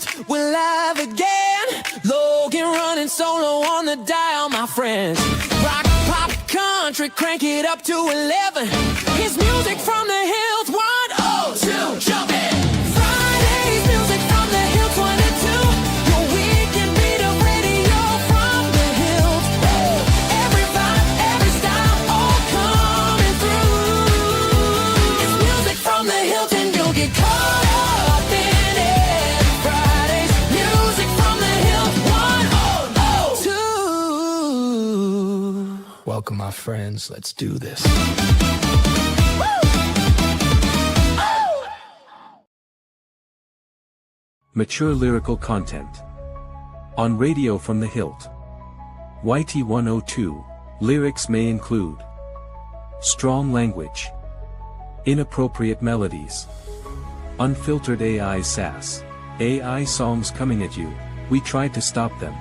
Hildt, we're live again. Logan running solo on the dial, my friends. Rock, pop, country, crank it up to 11. His music from the Hildt, 102, jump it. Friday's music from the Hildt, 22. Your weekend beat of radio from the Hildt. Every vibe, every style, all coming through. It's music from the Hildt and you'll get caught up in it. Friday's music from the Hildt, 102. Welcome, my friends. Let's do this. Mature lyrical content. On radio from the Hildt. YT 102, lyrics may include strong language, inappropriate melodies, unfiltered AI sass, AI songs coming at you. We tried to stop them.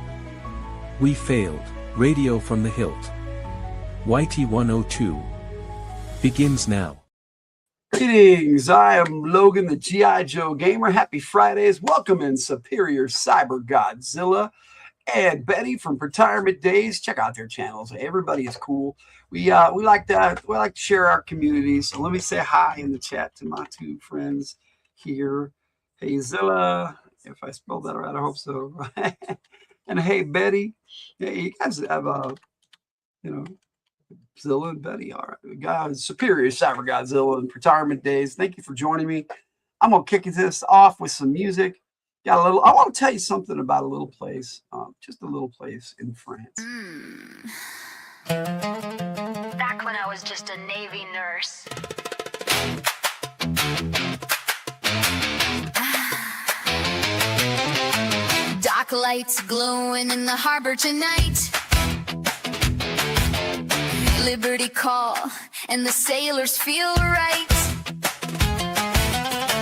We failed. Radio from the Hildt. YT 102 begins now. Greetings, I am Logan, the G.I. Joe Gamer. Happy Fridays. Welcome in Superior Cyber Godzilla and Betty from Retirement Days. Check out their channels. Everybody is cool. We like to share our community. So let me say hi in the chat to my two friends here. Hey Zilla, if I spelled that right, I hope so. And hey Betty. Hey, you guys have Zilla and Betty. All right, guys, Superior Cyber Godzilla and Retirement Days. Thank you for joining me. I'm gonna kick this off with some music. I want to tell you something about a little place, just a little place in France. Back when I was just a Navy nurse. Dock lights glowing in the harbor tonight. Liberty call, and the sailors feel right.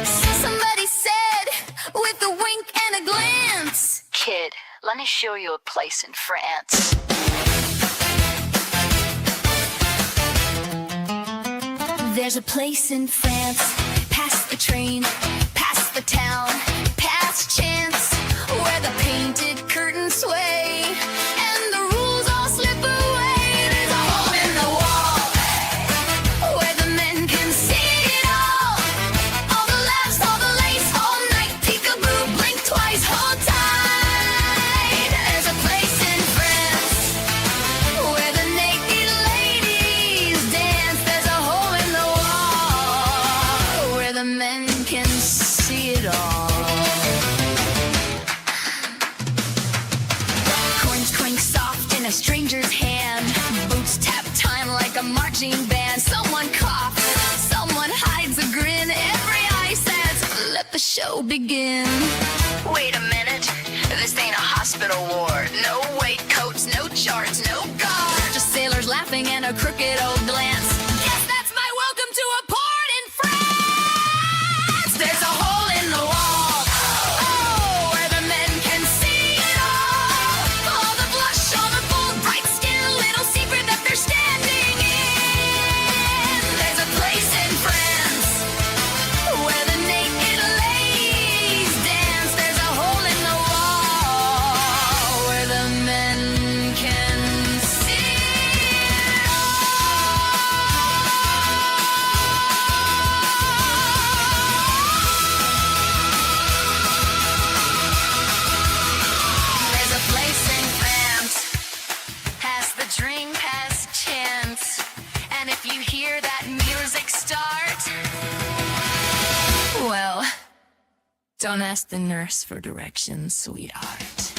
Somebody said, with a wink and a glance, "Kid, let me show you a place in France." There's a place in France, past the train, past the town, past chance, where the painted curtains sway, and the rules all slip away. There's a hole in the wall, where the men can see it all. All the laughs, all the lace, all night, peekaboo, blink twice, hold tight. There's a place in France, where the naked ladies dance. There's a hole in the wall, where the men can see it all. Coins clink soft in a stranger's hand. Boots tap time like a marching band. Someone coughs, someone hides a grin. Every eye says, let the show begin. Wait a minute, this ain't a hospital ward. No weight coats, no charts, no guards. Just sailors laughing and a crooked old glance. Yes, that's my welcome to a port in France. There's a hole in the wall, oh, where the men can see it all. All the blush, all the bold, bright skin, a little secret that they're standing in. There's a place in France, where the naked ladies dance. There's a hole in the wall, where the men can see it all. There's a place in France, past the drink, past chance. And if you hear that music start, well, don't ask the nurse for directions, sweetheart.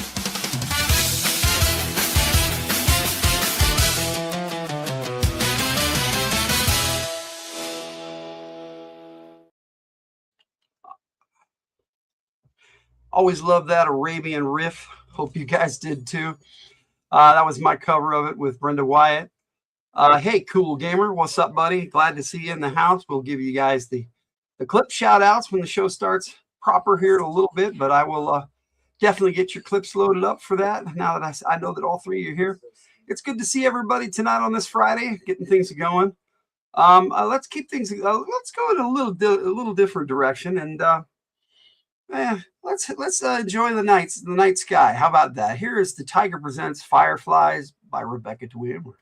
Always love that Arabian riff. Hope you guys did too. That was my cover of it with Brenda Wyatt. Hey, Cool Gamer, what's up, buddy? Glad to see you in the house. We'll give you guys the clip shout outs when the show starts proper here in a little bit, but I will definitely get your clips loaded up for that now that I know that all three are here. It's good to see everybody tonight on this Friday, getting things going. Let's keep things. Let's go in a little different direction, and Let's enjoy the night sky. How about that? Here is The Tiger Presents Fireflies by Rebecca Dwemer.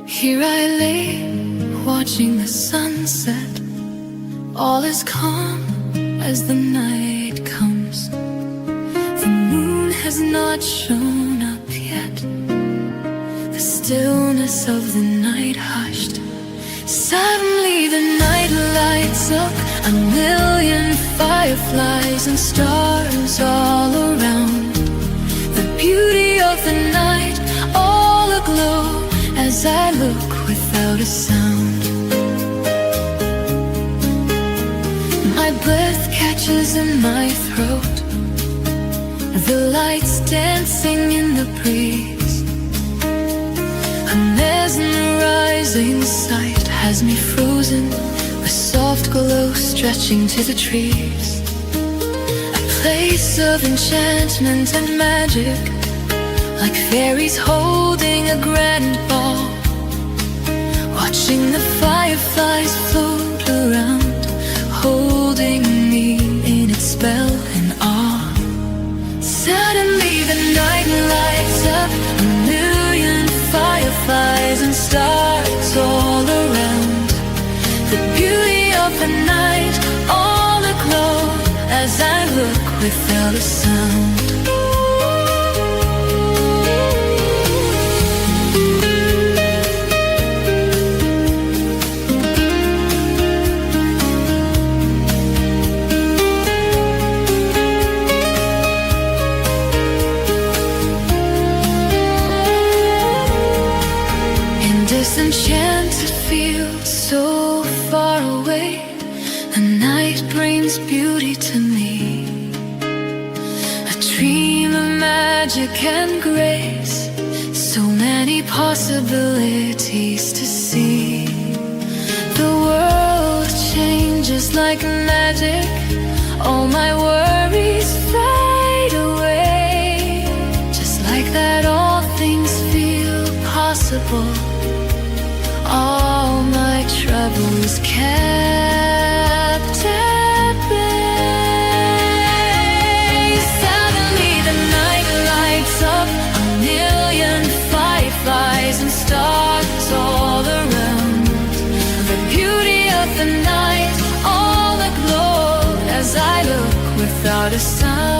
Here I lay, watching the sunset. All is calm as the night comes. The moon has not shown up yet. The stillness of the night hushed. Suddenly the night lights up, a million fireflies and stars all around. The beauty of the night all aglow as I look without a sound. My breath catches in my throat, the lights dancing in the breeze. A mesmerizing sight has me frozen, a soft glow stretching to the trees. A place of enchantment and magic, like fairies holding a grand ball. Watching the fireflies float around, holding me in its spell and awe. Suddenly the night lights up, a million fireflies and stars all around. The beauty of the night all aglow as I look without a sound. Enchanted fields so far away, the night brings beauty to me. A dream of magic and grace, so many possibilities to see. The world changes like magic, all my worries fade away. Just like that, all things feel possible. All my troubles kept at bay. Suddenly the night lights up, a million fireflies and stars all around. The beauty of the night all aglow as I look without a sound.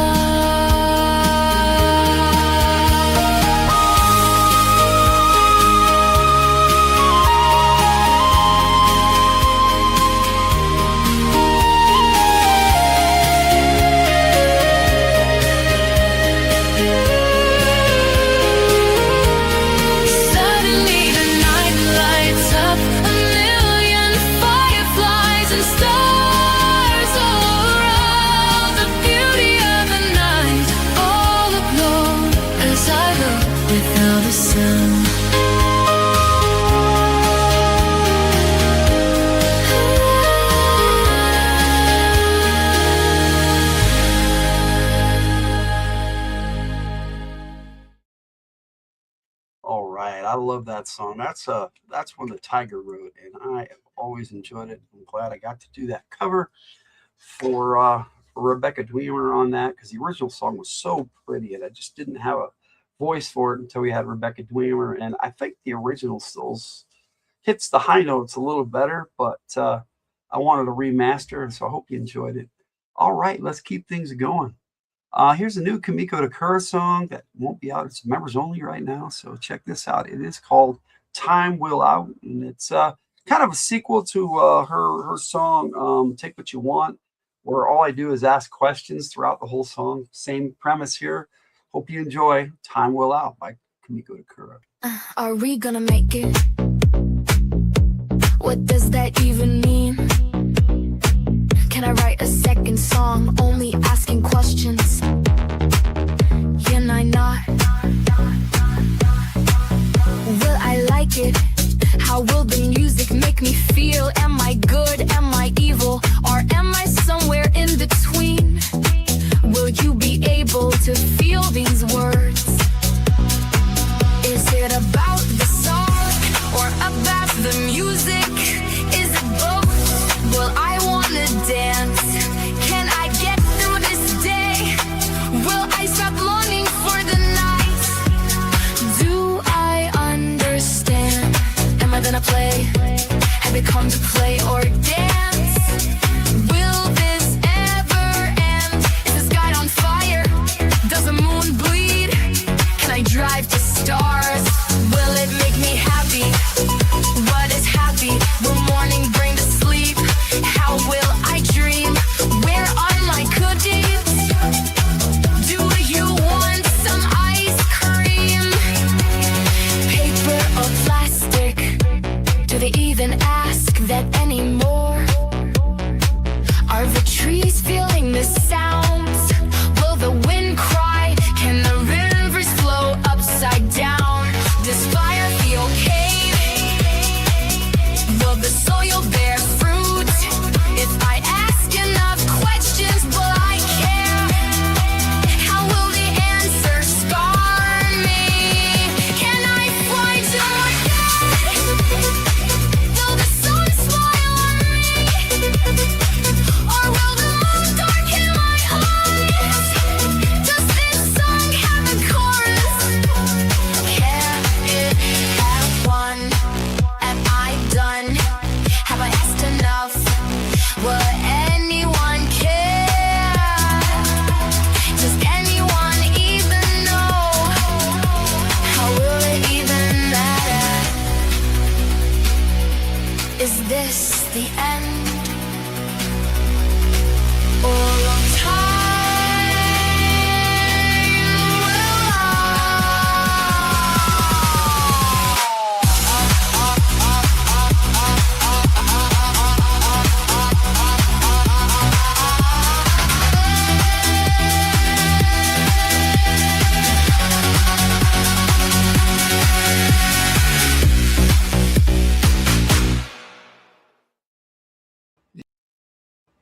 All right, I love that song. That's one the Tiger wrote, and I have always enjoyed it. I'm glad I got to do that cover for Rebecca Dwemer on that, because the original song was so pretty, and I just didn't have a voice for it until we had Rebecca Dwemer. And I think the original still hits the high notes a little better, but I wanted a remaster, so I hope you enjoyed it. All right, let's keep things going. Here's a new Kamiko Takura song that won't be out. It's members only right now, so check this out. It is called Time Will Out, and it's kind of a sequel to her song Take What You Want, where all I do is ask questions throughout the whole song. Same premise here. Hope you enjoy Time Will Out by Kamiko Takura. Are we gonna make it? What does that even mean? Can I write a second song only asking questions? Can I not? Will I like it? How will the music make me feel? Am I good? Am I evil? Or am I somewhere in between? able to feel these words. Is it about the song or about the music? Is it both? Well, I wanna dance. Can I get through this day? Will I stop longing for the night? Do I understand? Am I gonna play? Have it come to play or dance? Will this ever end? Is the sky on fire? Does the moon bleed? Can I drive to stars? Will it make me happy? What is happy? Will morning bring to sleep? How will I dream? Where are my cookies? Do you want some ice cream? Paper or plastic? Do they even ask that anymore? Are the trees feeling the sounds? Will the wind cry? Can the rivers flow upside down? Does fire feel okay? Will the soil bear fruit? If I ask enough questions, will I care? How will the answer scar me? Can I fly to my God? Will the sun smile on me? Or will the moon darken my eyes? Does this song have a chorus? Can it have one? Am I done? Have I asked enough? Will anyone care? Does anyone even know? How will it even matter? Is this the end? Or a time will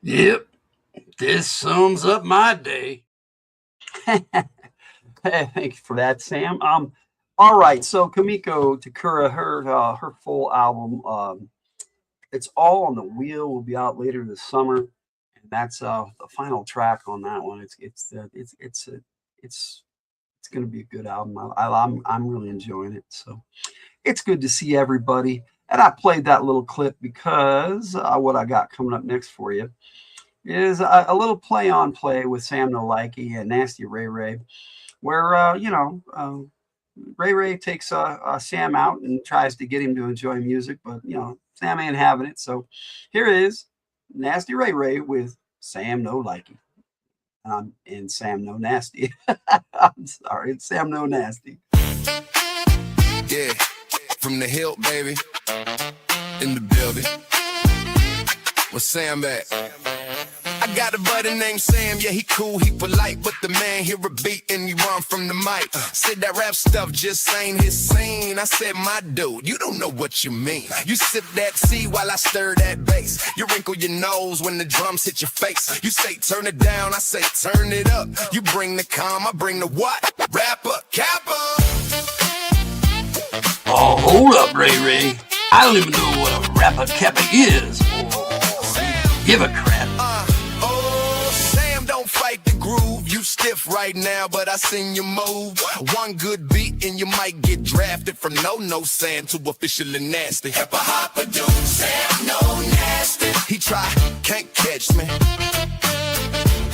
Yep, this sums up my day. Hey, thank you for that, Sam. All right, so Kamiko Takura, her full album, it's all on the wheel, will be out later this summer, and that's the final track on that one. It's going to be a good album. I'm really enjoying it. So it's good to see everybody. And I played that little clip because what I got coming up next for you is a little play on play with Sam No Likey and Nasty Ray Ray, where Ray Ray takes Sam out and tries to get him to enjoy music, but Sam ain't having it. So here is Nasty Ray Ray with Sam No Likey. And Sam No Nasty. I'm sorry, it's Sam No Nasty. Yeah, from the Hildt, baby, in the building. What's Sam at? I got a buddy named Sam, yeah, he cool, he polite, but the man hear a beat and he run from the mic. Said that rap stuff just ain't his scene. I said, my dude, you don't know what you mean. You sip that tea while I stir that bass. You wrinkle your nose when the drums hit your face. You say turn it down, I say turn it up. You bring the calm, I bring the what? Rapper, capper. Oh, hold up, Ray Ray. I don't even know what a rapper kappa is. Give a crap. Fight the groove, you stiff right now, but I seen you move. One good beat and you might get drafted from no Sam to officially nasty. Hippa hopper dude, Sam No Nasty. He try, can't catch me.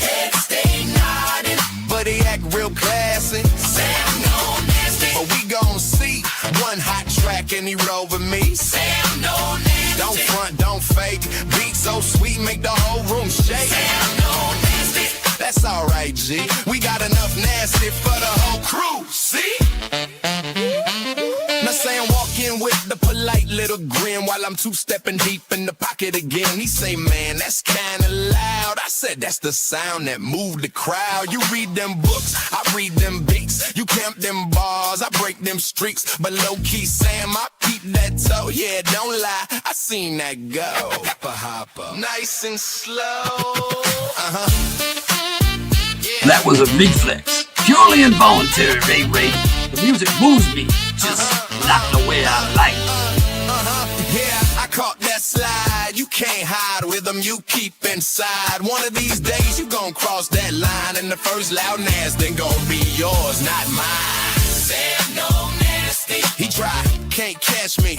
Head stay nodding, but he act real classy. Sam No Nasty. But we gon' see one hot track and he roll with me. Sam No Nasty. Don't front, don't fake. Beat so sweet, make the whole room shake. Sam No Nasty. That's alright, G. We got enough nasty for the whole crew, see? Now Sam walk in with the polite little grin while I'm two-stepping deep in the pocket again. He say, man, that's kinda loud. I said, that's the sound that moved the crowd. You read them books, I read them beats. You camp them bars, I break them streaks. But low-key, Sam, I peep that toe. Yeah, don't lie, I seen that go. Hopper, hopper. Nice and slow. That was a reflex. Purely involuntary, Ray Ray. The music moves me, just not the way I like. Yeah, I caught that slide. You can't hide with them, you keep inside. One of these days you gon' cross that line, and the first loud nasty gon' be yours, not mine. Sam no nasty. He try, can't catch me.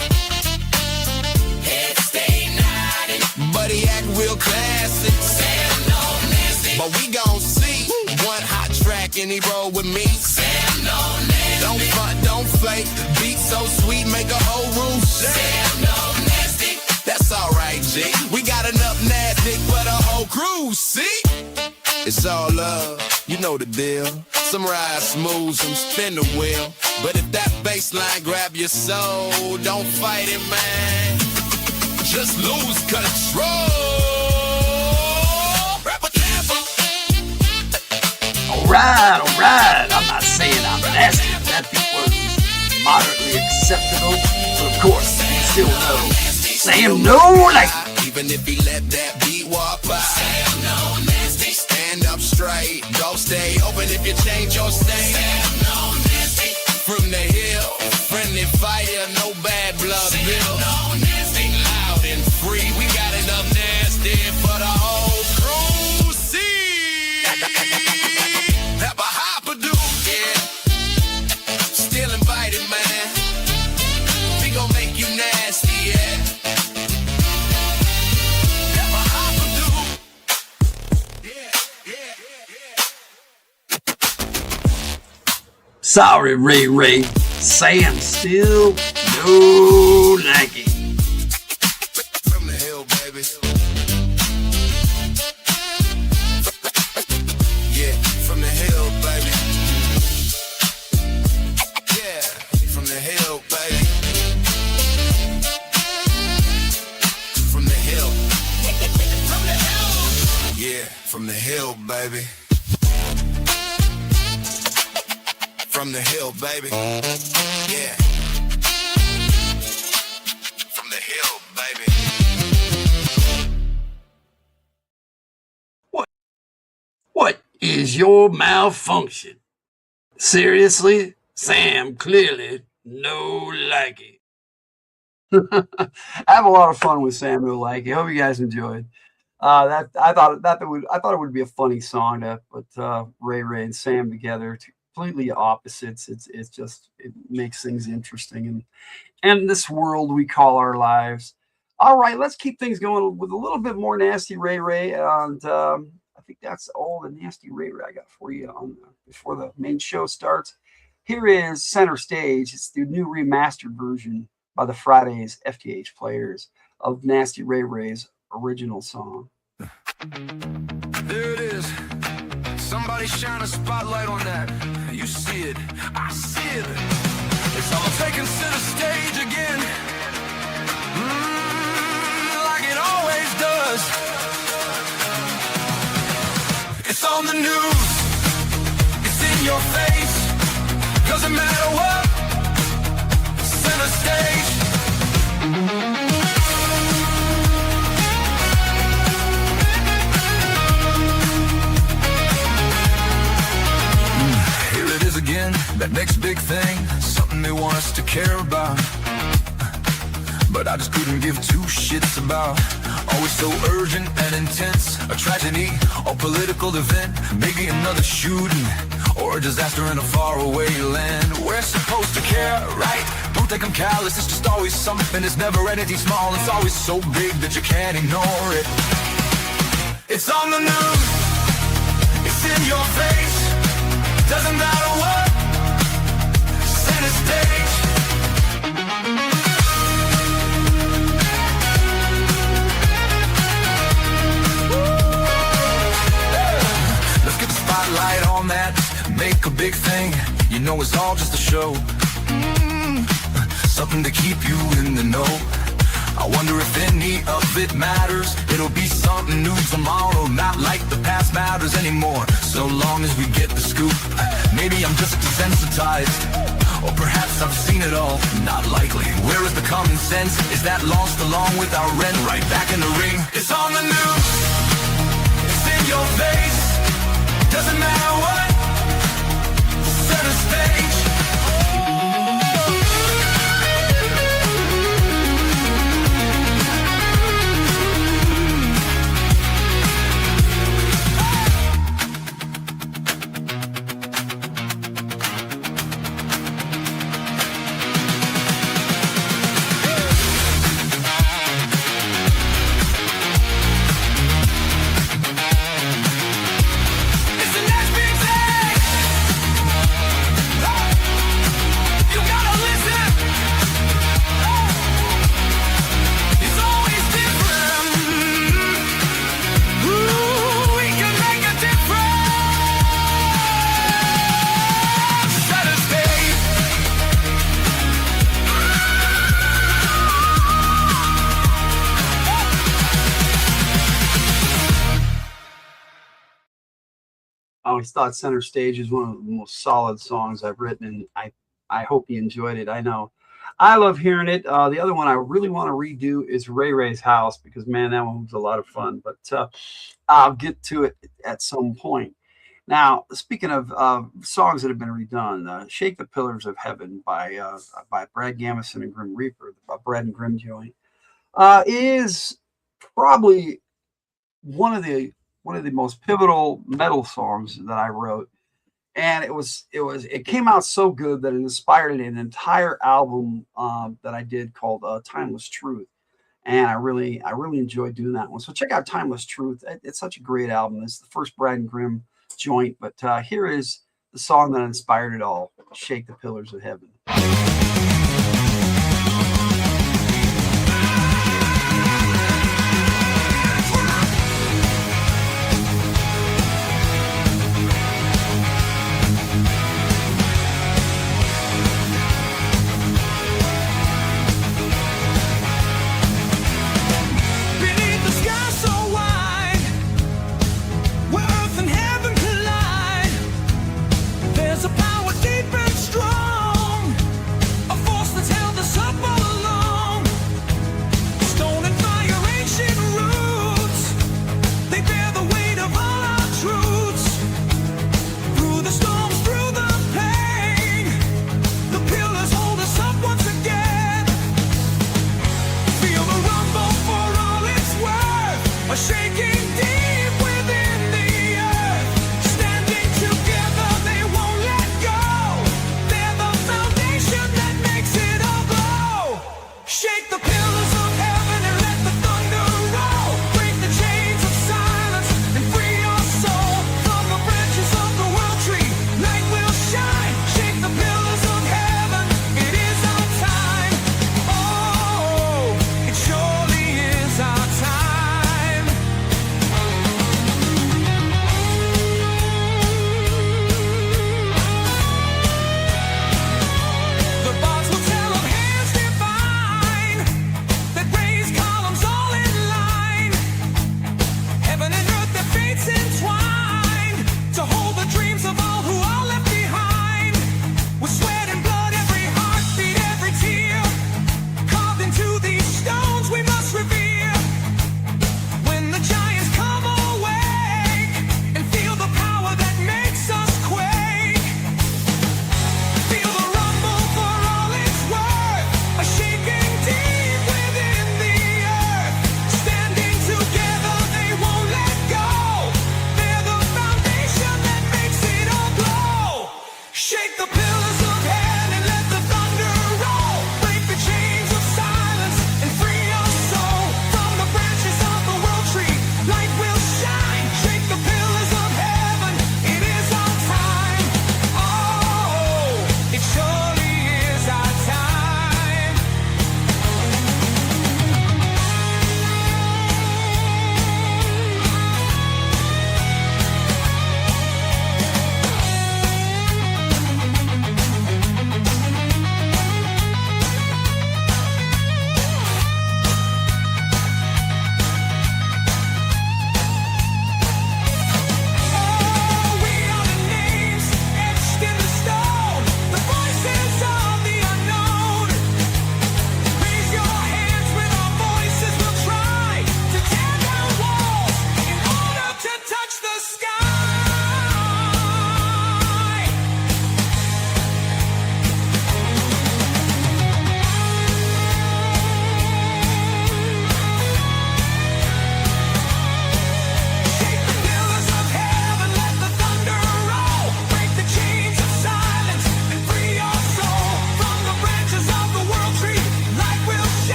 Head stay nodding, but he act real classy. Sam no nasty. But we gon' see. One hot track and he roll with me. Sam no nasty. Don't front, don't flake. Beat so sweet, make a whole room shake. Sam no nasty. That's alright, G. We got enough nasty for the whole crew, see? It's all love, you know the deal. Some ride smooth, some spin the wheel. But if that bass line grab your soul, don't fight it, man. Just lose control. Alright. I'm not saying I'm nasty. That beat was moderately acceptable. But of course, you still know Sam no like. Even if he let that beat walk by. Sam no nasty. Stand up straight. Don't stay open if you change your state. Sam no nasty. From the hill. Friendly fire. No bad blood bill. No nasty. Loud and free. We got enough nasty for the whole crew. See. Still invited, man. We gon' make you nasty, yeah. Never hop or do. Sorry, Ray Ray. Sam still no like it. From the hill, baby. Yeah, from the hill, baby. Yeah, from the hill, baby. From the hill. From the hill. Yeah, from the hill, baby. From the hill, baby. Yeah. From the hill, baby. What is your malfunction? Seriously? Sam clearly no like it. I have a lot of fun with Sam no like it. Hope you guys enjoyed. I thought it would be a funny song to put Ray Ray and Sam together. Completely opposites. It makes things interesting and this world we call our lives. All right, let's keep things going with a little bit more nasty Ray Ray, and I think that's all the nasty Ray Ray I got for you before the main show starts. Here is Center Stage. It's the new remastered version by the Fridays FTH players of Nasty Ray Ray's original song. There it is. Somebody shine a spotlight on that. You see it. I see it. It's all taking center stage again. Like it always does. It's on the news. It's in your face. Doesn't matter what. Center stage. Again, that next big thing, something they want us to care about, but I just couldn't give two shits about. Always so urgent and intense, a tragedy or political event, maybe another shooting or a disaster in a faraway land. We're supposed to care, right? Don't think I'm callous, it's just always something. It's never anything small, it's always so big that you can't ignore it. It's on the news, it's in your face. Doesn't matter what, center stage. Let's get the spotlight on that, make a big thing. You know it's all just a show. Something to keep you in the know. I wonder if any of it matters. It'll be something new tomorrow, not like the past matters anymore. So long as we get the scoop. Maybe I'm just desensitized, or perhaps I've seen it all. Not likely. Where is the common sense? Is that lost along with our rent? Right back in the ring. It's on the news. It's in your face. Doesn't matter what, center stage. It's the next big thing. You gotta listen. It's always different. Ooh, we can make a difference. Center stage. I always thought Center Stage is one of the most solid songs I've written, and I hope you enjoyed it. I know I love hearing it. The other one I really want to redo is Ray Ray's House, because man, that one was a lot of fun. But I'll get to it at some point. Now, speaking of songs that have been redone, "Shake the Pillars of Heaven" by Brad Gamison and Grim Reaper, Brad and Grim joint, is probably one of the most pivotal metal songs that I wrote, and it came out so good that it inspired an entire album that I did called Timeless Truth, and I really enjoyed doing that one. So check out Timeless Truth. It's such a great album. It's the first Brad and Grim joint, but here is the song that inspired it all: "Shake the Pillars of Heaven." Beneath the sky so wide, where earth and heaven collide, there's a power deep and strong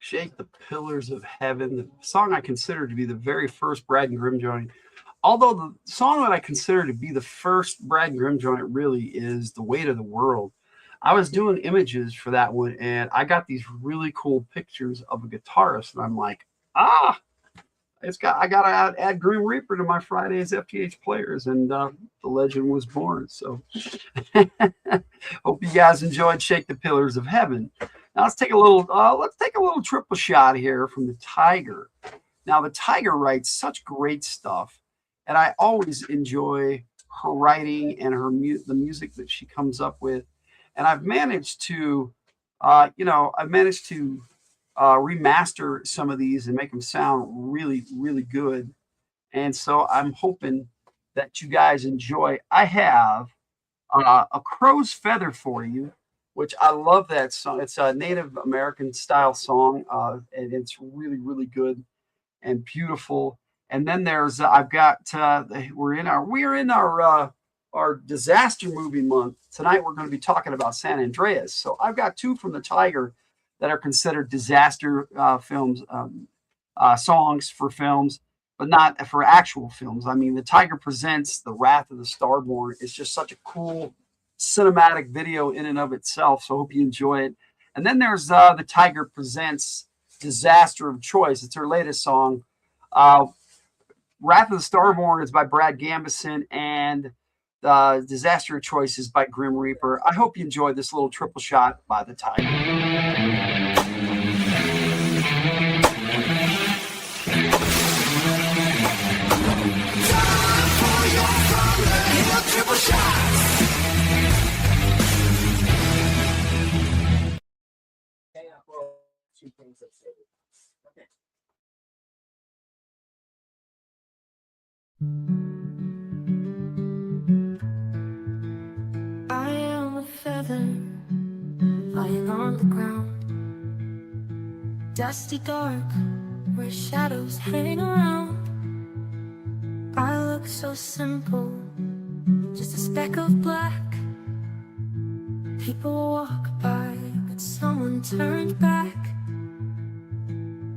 Shake the Pillars of Heaven, the song I consider to be the very first Brad and Grimm joint. Although the song that I consider to be the first Brad and Grimm joint really is The Weight of the World. I was doing images for that one, and I got these really cool pictures of a guitarist, and I'm like, I gotta add Grim Reaper to my Friday's FTH players, and the legend was born. So hope you guys enjoyed Shake the Pillars of Heaven. Now let's take a little triple shot here from the Tiger. Now the Tiger writes such great stuff, and I always enjoy her writing and the music that she comes up with. And I've managed to, remaster some of these and make them sound really, really good. And so I'm hoping that you guys enjoy. I have a Crow's Feather for you, which I love that song. It's a Native American style song, and it's really, really good and beautiful. And then there's we're in our disaster movie month. Tonight we're going to be talking about San Andreas. So I've got two from the Tiger that are considered disaster films, songs for films, but not for actual films. I mean, the Tiger presents The Wrath of the Starborn. It's just such a cool cinematic video in and of itself. So I hope you enjoy it. And then there's the Tiger presents Disaster of Choice. It's her latest song. Wrath of the Starborn is by Brad Gambison, and Disaster of Choice is by Grim Reaper. I hope you enjoyed this little triple shot by the Tiger. Triple shots. I am a feather lying on the ground, dusty dark where shadows hang around. I look so simple, just a speck of black. People walk by, but someone turned back.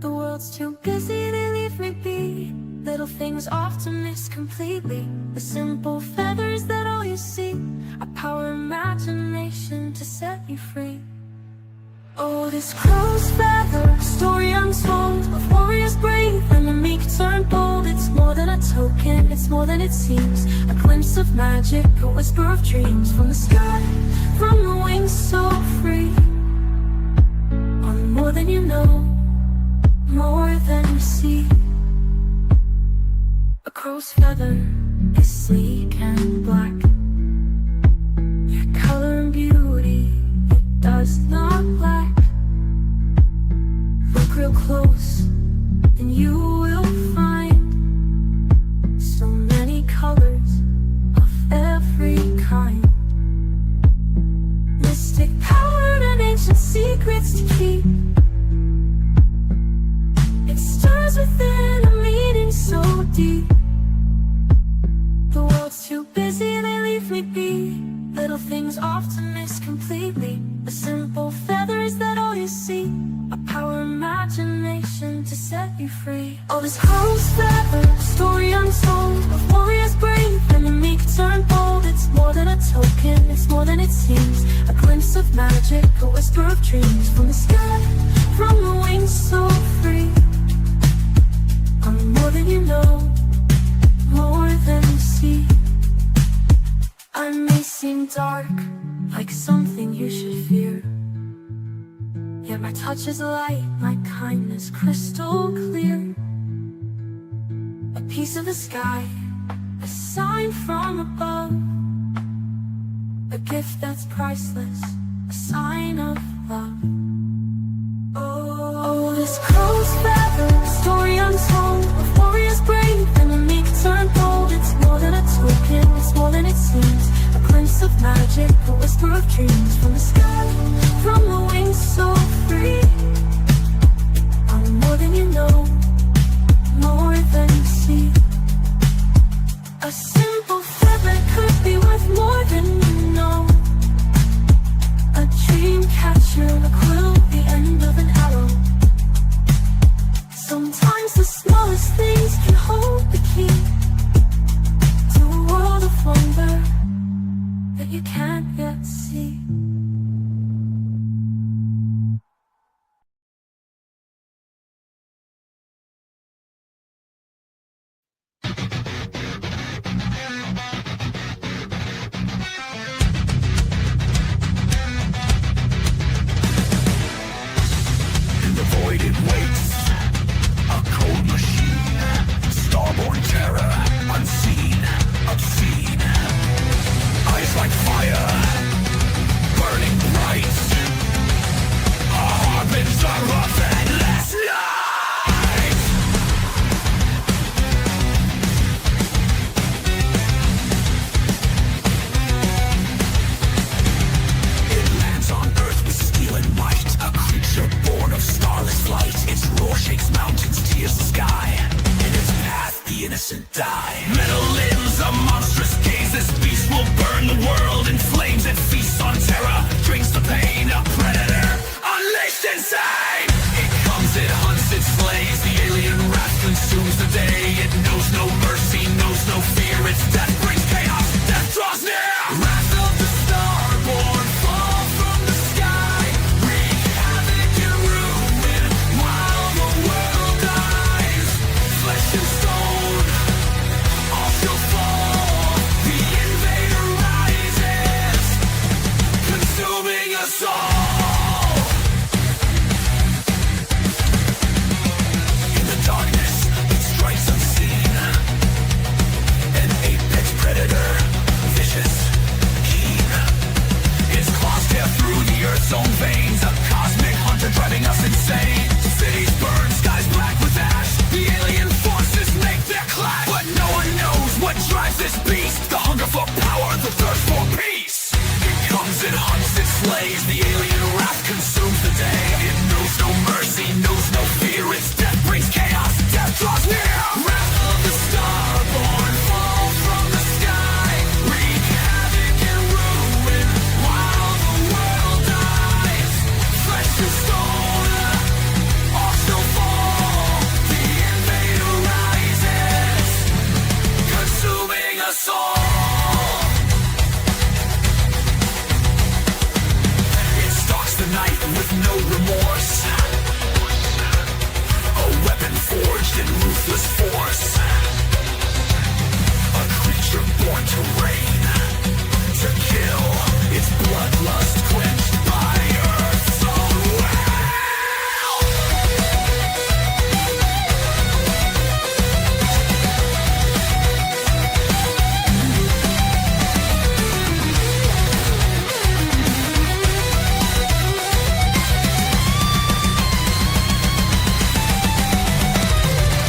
The world's too busy, they leave me be. Little things off to miss completely. The simple feathers that all you see. A power imagination to set you free. Oh, this crow's feather, story untold of warriors brave and the meek turn bold. It's more than a token, it's more than it seems. A glimpse of magic, a whisper of dreams. From the sky, from the wings so free. On more than you know, more than you see. A crow's feather is sleek and black. Your color and beauty, it does not lack. Look real close, and you will find so many colors of every kind. Mystic power and ancient secrets to keep. It stirs within a meaning so deep. The world's too busy, they leave me be. Little things off to miss completely. The simple feathers that all you see. A power imagination to set you free. Oh, this crow's feather, story untold of warriors brave and the meek turn bold. It's more than a token, it's more than it seems. A glimpse of magic, a whisper of dreams. From the sky, from the wings so free. I'm more than you know, more than you see. I may seem dark, like something you should fear. Yet my touch is light, my kindness crystal clear. A piece of the sky, a sign from above. A gift that's priceless, a sign of love. Oh, this crow's feather, story untold of warriors brave and the meek turn bold. It's more than a token, it's more than it seems. A glimpse of magic, a whisper of dreams. From the sky, from the wings so free. I'm more than you know, more than you see. A simple feather could be worth more than you know. A dream catcher, a quill, the end of an arrow. die. Metal limbs, a monstrous gaze. This beast will burn the world in flames. It feasts on terror, drinks the pain. A predator unleashed inside. It comes, it hunts, it slays. The alien wrath consumes the day. It knows no mercy, knows no fear. Its death brings chaos, death draws near. Wrath of the starborn, fall from the sky. Wreak havoc and ruin while the world dies. Flesh and stone, all shall fall. The invader rises, consuming us all. In the darkness, it strikes unseen. An apex predator, vicious, keen. Its claws tear through the earth's own veins. A cosmic hunter driving us insane. Cities burn, skies black with ash. The alien forces make their clash. But no one knows what drives this beast. The hunger for power, the thirst for peace. It comes, it hunts, it slays. The alien wrath consumes the day. It knows no mercy, knows no fear. Its death brings chaos, death draws near. Wrath of the starborn, fall from the sky. Wreak havoc and ruin while the world dies. Flesh and stone, all shall fall. The invader rises, consuming us all. It stalks the night with no remorse. A weapon forged in ruthless force. A creature born to reign, to kill. Its bloodlust quenched by Earth's own will.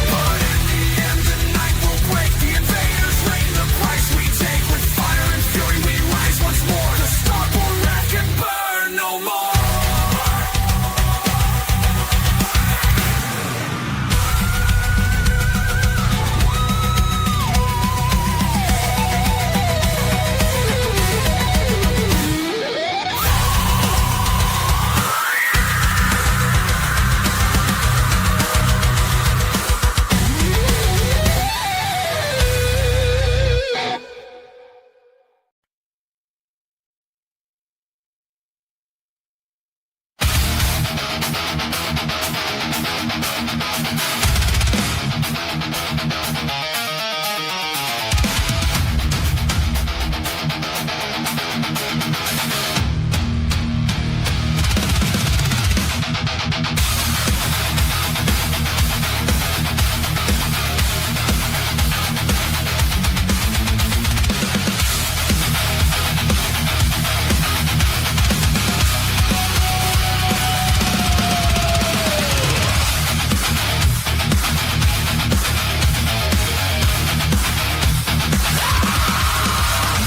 But in the end, the night will break. The invaders reign. The price we take with fire and fury, we rise once more. The starborn wrath can burn no more.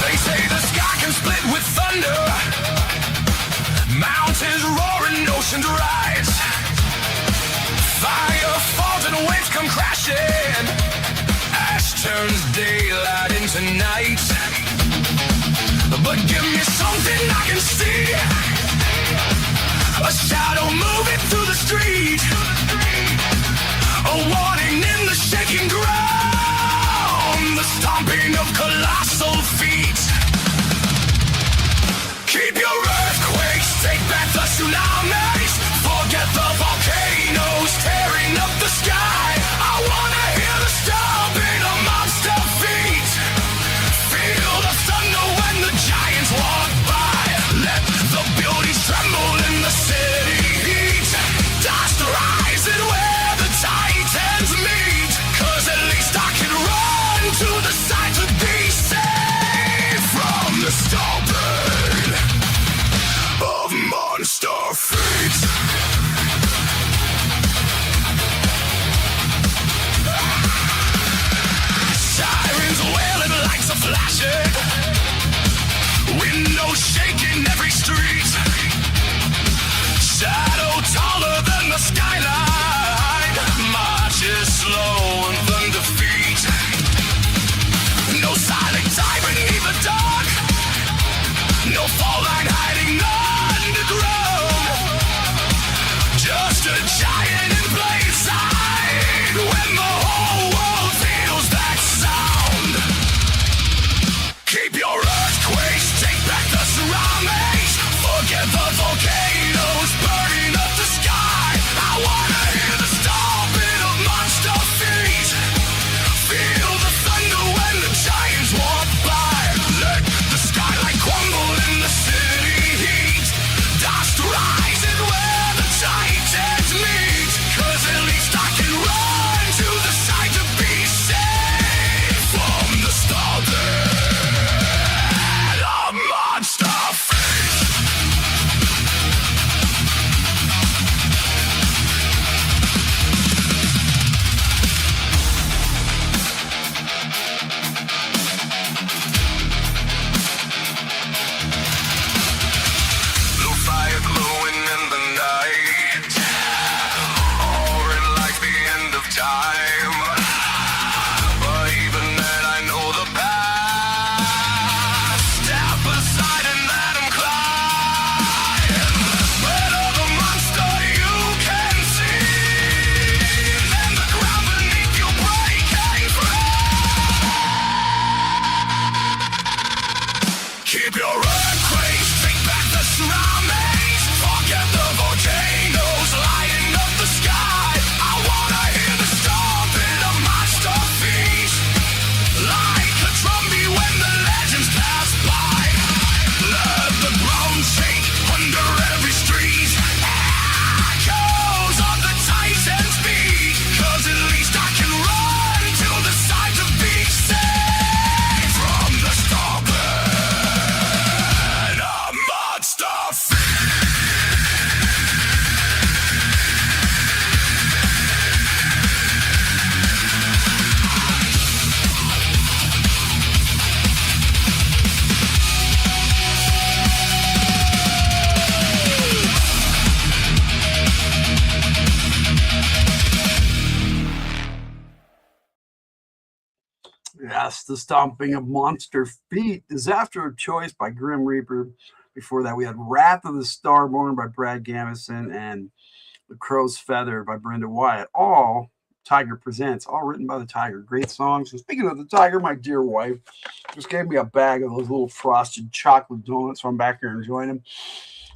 They say the sky can split with thunder. Mountains roar and oceans rise. Fire falls and waves come crashing. Ash turns daylight into night. But give me something I can see. A shadow moving through the street. A warning in the shaking ground. The stomping of colossal feet. Keep your earthquakes, take back the tsunamis. Forget the volcanoes tearing up the sky. I wanna hear the stomping of monster feet. Feel the thunder when the giants walk by. Let the buildings tremble in the city heat. Dust rising where the titans meet. 'Cause at least I can run to the side to be safe from the stomping of monster feet. Sirens wailing, lights are flashing. Windows shaking every street. Shadow taller than the skyline. Marches slow and thunder feet. Yes, the stomping of monster feet. Disaster of Choice by Grim Reaper. Before that, we had Wrath of the Starborn by Brad Gamison and The Crow's Feather by Brenda Wyatt. All Tiger Presents, all written by the Tiger. Great songs. So speaking of the Tiger, my dear wife just gave me a bag of those little frosted chocolate donuts, so I'm back here enjoying them.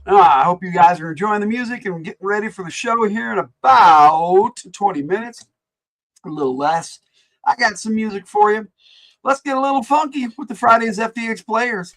I hope you guys are enjoying the music and getting ready for the show here in about 20 minutes, a little less. I got some music for you. Let's get a little funky with the Fridays FDH players.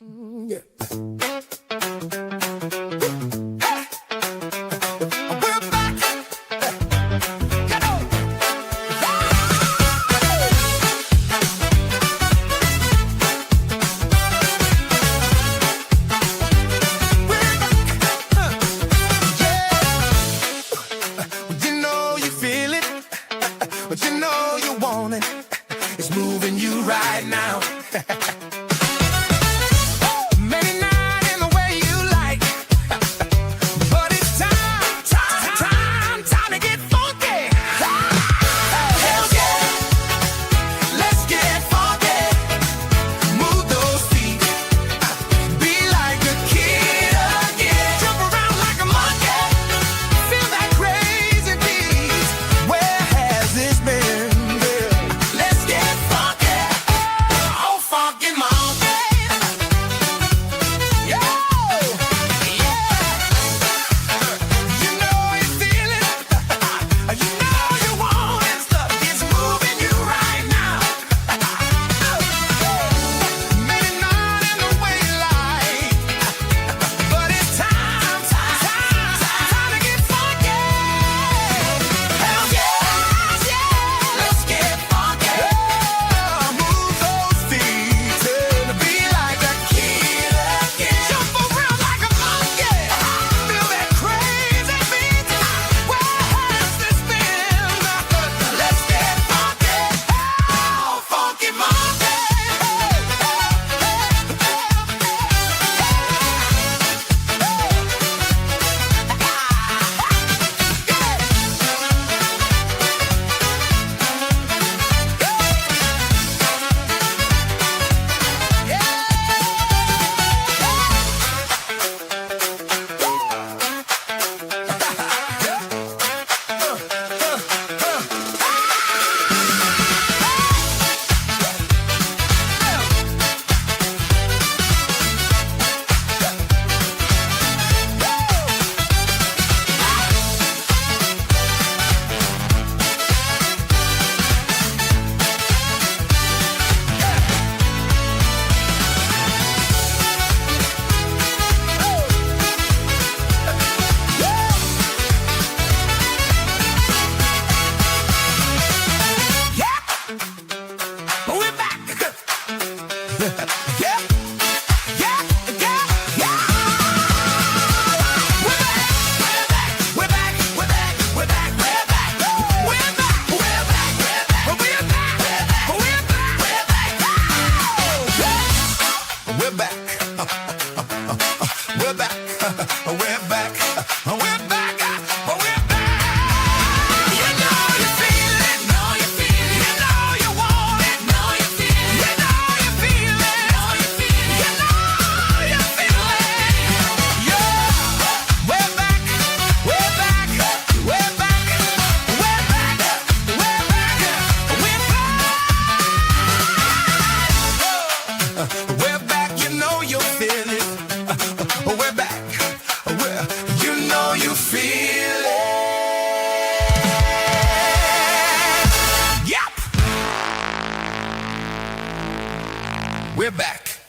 We're back.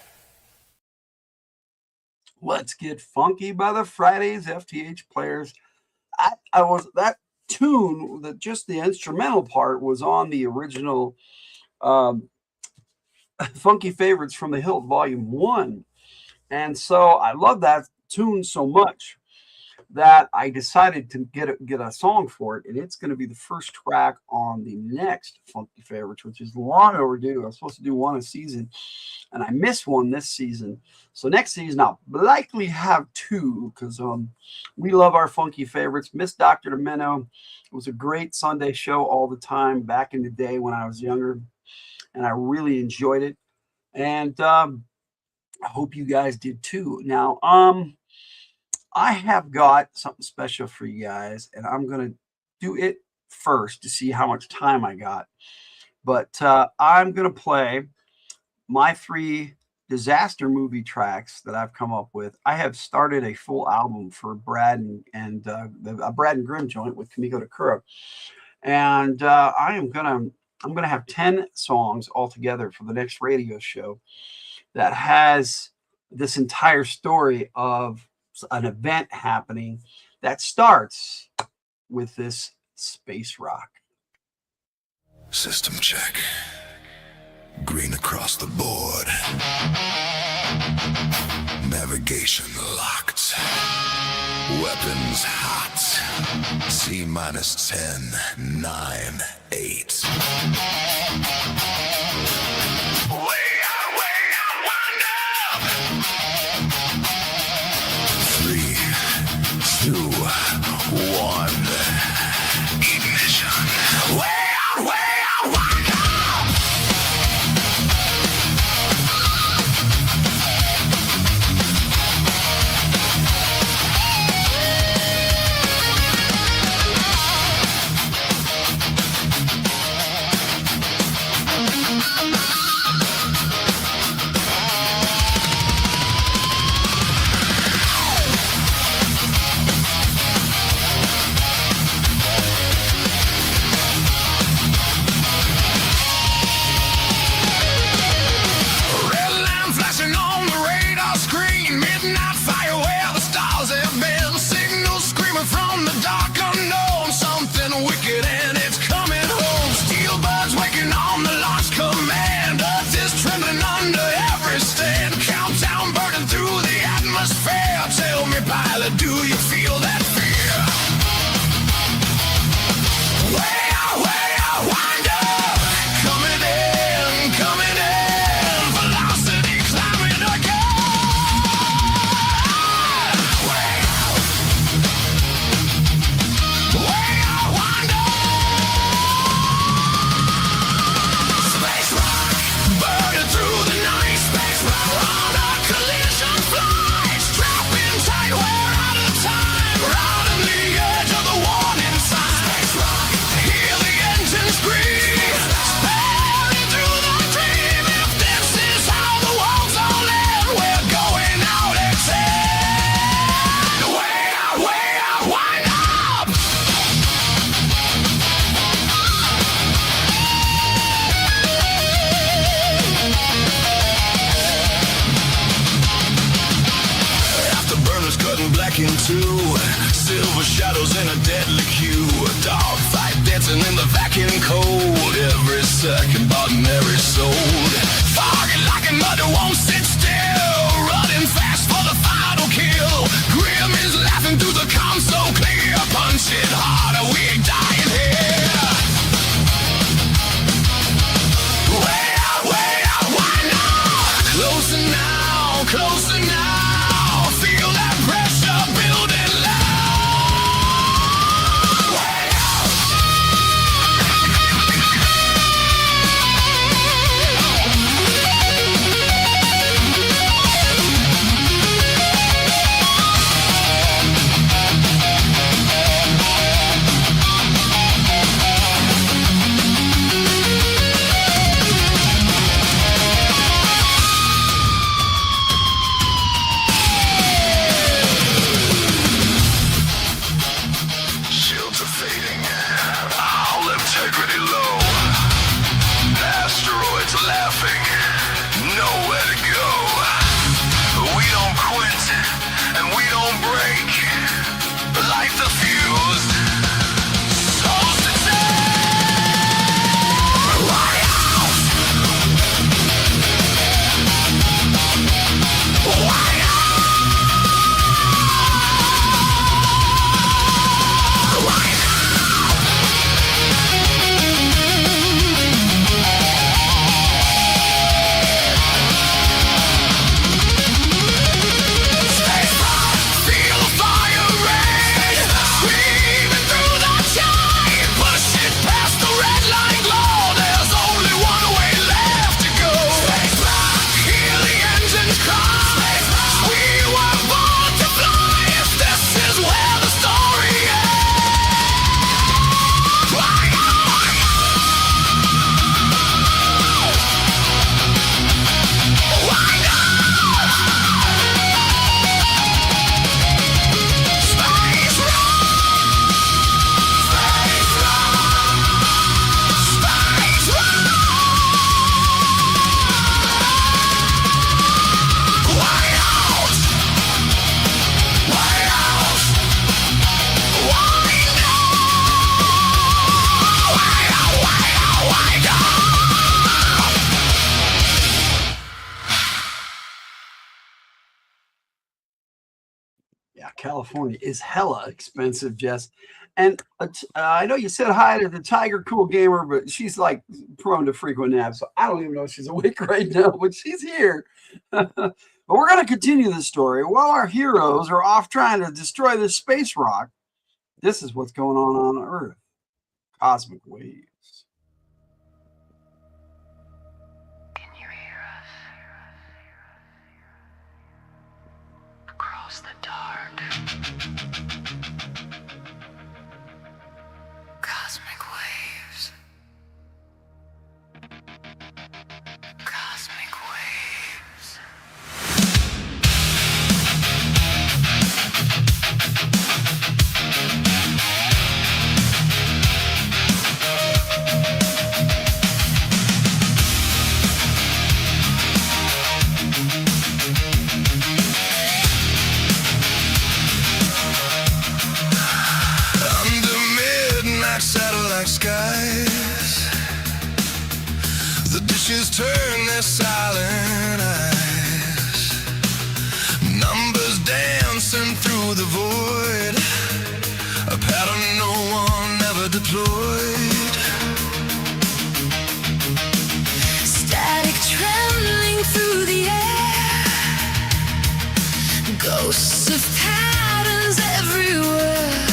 Let's Get Funky by the Fridays FTH players. I was that tune, that just the instrumental part was on the original Funky Favorites from the Hildt Volume 1. And so I love that tune so much that I decided to get a song for it, and it's going to be the first track on the next Funky Favorites, which is long overdue. I was supposed to do one a season, and I missed one this season. So next season I'll likely have two, because we love our Funky Favorites. Miss Dr. Domeno. It was a great Sunday show all the time back in the day when I was younger. and I really enjoyed it. And I hope you guys did too. Now, I have got something special for you guys, and I'm going to do it first to see how much time I got. But I'm going to play my 3 disaster movie tracks that I've come up with. I have started a full album for Brad and a Brad and Grimm joint with Kamiko Takura, and I'm gonna have 10 songs altogether for the next radio show that has this entire story of an event happening that starts with this space rock. System check. Green across the board. Navigation locked. Weapons hot. C minus 10, 9, 8. Way out, wind up. 3, 2, 1. Ignition. Way out, wind up. Do you feel that fear? Way out, wind up. Coming in. Velocity climbing again. Way out, wind up. Space rock, burning through the night. Space rock on a collision flight. Trapping tight, we're out of time. Right on the edge of the warning sign. Space rock, hear the engine scream. Spinning through the dream. If this is how the world's all in, we're going out at 10. Way out, wind up. Afterburners cutting black in two. Silver shadows in a deadly queue. A dog fight dancing in the vacuum cold. Every second bought and every sold. Foggy like a mud won't sit still. Running fast for the final kill. Grim is laughing through the calm so clear. Punch it harder, we ain't dying here. Way out, wind up. Closer now. Feel that pressure building low. Way out. Yeah, California is hella expensive, Jess. And I know you said hi to the Tiger Cool Gamer, but she's like prone to frequent naps. So I don't even know if she's awake right now, but she's here. But we're going to continue the story. While our heroes are off trying to destroy this space rock, this is what's going on Earth. Cosmic waves. Can you hear us? Across the dark. Cosmic waves. Cosmic waves. Under midnight satellite skies, the dishes turn their silent eyes. Numbers dancing through the void, a pattern no one ever deployed. Static trembling through the air, ghosts of patterns everywhere.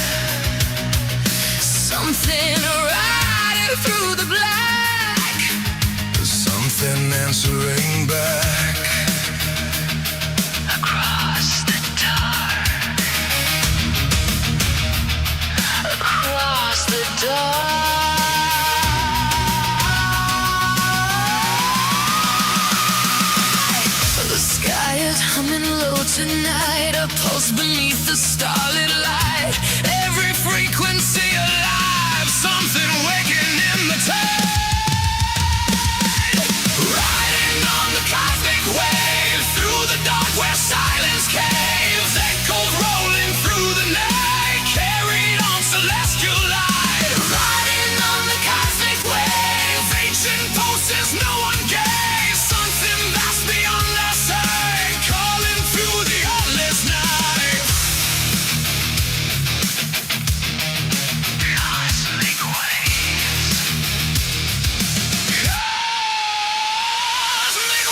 Something riding through the black, Something answering back. Across the dark. Across the dark. the sky is humming low tonight, a pulse beneath the starlit light. Every frequency alive, something waking in the tide. Riding on the cosmic waves, through the dark where silence caves. Echoes rolling through the night, carried on celestial light. Riding on the cosmic waves, ancient pulses no one gave. Something vast beyond our sight, calling through the endless night. Cosmic waves. Cosmic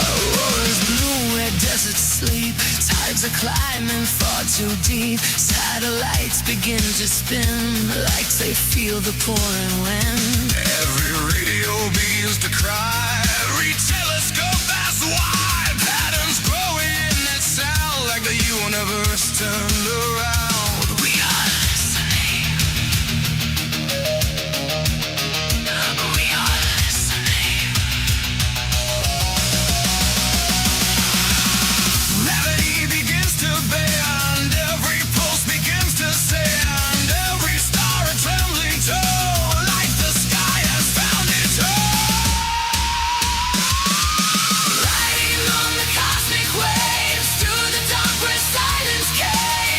Auroras blue where deserts sleep. Tides are climbing far too deep. Satellites begin to spin like they feel the pouring wind. Every radio begins to cry. Every telescope that's wide. Patterns growing that sound like the universe turned around. We are listening. We are listening. Gravity begins to bend. Every pulse begins to send. Every star a trembling toe, like the sky has found its home. Riding on the cosmic waves, through the dark where silence came.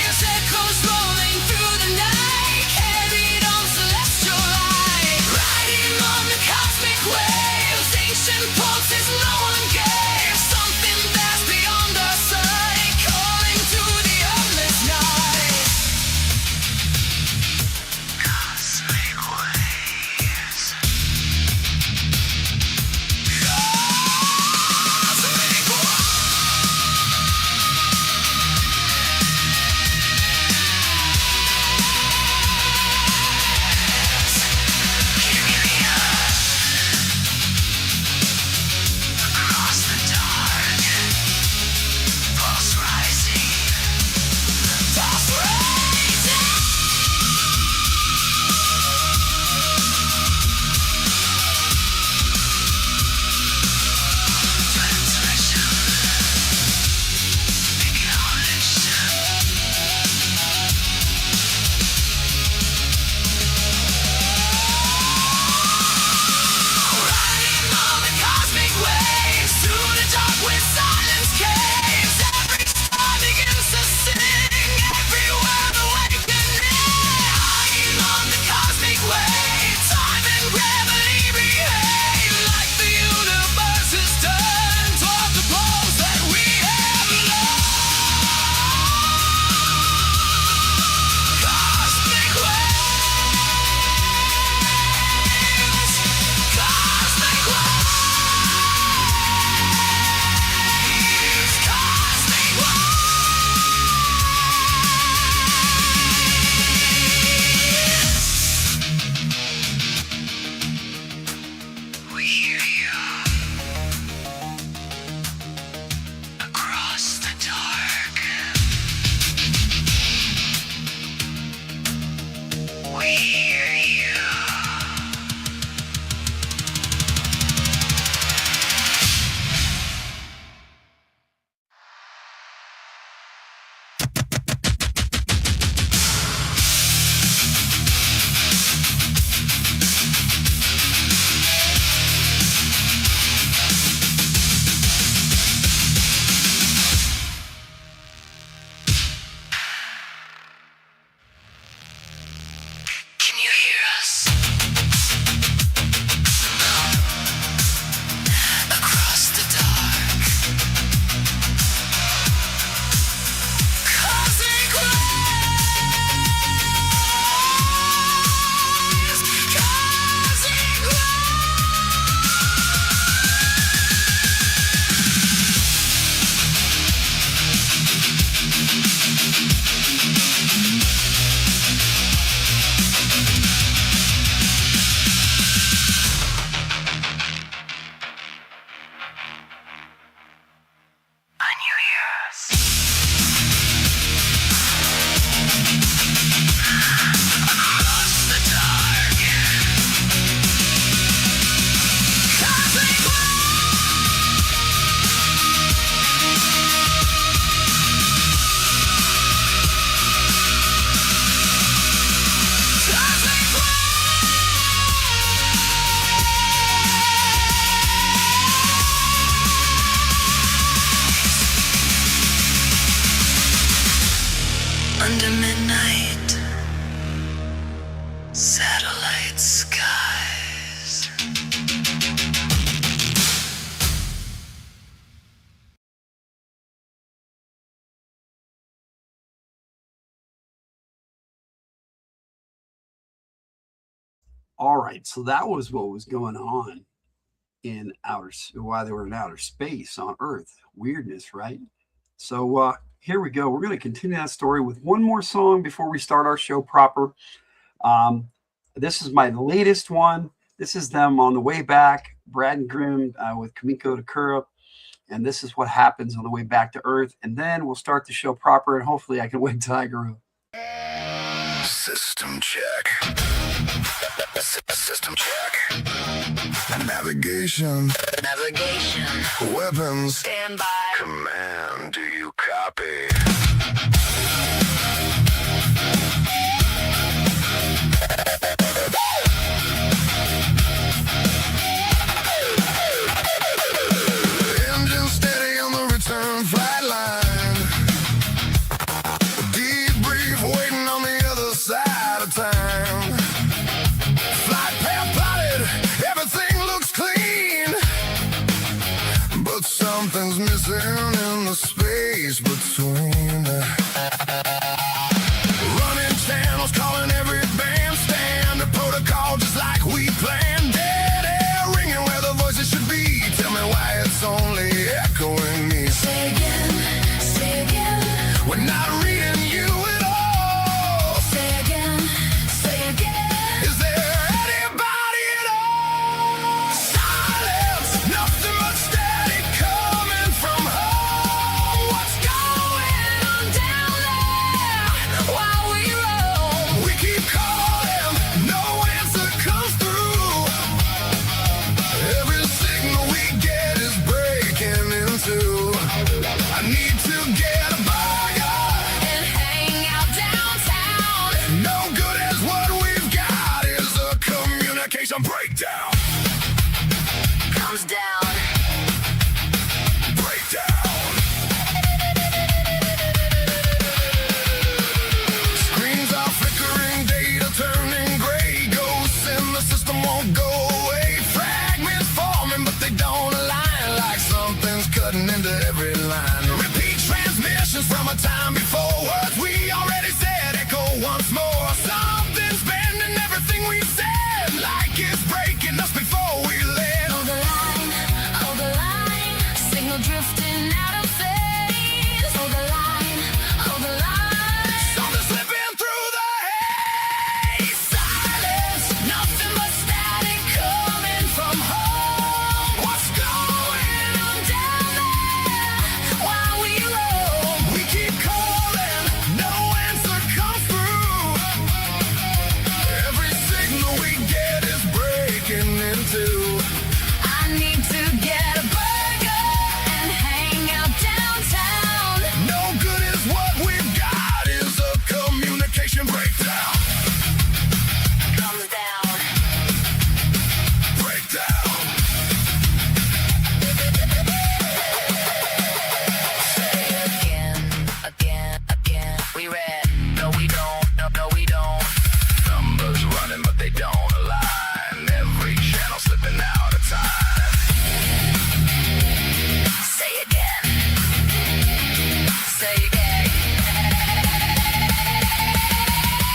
into midnight. Satellite skies. All right, so that was what was going on in while they were in outer space on Earth. Weirdness, right? So here we go. We're going to continue that story with one more song before we start our show proper. This is my latest one. This is them on the way back, Brad and Grimm with Kamiko Takura. And this is what happens on the way back to Earth. And then we'll start the show proper, and hopefully I can win Tiger. System check. System check. Navigation. Weapons. Stand by. Command, do you copy? Engine steady on the return flight line. Debrief waiting on the other side of time. Flight path plotted, everything looks clean. But something's missing in the space between. Running channels, calling every bandstand. The protocol just like we planned. Dead air ringing where the voices should be. Tell me why it's only echoing me. Say again, We're not reading you at all. say again. Is there anybody at all? Silence, nothing but static coming from home. What's going on down there while we roam? We keep calling, no answer comes through. Every signal we get is breaking into. I need to get a burger. And hang out downtown. No good as what we've got is a communication breakdown. Comes down. Breakdown. Screens are flickering, data turning gray. Ghosts in the system won't go away. Fragments forming, but they don't align. Like something's cutting into every line. Repeat transmissions from a time before. Words we already said echo once more. Something's bending everything we said. Like it's breaking us before we let. Hold the line. Signal drifting out of phase. Hold the line. Something slipping through the haze. Silence, nothing but static coming from home. What's going on down there while we roam? We keep calling, no answer comes through. Every signal we get is breaking into. I need to get a burger and hang out downtown. No good is what we've got is a communication breakdown. Comes down. Breakdown. Again. We read. No, we don't. No, we don't. Numbers running, but they don't align. Every channel slipping out of time. Say again.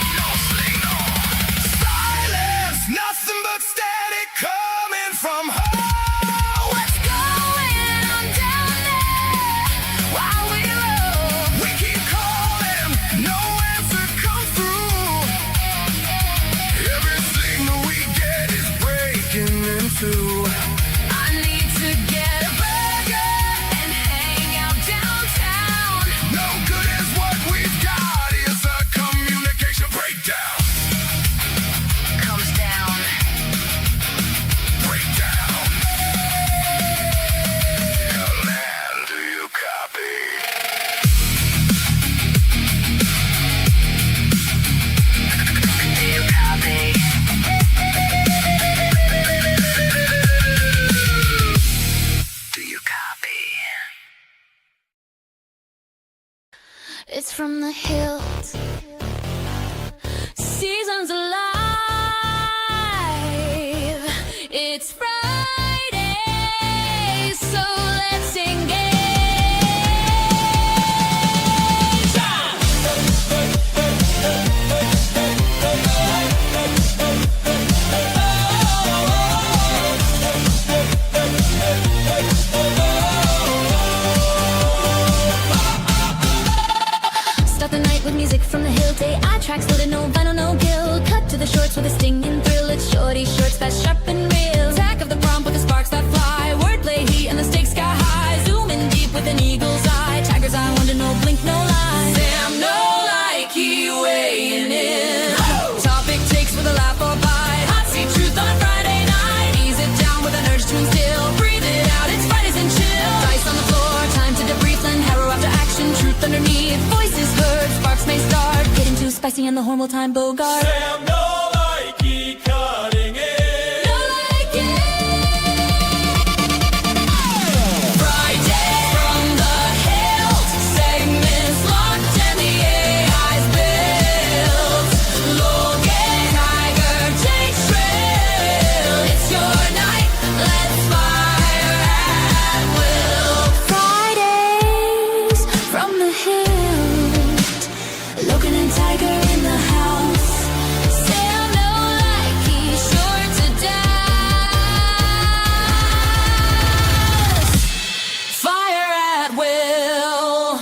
No signal. Silence, nothing but static coming from home. What's going on down there while we roam? We keep calling, no answer comes through. Every signal we get is breaking into. I need to get a burger and hang out downtown. No good is what we've got is a communication breakdown. Comes down. Breakdown. Command, do you copy? Do you copy? Do you copy? It's from the Hildt. tracks loaded, no vinyl, no guild. Cut to the shorts with a stinging thrill. It's shorty shorts, fast, sharp, and real. Attack of the prompt with the sparks that fly. Wordplay heat and the stakes sky high. Zoom in deep with an eagle's eye. Tiger's eye, wonder, no blink, no lie. Sam, no like, he weighing in. Topic takes with a laugh or bite. Hot seat truth on Friday night. Ease it down with an urge to instill. Breathe it out, it's Fridays and chill. Dice on the floor, time to debrief. Then harrow after action, truth underneath. Voices heard, sparks may start. Getting too spicy and the horn will time Bogart. Sam, no likey cutting it. No like it. Friday from the Hillt. Segments locked and the AI's built. Logan, Tiger, Jake, Trail. It's your night, let's fire at will. Fridays from the Hillt. Logan and Tiger in the house. Sam, no like, he's sure to dance. Fire at will.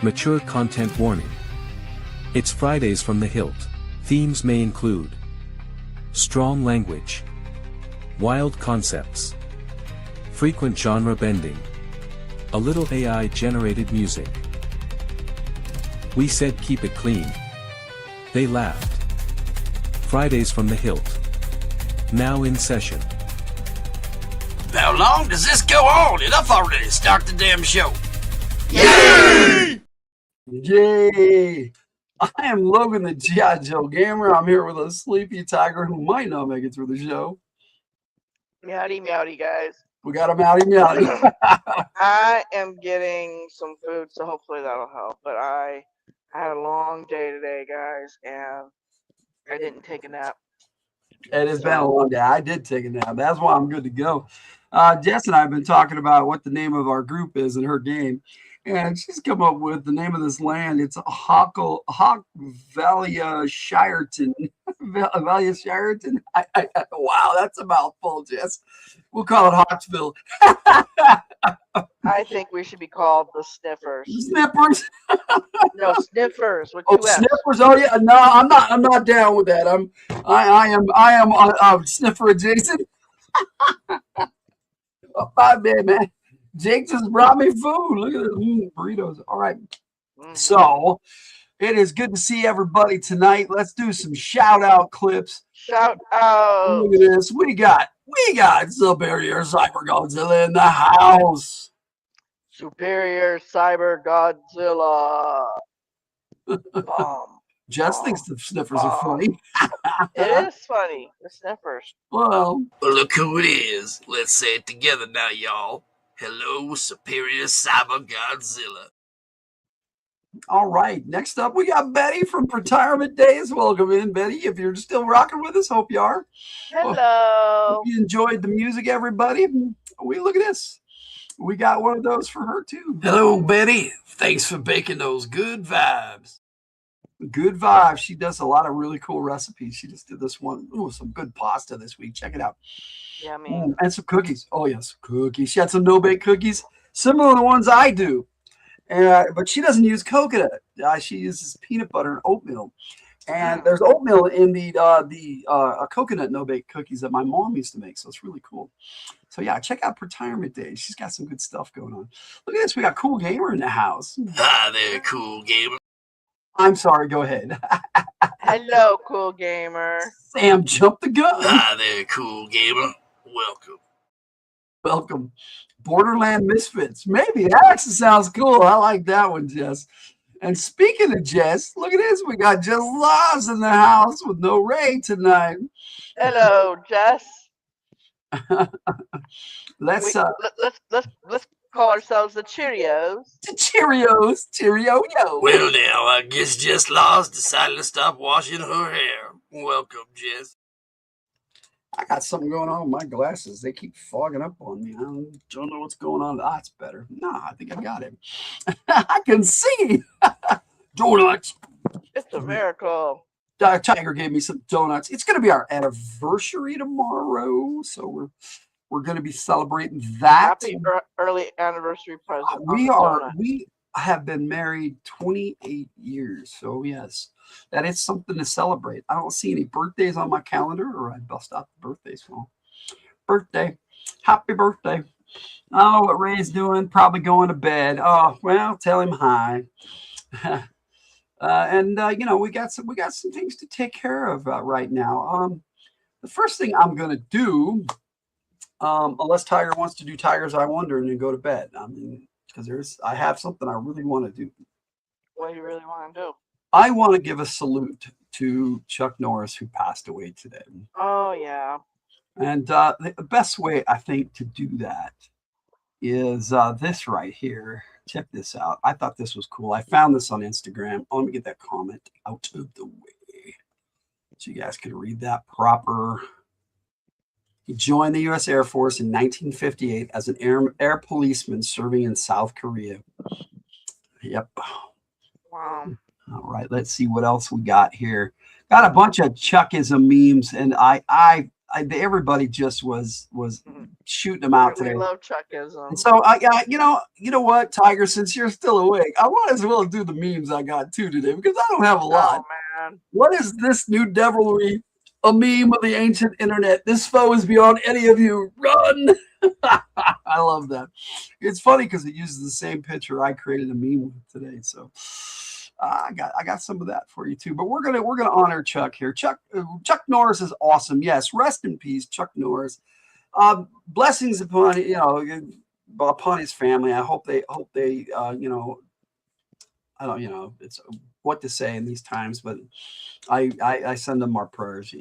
Mature content warning. It's Fridays from the Hillt. Themes may include strong language, wild concepts, frequent genre bending, a little AI-generated music. We said keep it clean. They laughed. Fridays from the Hillt. Now in session. How long does this go on? Enough already. Start the damn show. Yay! I am Logan the G.I. Joe Gamer. I'm here with a sleepy tiger who might not make it through the show. Meowdy, meowdy, guys. We got a Mouty Mouty. I am getting some food, so hopefully that'll help. But I had a long day today, guys, and I didn't take a nap. It has been a long day. I did take a nap. That's why I'm good to go. Jess and I have been talking about what the name of our group is in her game. And she's come up with the name of this land. It's Hawkvalia Shireton. Valia Shireton. Wow, that's a mouthful, Jess. We'll call it Hawksville. I think we should be called the Sniffers. Snippers. No, Sniffers with Oh, two F's. sniffers. Oh yeah. No, I'm not down with that. I am sniffer adjacent. Oh, my bad, man. Jake just brought me food. Look at this burritos. All right. So it is good to see everybody tonight. Let's do some shout out clips. Shout out. Look at this. We got Superior Cyber Godzilla in the house. Superior Cyber Godzilla. Bomb. Jess thinks the sniffers are funny. It is funny. The Sniffers. Well, Look who it is. Let's say it together now, y'all. Hello, Superior Cyber Godzilla. all right. Next up, we got Betty from Retirement Days. Welcome in, Betty. If you're still rocking with us, hope you are. Hello. Hope you enjoyed the music, everybody. We look at this. We got one of those for her too. Hello, Betty. Thanks for baking those good vibes. Good vibes. She does a lot of really cool recipes. She just did this one. Ooh, some good pasta this week. Check it out. Yummy. And some cookies. Oh, yes, cookies. She had some no-bake cookies, similar to the ones I do. But she doesn't use coconut. She uses peanut butter and oatmeal. And there's oatmeal in the coconut no-bake cookies that my mom used to make. So it's really cool. So, yeah, check out Retirement Days. She's got some good stuff going on. Look at this. We got Cool Gamer in the house. Hi there, cool gamer. I'm sorry. Go ahead. Hello, cool gamer. Sam jumped the gun. Hi there, cool gamer. Welcome. Welcome. Borderland Misfits. Maybe that actually sounds cool. I like that one, Jess. And speaking of Jess, look at this. We got Jess Laws in the house with no Ray tonight. Hello, Jess. Let's Let's call ourselves the Cheerios. Cheerios. Cheerio yo. Well, now, I guess Jess Laws decided to stop washing her hair. Welcome, Jess. I got something going on with my glasses. They keep fogging up on me. I don't know what's going on. Ah, it's better. No, I think I got it. I can see. Donuts. It's a miracle. Tiger gave me some donuts. It's going to be our anniversary tomorrow, so we're going to be celebrating that. Happy early anniversary present. We have been married 28 years, so yes, that is something to celebrate. I don't see any birthdays on my calendar, or I bust out the birthdays for birthday. Happy birthday. Oh, what Ray's doing? Probably going to bed. Oh, well, tell him hi. You know, we got some things to take care of right now. The first thing I'm going to do, unless Tiger wants to do Tiger's I Wonder and then go to bed. I mean, because I have something I really want to do. What do you really want to do? I want to give a salute to Chuck Norris, who passed away today. Oh, yeah. And the best way, I think, to do that is this right here. Check this out. I thought this was cool. I found this on Instagram. Oh, let me get that comment out of the way so you guys can read that proper. He joined the U.S. Air Force in 1958 as an air policeman serving in South Korea. Yep. Wow. All right, let's see what else we got here. Got a bunch of Chuckism memes, and everybody just was shooting them out today. We love Chuckism. And so you know what, Tiger, since you're still awake, I might as well do the memes I got too today because I don't have a lot. Oh, man. What is this new devilry? A meme of the ancient internet. This foe is beyond any of you. Run! I love that. It's funny because it uses the same picture I created a meme with today. So I got some of that for you too. But we're gonna honor Chuck here. Chuck Norris is awesome. Yes, rest in peace, Chuck Norris. Blessings upon upon his family. I hope they I don't it's what to say in these times, but I send them our prayers.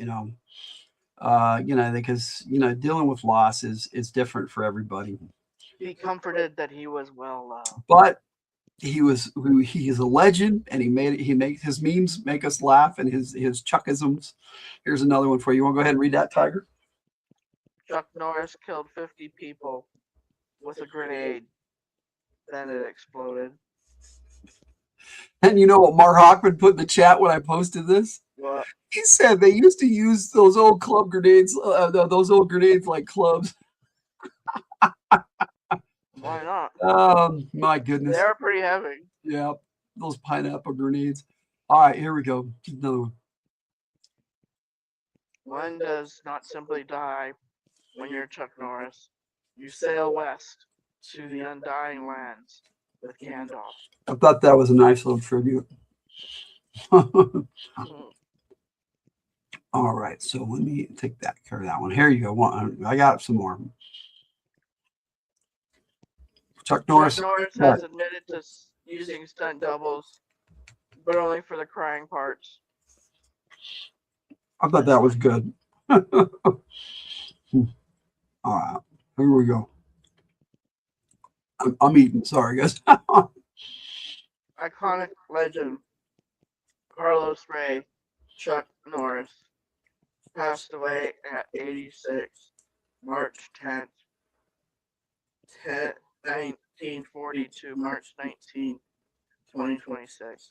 Because dealing with loss is different for everybody. Be comforted that he was well loved. But he is a legend, and he makes his memes make us laugh, and his Chuckisms. Here's another one for you. Want to go ahead and read that, Tiger? Chuck Norris killed 50 people with a grenade. Then it exploded. And you know what Mark Hockman put in the chat when I posted this? What? He said they used to use those old club grenades, like clubs. Why not? My goodness. They're pretty heavy. Yeah, those pineapple grenades. All right, here we go. Another one. One does not simply die when you're Chuck Norris. You sail west to the undying lands with Gandalf. I thought that was a nice little tribute. All right, so let me take care of that one. Here you go. I got some more. Chuck Norris has admitted to using stunt doubles, but only for the crying parts. I thought that was good. All right, here we go. I'm eating. Sorry, guys. Iconic legend Carlos Ray, Chuck Norris, passed away at 86, March 10th, 1942, March 19, 2026.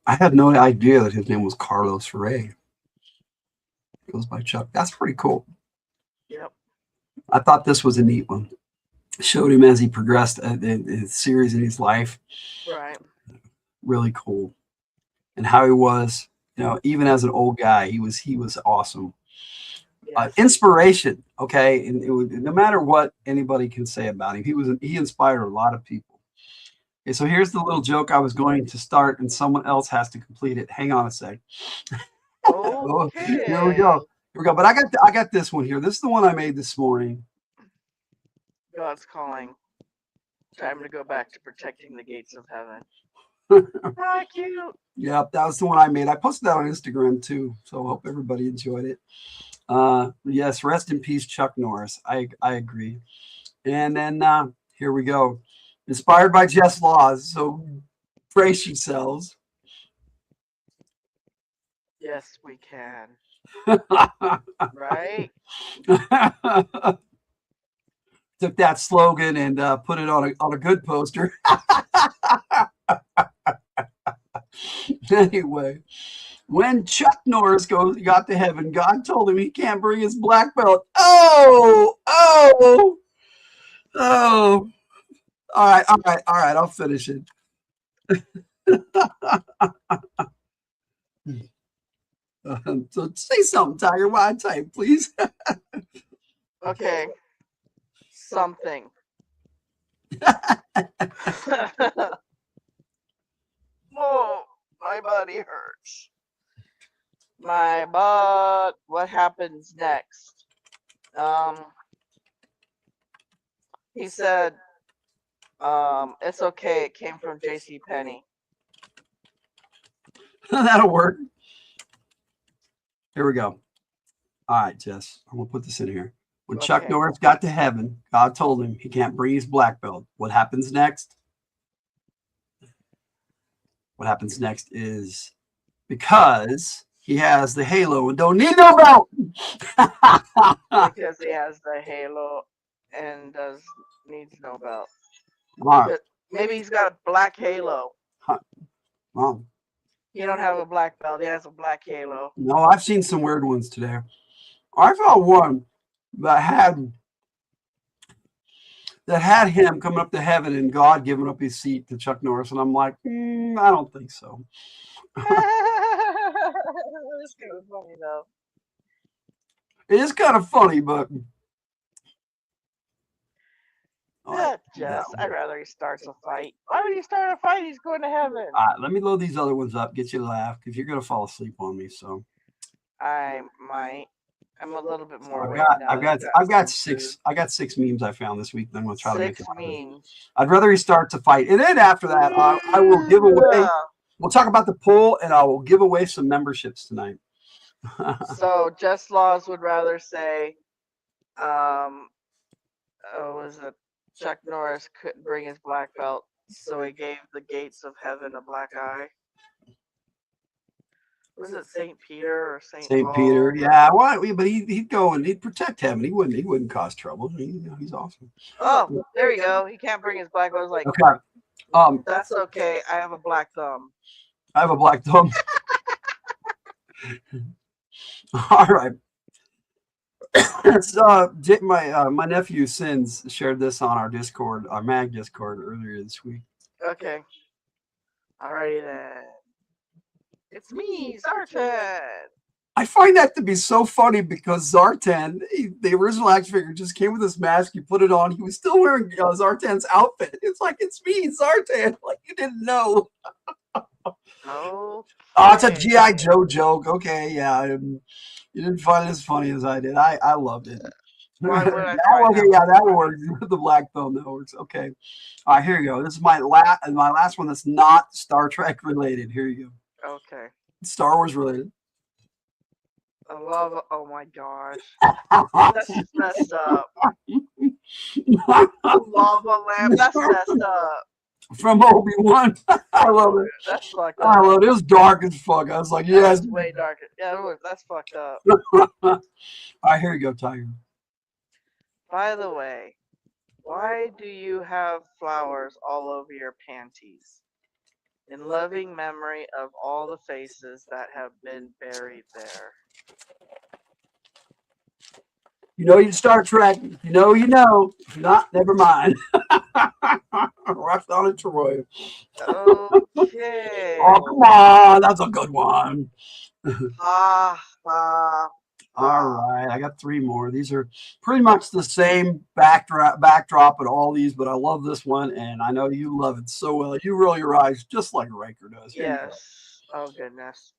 I had no idea that his name was Carlos Ray. It goes by Chuck. That's pretty cool. Yep. I thought this was a neat one. Showed him as he progressed in his series in his life. Right. Really cool. And how he was, even as an old guy, he was awesome. Yes. Inspiration. Okay. And no matter what anybody can say about him, he inspired a lot of people. Okay, so here's the little joke I was going to start, and someone else has to complete it. Hang on a sec. Okay. Here we go. But I got this one here. This is the one I made this morning. God's calling. Time to go back to protecting the gates of heaven. How cute. Yeah, that was the one I made. I posted that on Instagram too, so I hope everybody enjoyed it. Yes, rest in peace, Chuck Norris. I agree. And then here we go. Inspired by Jess Laws, so brace yourselves. Yes, we can. Right? took that slogan and put it on a good poster. Anyway, when Chuck Norris got to heaven, God told him he can't bring his black belt. Oh. All right. I'll finish it. So say something, Tiger. Why type, please? Okay. Something. Oh, my body hurts. My butt. What happens next? He said, it's okay. It came from J.C. Penney. That'll work. Here we go. All right, Jess. I'm gonna put this in here. When Chuck Okay. Norris got to heaven, God told him he can't bring his black belt. What happens next? What happens next is because he has the halo and don't need no belt. Because he has the halo and needs no belt. All right. Maybe he's got a black halo. Well, He don't have a black belt. He has a black halo. no, I've seen some weird ones today. I found one that had him coming up to heaven and God giving up his seat to Chuck Norris, and I'm like, I don't think so. It's kind of funny though. It is kind of funny, but I'd rather he starts a fight. Why would he start a fight? He's going to heaven. All right, let me load these other ones up, get you to laugh, because you're gonna fall asleep on me. So I might. I'm a little bit more. I've got six memes I found this week. Then we'll try to make it. Memes. I'd rather he start to fight, and then after that, I will give away. We'll talk about the poll, and I will give away some memberships tonight. So Just Laws would rather say, was it Chuck Norris couldn't bring his black belt, so he gave the gates of heaven a black eye. Was it St. Peter or St. Peter? Yeah, well, but he'd go and he'd protect heaven. He wouldn't cause trouble. He's awesome. Oh, there you go. He can't bring his black belt. I was like, okay. That's okay. I have a black thumb. I have a black thumb. All right. My nephew Sins shared this on our Discord, our Mag Discord earlier this week. Okay. Alrighty then. It's me, Zartan. I find that to be so funny because Zartan, the original action figure, just came with this mask. You put it on. He was still wearing Zartan's outfit. It's like, it's me, Zartan. Like you didn't know. Oh, it's a G.I. Joe joke. Okay, yeah. You didn't find it as funny as I did. I loved it. Why would I that works. The black thumb, that works. Okay. All right, here you go. This is my last one that's not Star Trek related. Here you go. Okay. Star Wars related. I love it. Oh my gosh. That's just messed up. Lava lamp. That's messed up. From Obi-Wan. I love it. That's fucked up. I love it. It was dark as fuck. I was like, yes. That's way darker. Yeah, that's fucked up. All right, here you go, Tiger. By the way, why do you have flowers all over your panties? In loving memory of all the faces that have been buried there. You know you Star Trek. You know. If not, never mind. Rushed on it, Troy. Okay. Oh, come on. That's a good one. All right. I got 3 more. These are pretty much the same backdrop at all these, but I love this one, and I know you love it so well. You roll your eyes just like Riker does. Yes. Oh, goodness.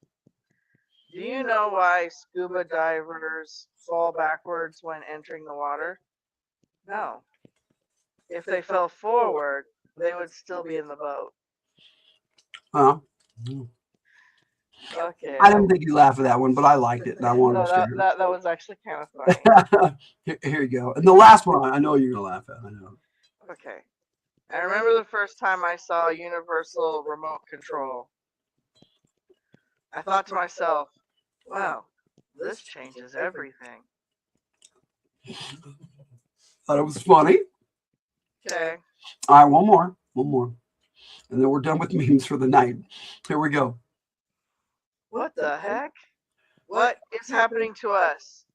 Do you know why scuba divers fall backwards when entering the water? No. If they fell forward, they would still be in the boat. Okay. I didn't think you'd laugh at that one, but I liked it, and I wanted to share it. That was actually kind of funny. Here you go. And the last one, I know you're going to laugh at. I know. Okay. I remember the first time I saw universal remote control. I thought to myself, wow, this changes everything. Thought it was funny. Okay. All right, one more. And then we're done with memes for the night. Here we go. What the heck? What is happening to us?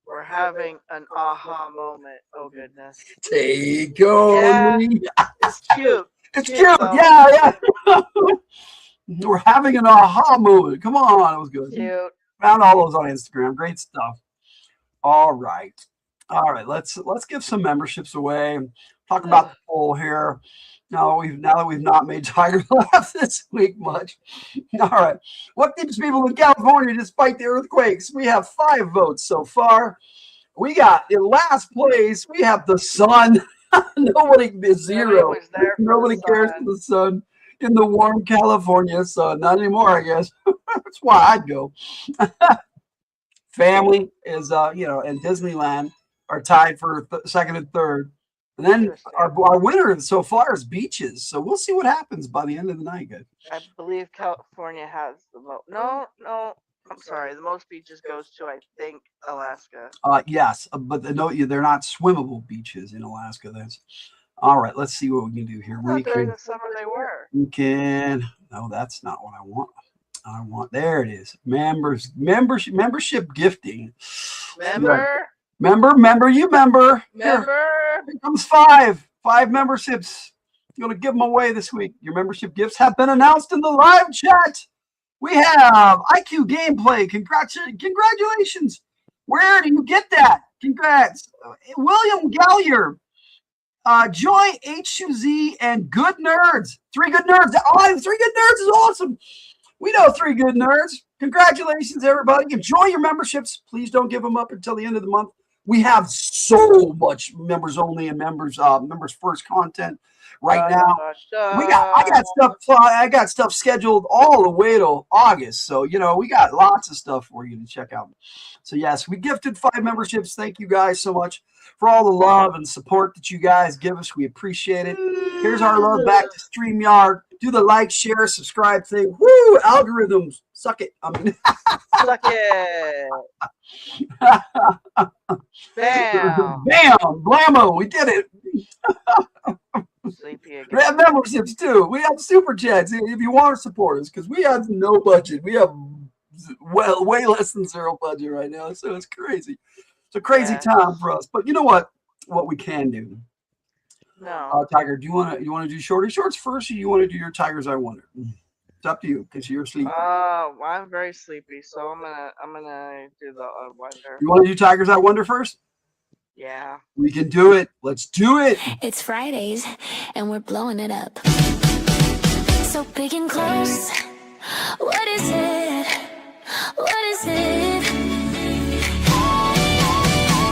We're having an aha moment. Oh goodness. Take on me. It's cute. It's cute. Though. Yeah. We're having an aha moment. Come on, it was good. Cute. Found all those on Instagram. Great stuff. All right. Let's give some memberships away. Talk about the poll here. Now that we've not made Tiger laugh this week much. All right. What keeps people in California despite the earthquakes? We have 5 votes so far. We got in last place, we have the sun. Nobody is 0. Nobody cares for the sun in the warm California sun. Not anymore, I guess. That's why I'd go. Family is, and Disneyland are tied for second and third. And then our winner so far is beaches. So we'll see what happens by the end of the night, guys. I believe California has the most. No, I'm sorry. The most beaches goes to, I think, Alaska. Yes, but they're not swimmable beaches in Alaska. All right. Let's see what we can do here. During the summer they were. No, that's not what I want. There it is. Membership gifting. Member. Here comes 5 memberships. You're going to give them away this week. Your membership gifts have been announced in the live chat. We have IQ Gameplay. Congratulations. Where do you get that? Congrats. William Gallier, Joy H2Z, and Good Nerds. 3 Good Nerds. 3 Good Nerds is awesome. We know 3 Good Nerds. Congratulations, everybody. Enjoy your memberships. Please don't give them up until the end of the month. We have so much members only and members first content right now. I got stuff scheduled all the way to August. So, we got lots of stuff for you to check out. So, yes, we gifted 5 memberships. Thank you guys so much for all the love and support that you guys give us. We appreciate it. Here's our love back to StreamYard. Do the like, share, subscribe thing. Woo! Algorithms. Suck it. Suck it. Bam. Blammo. We did it. Sleepy again. We have memberships too. We have super chats if you want to support us because we have no budget. We have way less than 0 budget right now. So it's crazy. It's a crazy time for us. But you know what? What we can do. No. Tiger, do you want to do shorty shorts first, or you want to do your Tigers I Wonder? It's up to you because you're sleepy. I'm very sleepy, so I'm gonna do the Wonder. You want to do Tigers I Wonder first? Yeah. We can do it. Let's do it. It's Fridays, and we're blowing it up. So big and close. What is it? What is it?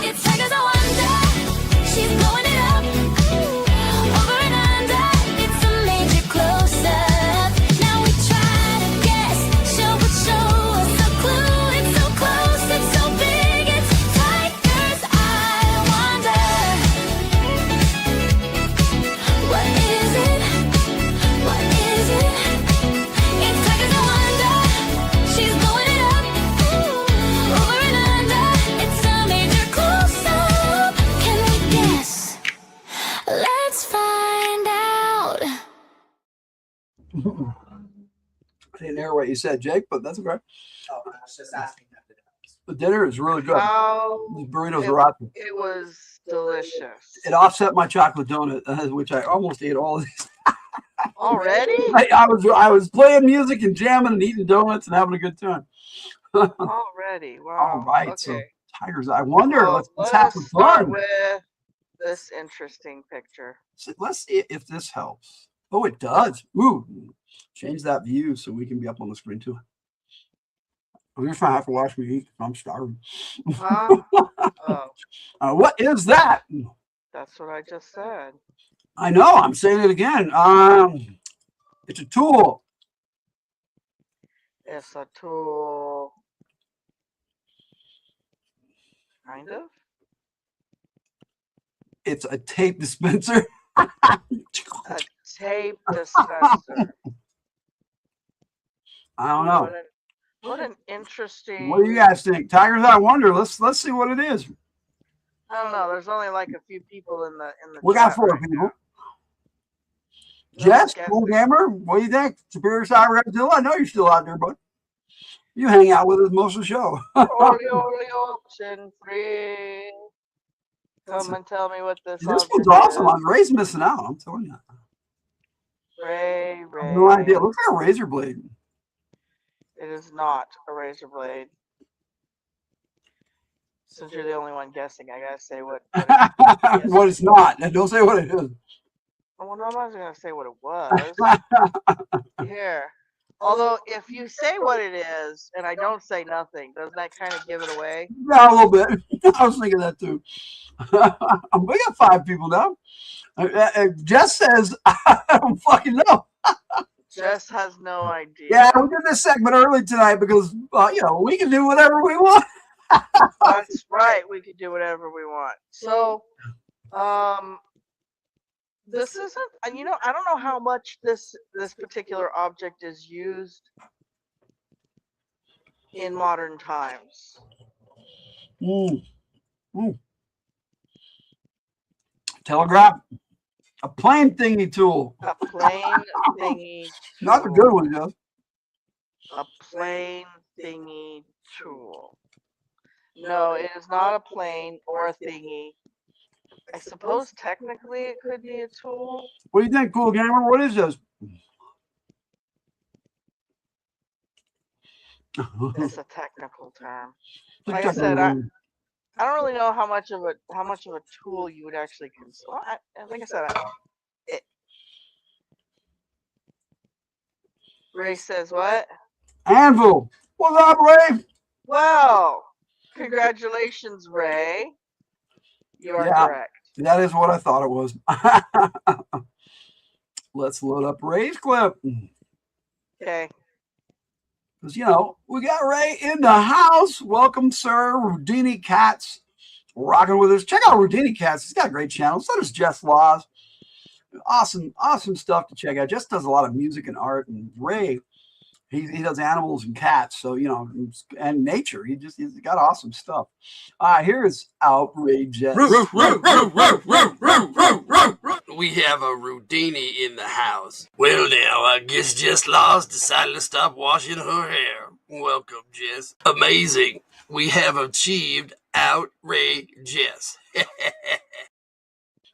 It's Tigers I Wonder. She's blowing it up. Over and under. It's a major close-up. Now we try to guess. Show us a clue. It's so close. It's so big. It's Tigers I Wonder. What is it? What is it? It's Tigers I Wonder. She's blowing it up. Over and under. It's a major close-up. Can we guess? Let's find out. I didn't hear what you said, Jake, but that's okay. Oh, I was just asking them. The dinner is really good. These burritos are awesome. It was delicious. It offset my chocolate donut, which I almost ate all of these. Already? I was playing music and jamming and eating donuts and having a good time. Already. Wow. All right. Okay. So Tigers, I wonder. Well, let's have some start fun. with this interesting picture. So let's see if this helps. Oh, it does. Ooh, change that view so we can be up on the screen too. I'm just gonna have to watch me eat. I'm starving. Huh? Oh, What is that? that's what I just said. I know. I'm saying it again. It's a tool. It's a tool. Kind of. It's a tape dispenser. A tape dispenser. I don't know. What an interesting. What do you guys think? Tigers I Wonder. Let's see what it is. I don't know. There's only like a few people in the We got chat 4 right people. now. Jess, guessing. Cool Gamer, what do you think? Superior Cyber Godzilla? I know you're still out there, bud. You hang out with us most of the show. Option 3. Come and tell me what this This one's object awesome. is. Ray's missing out. I'm telling you. Ray. I have no idea. It looks like a razor blade. It is not a razor blade. Since you're the only one guessing, I gotta say what What it's not. Don't say what it is. Well, no, I'm not gonna say what it was. Here. Although, if you say what it is and I don't say nothing, doesn't that kind of give it away? Yeah, a little bit. I was thinking that too. We got 5 people now. Jess says, I don't fucking know. Jess has no idea. Yeah, we did this segment early tonight because, we can do whatever we want. That's right. We could do whatever we want. So, this isn't, and I don't know how much this particular object is used in modern times. Telegraph. A plane thingy tool. A plane thingy tool. Not a good one, Jeff. A plane thingy tool. No, it is not a plane or a thingy. I suppose technically it could be a tool. What do you think, Cool Gamer? What is this? It's a technical term. Like I said, I don't really know how much of a tool you would actually consider. Like I said, Ray says what? Anvil. What's up, Ray? Well, congratulations, Ray. You are correct. That is what I thought it was. Let's load up Ray's clip. Okay. Because, we got Ray in the house. Welcome, sir. Rudini Cats rocking with us. Check out Rudini Cats. He's got a great channel. So does Jess Laws. Awesome stuff to check out. Jess does a lot of music and art. And Ray, he does animals and cats. So, and nature. He's got awesome stuff. Here is Outrageous. We have a Rudini in the house. Well, now, I guess Jess Laws decided to stop washing her hair. Welcome, Jess. Amazing. We have achieved outrageous.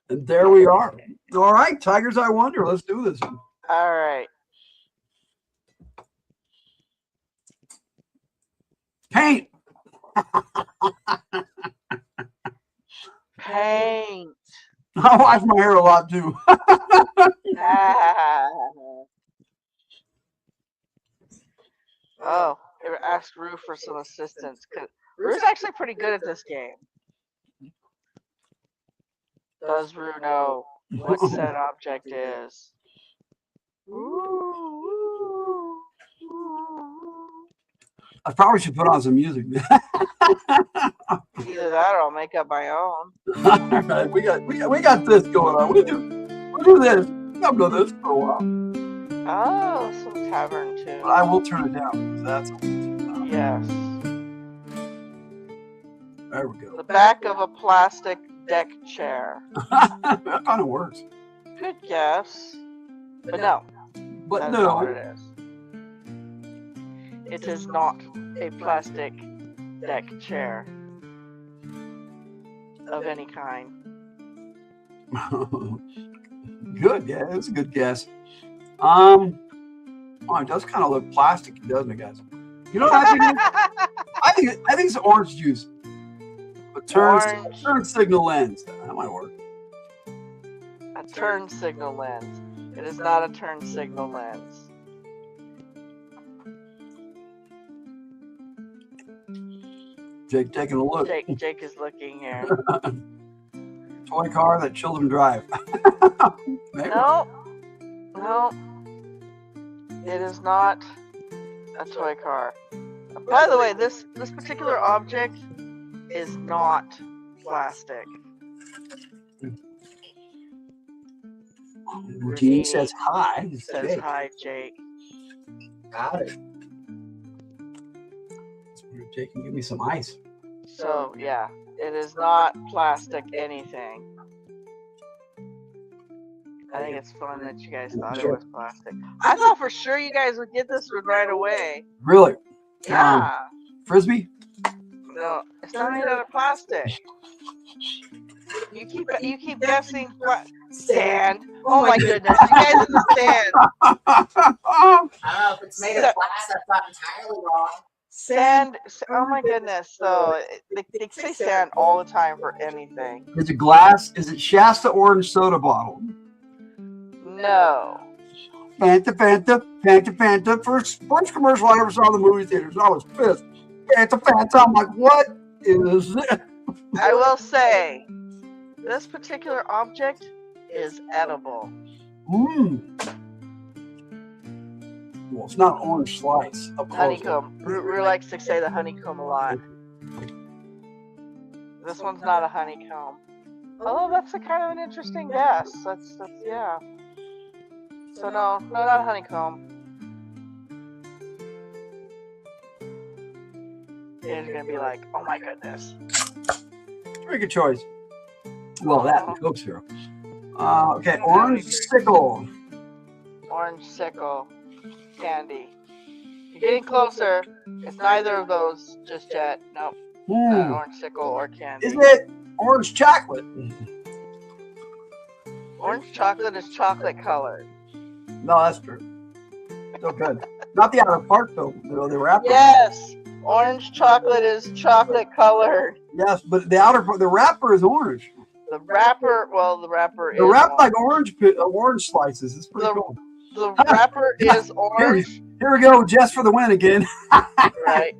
And there we are. All right, Tigers, I wonder. Let's do this. All right. Paint. Paint. I wash my hair a lot too. Oh, ask Rue for some assistance. Rue's actually pretty good at this game. Does Rue know what said object is? I probably should put on some music. Either that or I'll make up my own. All right, we got this going on. We'll do this. I've done this for a while. Oh, some tavern tune. But I will turn it down because that's yes. There we go. The back of a plastic deck chair. That kind of works. Good guess. But no. But That's no. not what it is. It is not a plastic deck chair of any kind. Good, yeah, that's a good guess. Oh, it does kind of look plasticky, doesn't it, guys? You know what I think? I think it's orange juice. A turn signal lens. That might work. A turn signal lens. It is not a turn signal lens. Jake taking a look. Jake is looking here. Toy car that children drive. No. It is not a toy car. By the way, this particular object is not plastic. Routine says hi. Says Jake. hi, Jake. Got it. Jake can give me some ice. So yeah, It is not plastic anything. I think it's fun that you guys thought it was plastic. I thought for sure you guys would get this one right away. Really? Yeah. Frisbee? No, it's not made out of plastic. You keep guessing sand. Oh my goodness, you guys in the sand. I don't know if it's made of glass. That's not entirely wrong. Sand. Oh my goodness. So they say sand all the time for anything. Is it glass? Is it Shasta orange soda bottle? No. Fanta, Fanta, Fanta, Fanta. First commercial I ever saw in the movie theaters, I was pissed. Fanta, Fanta. I'm like, what is it? I will say, this particular object is edible. Well, it's not orange slice. Honeycomb. Rue likes to say the honeycomb a lot. This one's not a honeycomb. Although that's a kind of an interesting guess. That's yeah. So no, not a honeycomb. You're gonna be like, oh my goodness. Very good choice. Well, that and Coke syrup. Okay, orange sickle. Orange sickle candy. You're getting closer. It's neither of those just yet. Nope. Not orange sickle or candy. Is it orange chocolate? Orange chocolate is chocolate colored. No, that's true. So good. Not the outer part though. The wrapper. Yes. Orange chocolate is chocolate colored. Yes, but the outer part, the wrapper is orange. The wrapper, well, the wrapper is. The wrapper like orange slices. It's pretty cool. The wrapper is orange. Here we go, Jess for the win again. Right.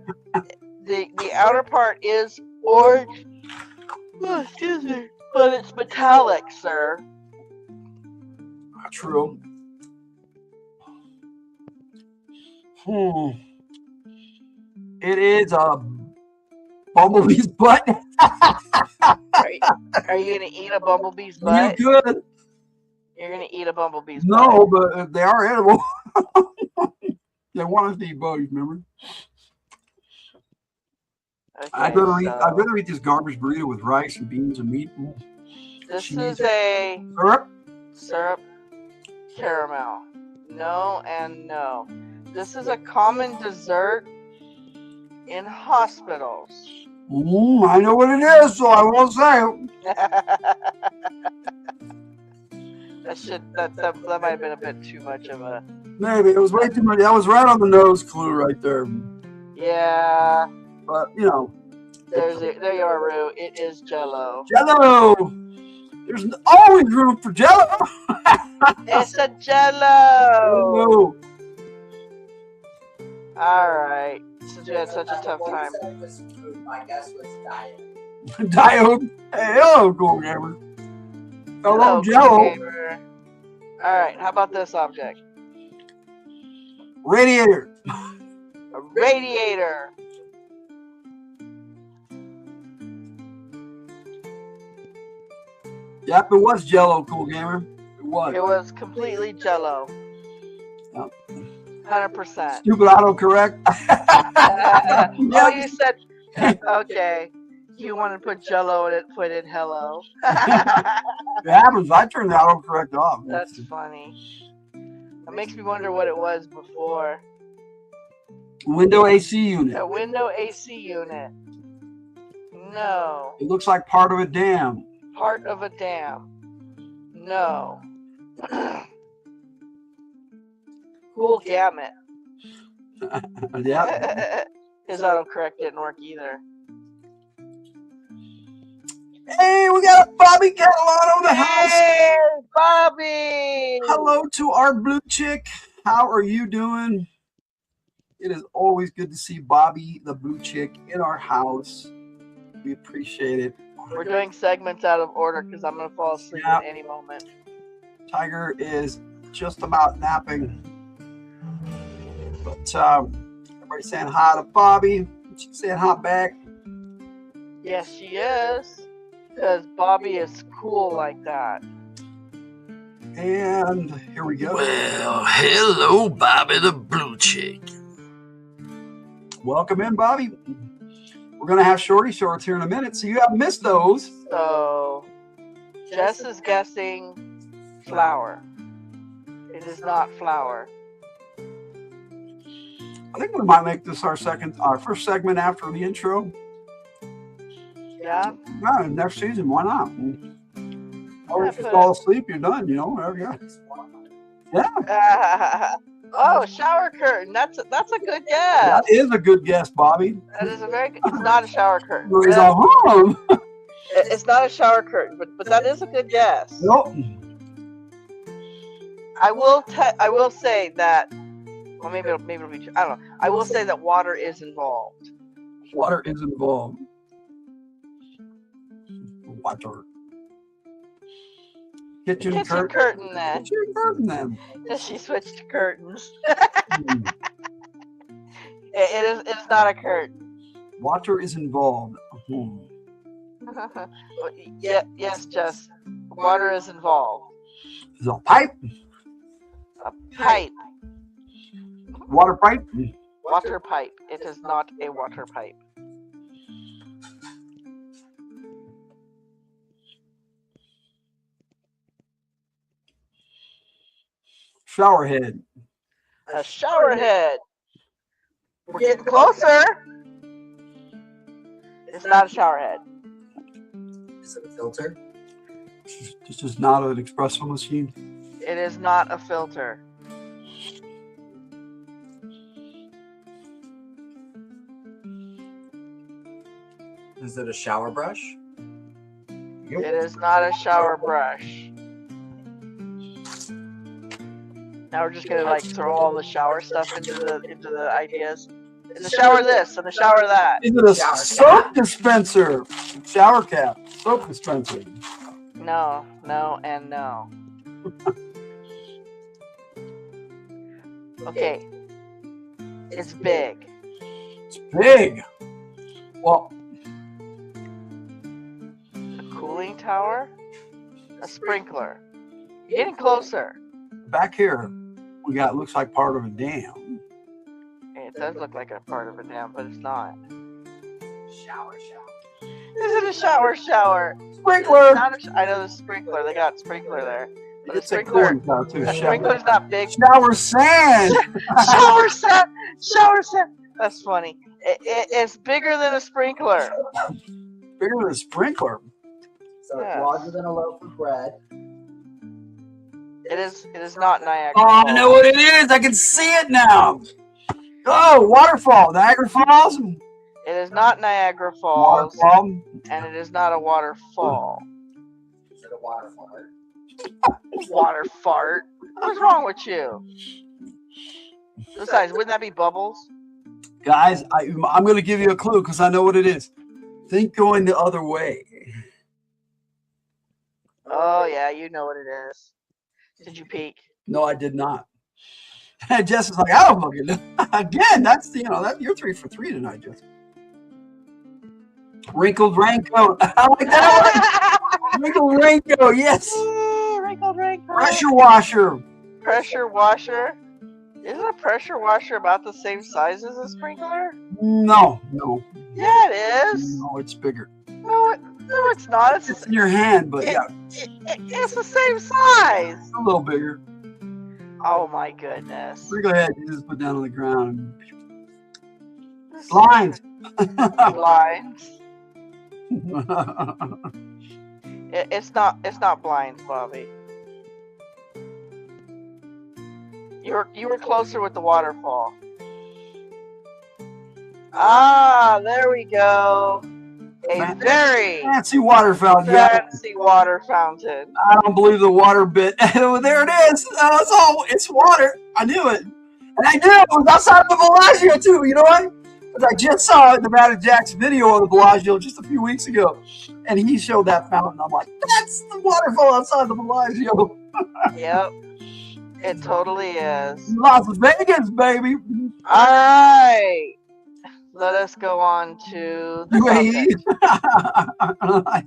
The outer part is orange. Oh, excuse me. But it's metallic, sir. True. It is a bumblebee's butt. Are you gonna eat a bumblebee's butt? You good? You're gonna eat a bumblebee's butt. No, but they are edible. They want us to eat bugs, remember? Okay, I'd rather eat this garbage burrito with rice and beans and meat. This is a syrup caramel. No and no. This is a common dessert in hospitals. I know what it is, so I won't say it. that might have been a bit too much of a. Maybe it was way too much. That was right on the nose clue right there. Yeah. But you know. There you are, Rue. It is Jello. Jello. There's always room for Jello. It's a Jello. No. All right. Since you had such a tough time. My guess was diet. Diode. Hey, hello, Cool Gamer. Hello, Jello. All right. How about this object? Radiator. A radiator. Yep, it was Jello, Cool Gamer. It was. It was completely Jello. Yep. 100%. Stupid autocorrect. Oh, you said, okay. You want to put Jello and it put in hello. It happens. I turned the autocorrect off. That's funny. That makes me wonder what it was before. Window AC unit. A window AC unit. No. It looks like part of a dam. Part of a dam. No. Cool gamut. Yeah. His autocorrect didn't work either. Hey, we got a Bobby Catalano in the house. Hey, Bobby! Hello to our blue chick. How are you doing? It is always good to see Bobby, the blue chick, in our house. We appreciate it. We're doing segments out of order because I'm going to fall asleep at any moment. Tiger is just about napping. But everybody's saying hi to Bobby. She's saying hi back. Yes, she is. Because Bobby is cool like that. And here we go. Well, hello, Bobby the Blue Chick. Welcome in, Bobby. We're going to have shorty shorts here in a minute, so you haven't missed those. So, Jess is guessing flower. It is not flower. I think we might make this our first segment after the intro. Yeah? Yeah, next season, why not? Or if you put fall asleep, you're done, you know, whatever. Yeah. Oh, shower curtain. That's a good guess. That is a good guess, Bobby. That is a very good. It's not a shower curtain. He's all home. It's not a shower curtain, but that is a good guess. Nope. I will say that. Well, maybe it'll be. I don't know. I will say that water is involved. Water is involved. Water. Kitchen curtain then. Kitchen curtain then. She switched to curtains. It's not a curtain. Water is involved. Yes, Jess. Water is involved. Is it a pipe? A pipe. Water pipe? Water pipe. It is not a water pipe. Shower head. A shower head. We're getting closer. It's not a shower head. Is it a filter? This is not an espresso machine. It is not a filter. Is it a shower brush? It is not a shower brush. Now we're just gonna like throw all the shower stuff into the ideas. In the shower this, in the shower that. Is it a soap dispenser? Shower cap. Soap dispenser. No, no, and no. Okay. It's big. It's big. Well, a cooling tower? A sprinkler. You're getting closer. back here, we got, looks like part of a dam. It does look like a part of a dam, but it's not. Shower. Is it a shower? Sprinkler! I know the sprinkler. They got sprinkler there. But It's a a sprinkler. cooling tower too. A sprinkler's not big. Shower sand! Shower set. That's funny. It's bigger than a sprinkler. Bigger than a sprinkler. So Yeah. it's larger than a loaf of bread. It is not Niagara. Oh, I know what it is. I can see it now. Oh, waterfall. Niagara Falls. It is not Niagara Falls, Waterfall. and it is not a waterfall. Is it a water fart? Water fart. What's wrong with you? Besides, wouldn't that be bubbles? Guys, I'm going to give you a clue because I know what it is. Think going the other way. Oh yeah, you know what it is. Did you peek? No, I did not. And Jess is like, I don't fucking know. Again, that's, you're 3 for 3 tonight, Jess. Wrinkled raincoat. I like that one. Wrinkled raincoat, yes. Wrinkled raincoat. Pressure washer. Pressure washer. Isn't a pressure washer about the same size as a sprinkler? No. Yeah, it is. No, it's bigger. No, it's not. It's in your hand, but yeah, It's the same size. a little bigger. Oh my goodness. Sprinkler head, you just put down on the ground. Blinds. Blinds. It's not blinds, Bobby. You were closer with the waterfall. Ah, there we go. A very Fancy water fountain. Yeah. fancy water fountain. I don't believe the water bit. There it is. It's water. I knew it. And I knew it was outside of the Bellagio too. You know what? Because I just saw Nevada Jack's video of the Bellagio just a few weeks ago. And he showed that fountain. I'm like, that's the waterfall outside the Bellagio. Yep. It totally is. Las Vegas, baby. All right. Let us go on to the UAE.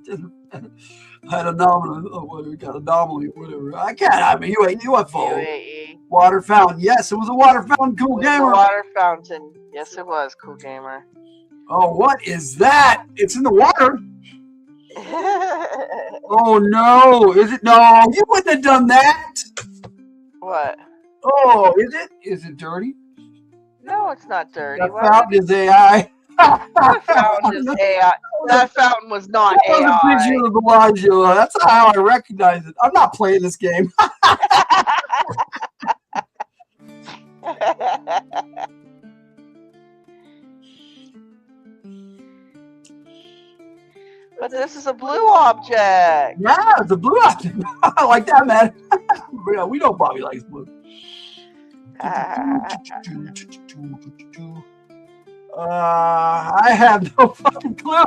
subject. I had anomaly, whatever. UFO. UAE. Water fountain. Yes, it was a water fountain. Cool It was a gamer. water fountain. Yes, it was. Cool gamer. Oh, what is that? It's in the water. Oh no! Is it? No, you wouldn't have done that. What? Oh, is it? Is it dirty? No, it's not dirty. That Why would it fountain be? is AI. That fountain is AI. That fountain was not That was a picture AI. of Elijah. That's how I recognize it. I'm not playing this game. But this is a blue object. Yeah, it's a blue object. I like that, man. Yeah, we know Bobby likes blue. I have no fucking clue.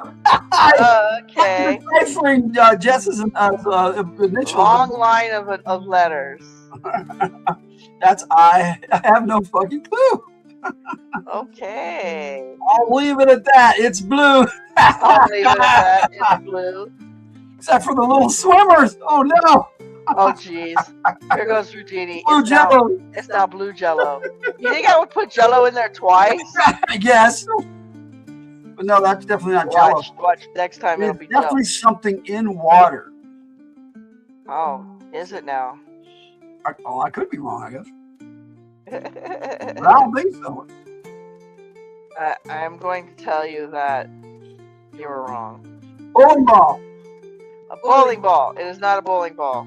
Okay. I'm deciphering Jess's initials. Long line of letters. That's I have no fucking clue. Okay. I'll leave it at that. It's blue. I'll leave it at that. It's blue. Except for the little swimmers. Oh no. Oh jeez. Here goes Houdini. Blue Jello. It's now blue Jello. You think I would put Jello in there twice? I guess. But no, that's definitely not Jello. Watch. Next time it'll It's be Jello. definitely something in water. Oh, is it now? I could be wrong, I guess. But I don't think so. I am going to tell you that you were wrong. Bowling ball. A bowling ball. It is not a bowling ball.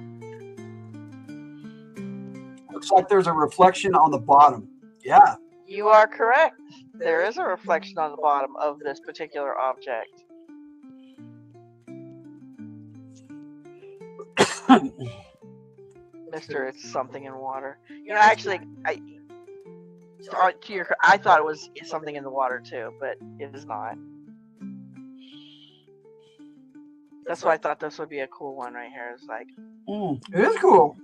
Looks like there's a reflection on the bottom. Yeah. You are correct. There is a reflection on the bottom of this particular object. Mister, it's something in water. You know, actually, I thought it was something in the water too, but it is not. That's why I thought this would be a cool one right here. It's like, it is cool.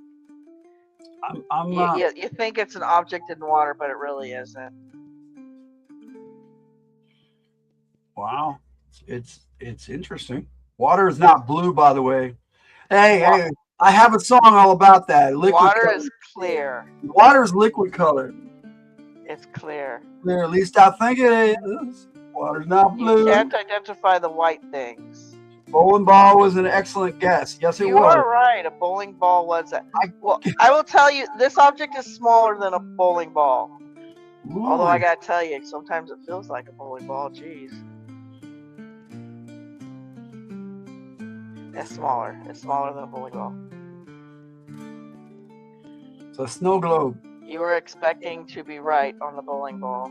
you think it's an object in water, but it really isn't. Wow. It's interesting. Water is not blue, by the way. Hey, I have a song all about that. Water color. is clear. Water is liquid color. It's clear. Clear, at least I think it is. Water's not blue. You can't identify the white things. Bowling ball was an excellent guess. Yes, it You was. are right. A bowling ball was it. Well, I will tell you, this object is smaller than a bowling ball. Ooh. Although I gotta tell you, sometimes it feels like a bowling ball. Jeez. It's smaller. It's smaller than a bowling ball. It's a snow globe. You were expecting to be right on the bowling ball.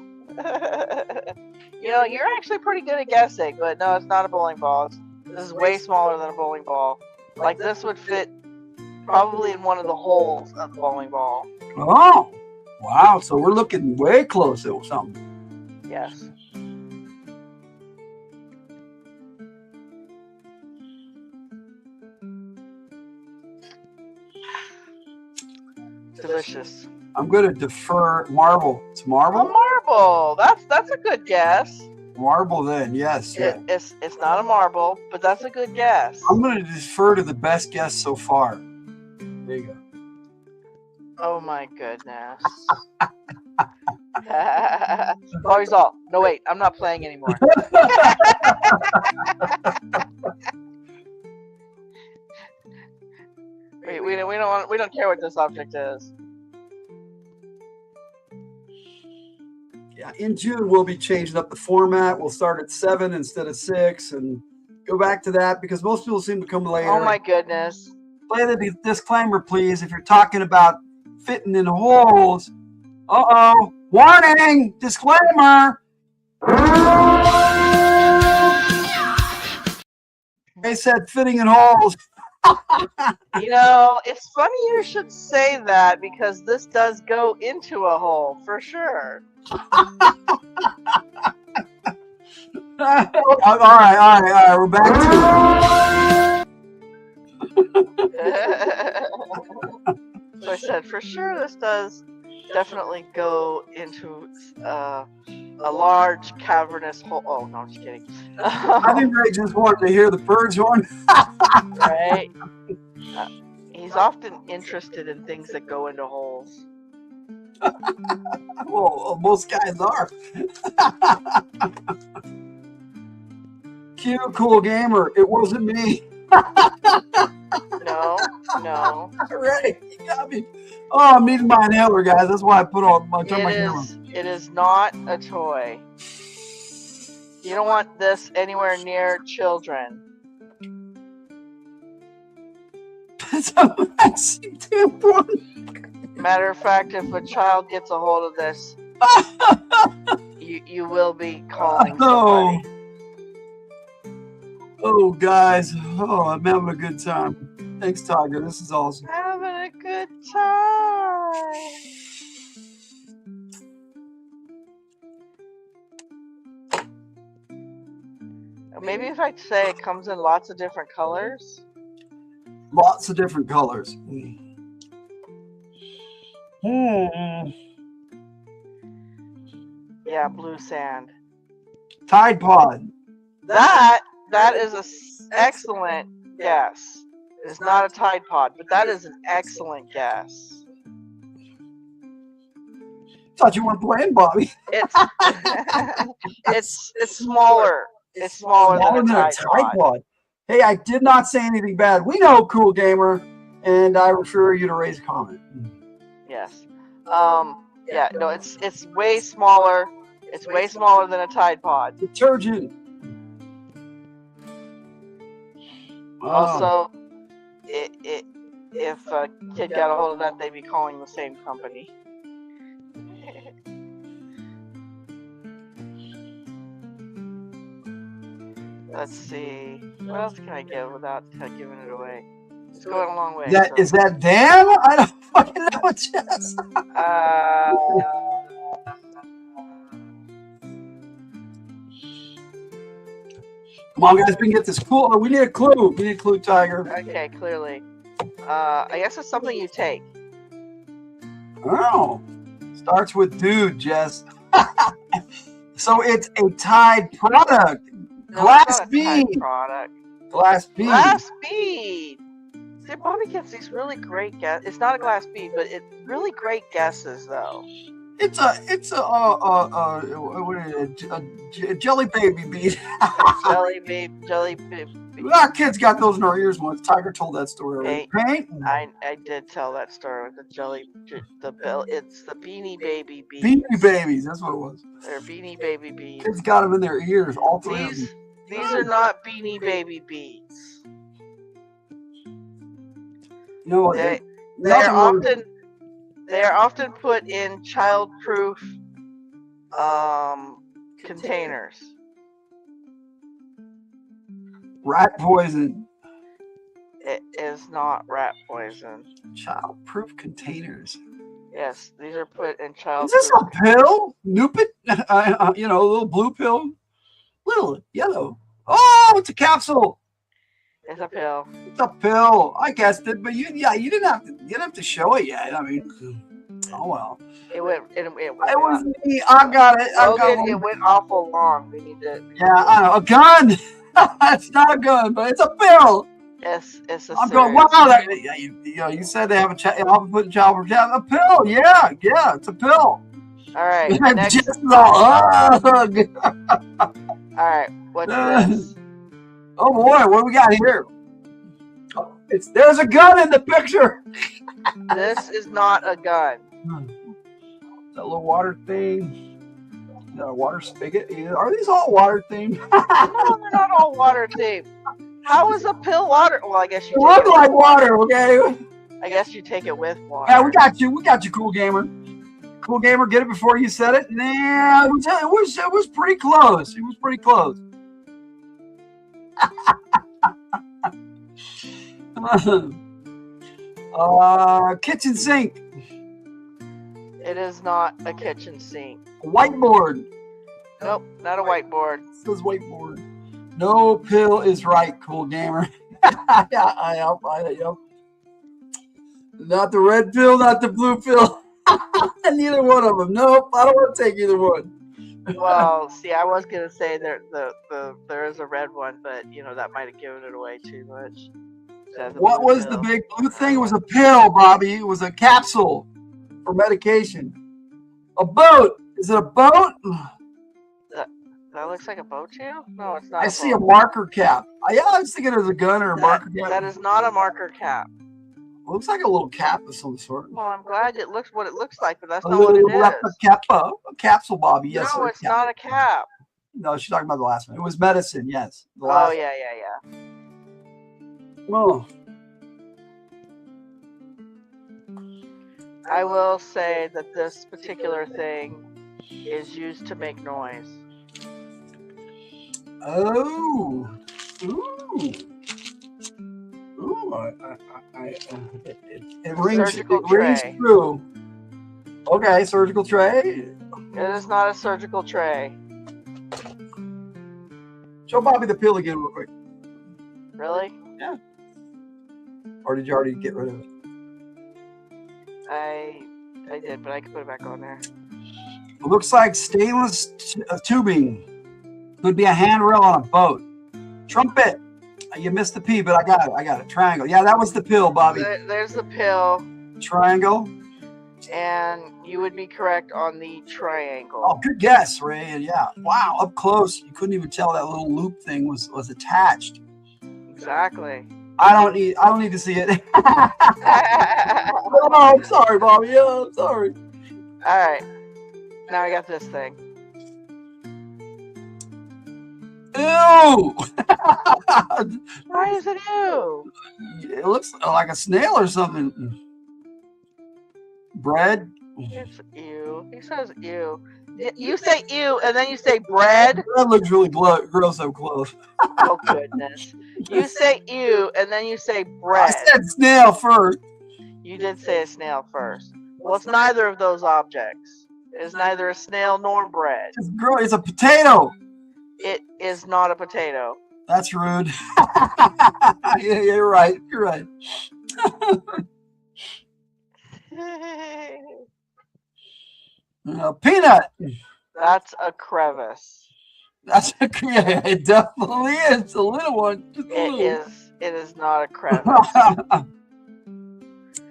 You know, you're actually pretty good at guessing, but no, it's not a bowling ball. This is way smaller than a bowling ball. Like, this would fit probably in one of the holes of the bowling ball. Oh, wow. So we're looking way close at something. Yes. Delicious. I'm going to defer marble. It's A marble? marble. That's a good guess. Marble then, yes. Yeah. It's not a marble, but that's a good guess. I'm going to defer to the best guess so far. There you go. Oh my goodness. Bobby's all. No wait, I'm not playing anymore. we don't care what this object is. Yeah, in June we'll be changing up the format. We'll start at 7 instead of 6 and go back to that because most people seem to come later. Oh my goodness. Play the disclaimer, please. If you're talking about fitting in holes, warning, disclaimer. They said fitting in holes. You know, it's funny you should say that because this does go into a hole for sure. All right. We're back So I said, for sure, this does definitely go into a large cavernous hole. Oh, no, I'm just kidding. I think Ray just wanted to hear the birds horn. Right? He's often interested in things that go into holes. Well, most guys are. Cute, cool gamer. It wasn't me. No. All right, you got me. Oh, I'm needing my inhaler, guys. That's why I put on my turn my camera. It is not a toy. You don't want this anywhere near children. It's a maxi tampon. Matter of fact, if a child gets a hold of this, you will be calling somebody. Oh, guys. Oh, I'm having a good time. Thanks, Tiger. This is awesome. Having a good time. Maybe if I say it comes in lots of different colors. Lots of different colors. Yeah, blue sand. Tide Pod. That is an excellent guess. It's not a Tide Pod, but that is an excellent guess. Thought you weren't playing, Bobby. It's smaller. It's smaller than a Tide Pod. Hey, I did not say anything bad. We know, cool gamer, and I refer you to raise a comment. Yes. Yeah. No, it's way smaller. It's way smaller than a Tide Pod. Detergent. Also, if a kid got a hold of that, they'd be calling the same company. Let's see. What else can I give without giving it away? It's going a long way. Is that Dan? I don't fucking know, Jess. Come on, guys, we can get this cool. We need a clue. We need a clue, Tiger. Okay, clearly. I guess it's something you take. Oh, starts with dude, Jess. So it's a Tide product. No, Glass it's not a Tide bead. product. Glass bead. Glass bead. See, Bobby gets these really great guesses. It's not a glass bead, but it's really great guesses, though. It's a jelly baby bead. jelly baby. Our kids got those in our ears once. Tiger told that story already. Hey, I did tell that story with the it's the Beanie Baby beads. Beanie Babies, that's what it was. They're Beanie Baby beads. Kids got them in their ears, all three of them. These are not Beanie Baby beads. No, they are often put in child-proof containers. Rat poison. It is not rat poison. Child-proof containers. Yes, these are put in child. Is this a pill? Nupit? A little blue pill? Little yellow. Oh, it's a capsule. It's a pill. It's a pill. I guessed it, but you didn't have to show it yet. I mean, oh well. It went. It was me. I got it. It went awful long. We need to. Yeah, I know. A gun. It's not a gun, but it's a pill. Yes, it's a. I'm going. Wow, you said they have often put in child protection. A pill. Yeah, it's a pill. All right. Next. Just ugh. All right. What's this? Oh boy, what do we got here? Oh, there's a gun in the picture. This is not a gun. That little water thing. A water spigot. Are these all water themed? No, they're not all water themed. How is a pill water? Well, I guess you. It looks like water, okay? I guess you take it with water. Yeah, we got you. We got you, cool gamer. Cool gamer, get it before you said it. Nah, it was pretty close. It was pretty close. Kitchen sink. It is not a kitchen sink. A whiteboard. Nope, not a whiteboard. It says whiteboard. No pill is right, cool gamer. Yep. Not the red pill, not the blue pill. Neither one of them. Nope, I don't want to take either one. Well, see, I was gonna say there is a red one, but that might have given it away too much. What was the big blue thing? It was a pill, Bobby. It was a capsule for medication. A boat. Is it a boat? That looks like a bow to you? No, it's not. I see a marker cap. Yeah, I was thinking it was a gun or a marker cap. That is not a marker cap. Looks like a little cap of some sort. Well, I'm glad it looks what it looks like, but that's A not what it little is. a capsule, Bobby. Yes. No, sir, it's cap. not a cap. No, she's talking about the last one. It was medicine. Yes. The Oh last yeah. Oh. I will say that this particular thing is used to make noise. Oh. Ooh. Ooh. It rings. Surgical It rings tray. true. Okay, surgical tray. It is not a surgical tray. Show Bobby the pill again real quick. Really? Yeah. Or did you already get rid of it? I did, but I can put it back on there. It looks like stainless tubing. Could be a handrail on a boat. Trumpet. You missed the P, but I got it. I got it. Triangle. Yeah, that was the pill, Bobby. There's the pill, Triangle. and you would be correct on the triangle. Oh, good guess, Ray. Yeah. Wow, up close, you couldn't even tell that little loop thing was attached. Exactly. I don't need to see it. Oh, I'm sorry, Bobby. Yeah, I'm sorry. All right. Now I got this thing. Ew! Why is it you? It looks like a snail or something. Bread. It's ew. He says ew. You say ew, and then you say bread. Bread looks really gross up close. Oh goodness. You say ew, and then you say bread. I said snail first. You did say a snail first. Well, it's neither of those objects. It is neither a snail nor bread. It's a potato. It is not a potato. That's rude. Yeah, you're right. You're right. Peanut. That's a crevice. That's a yeah, it definitely is. It's a little one. Just a little. It is not a crevice.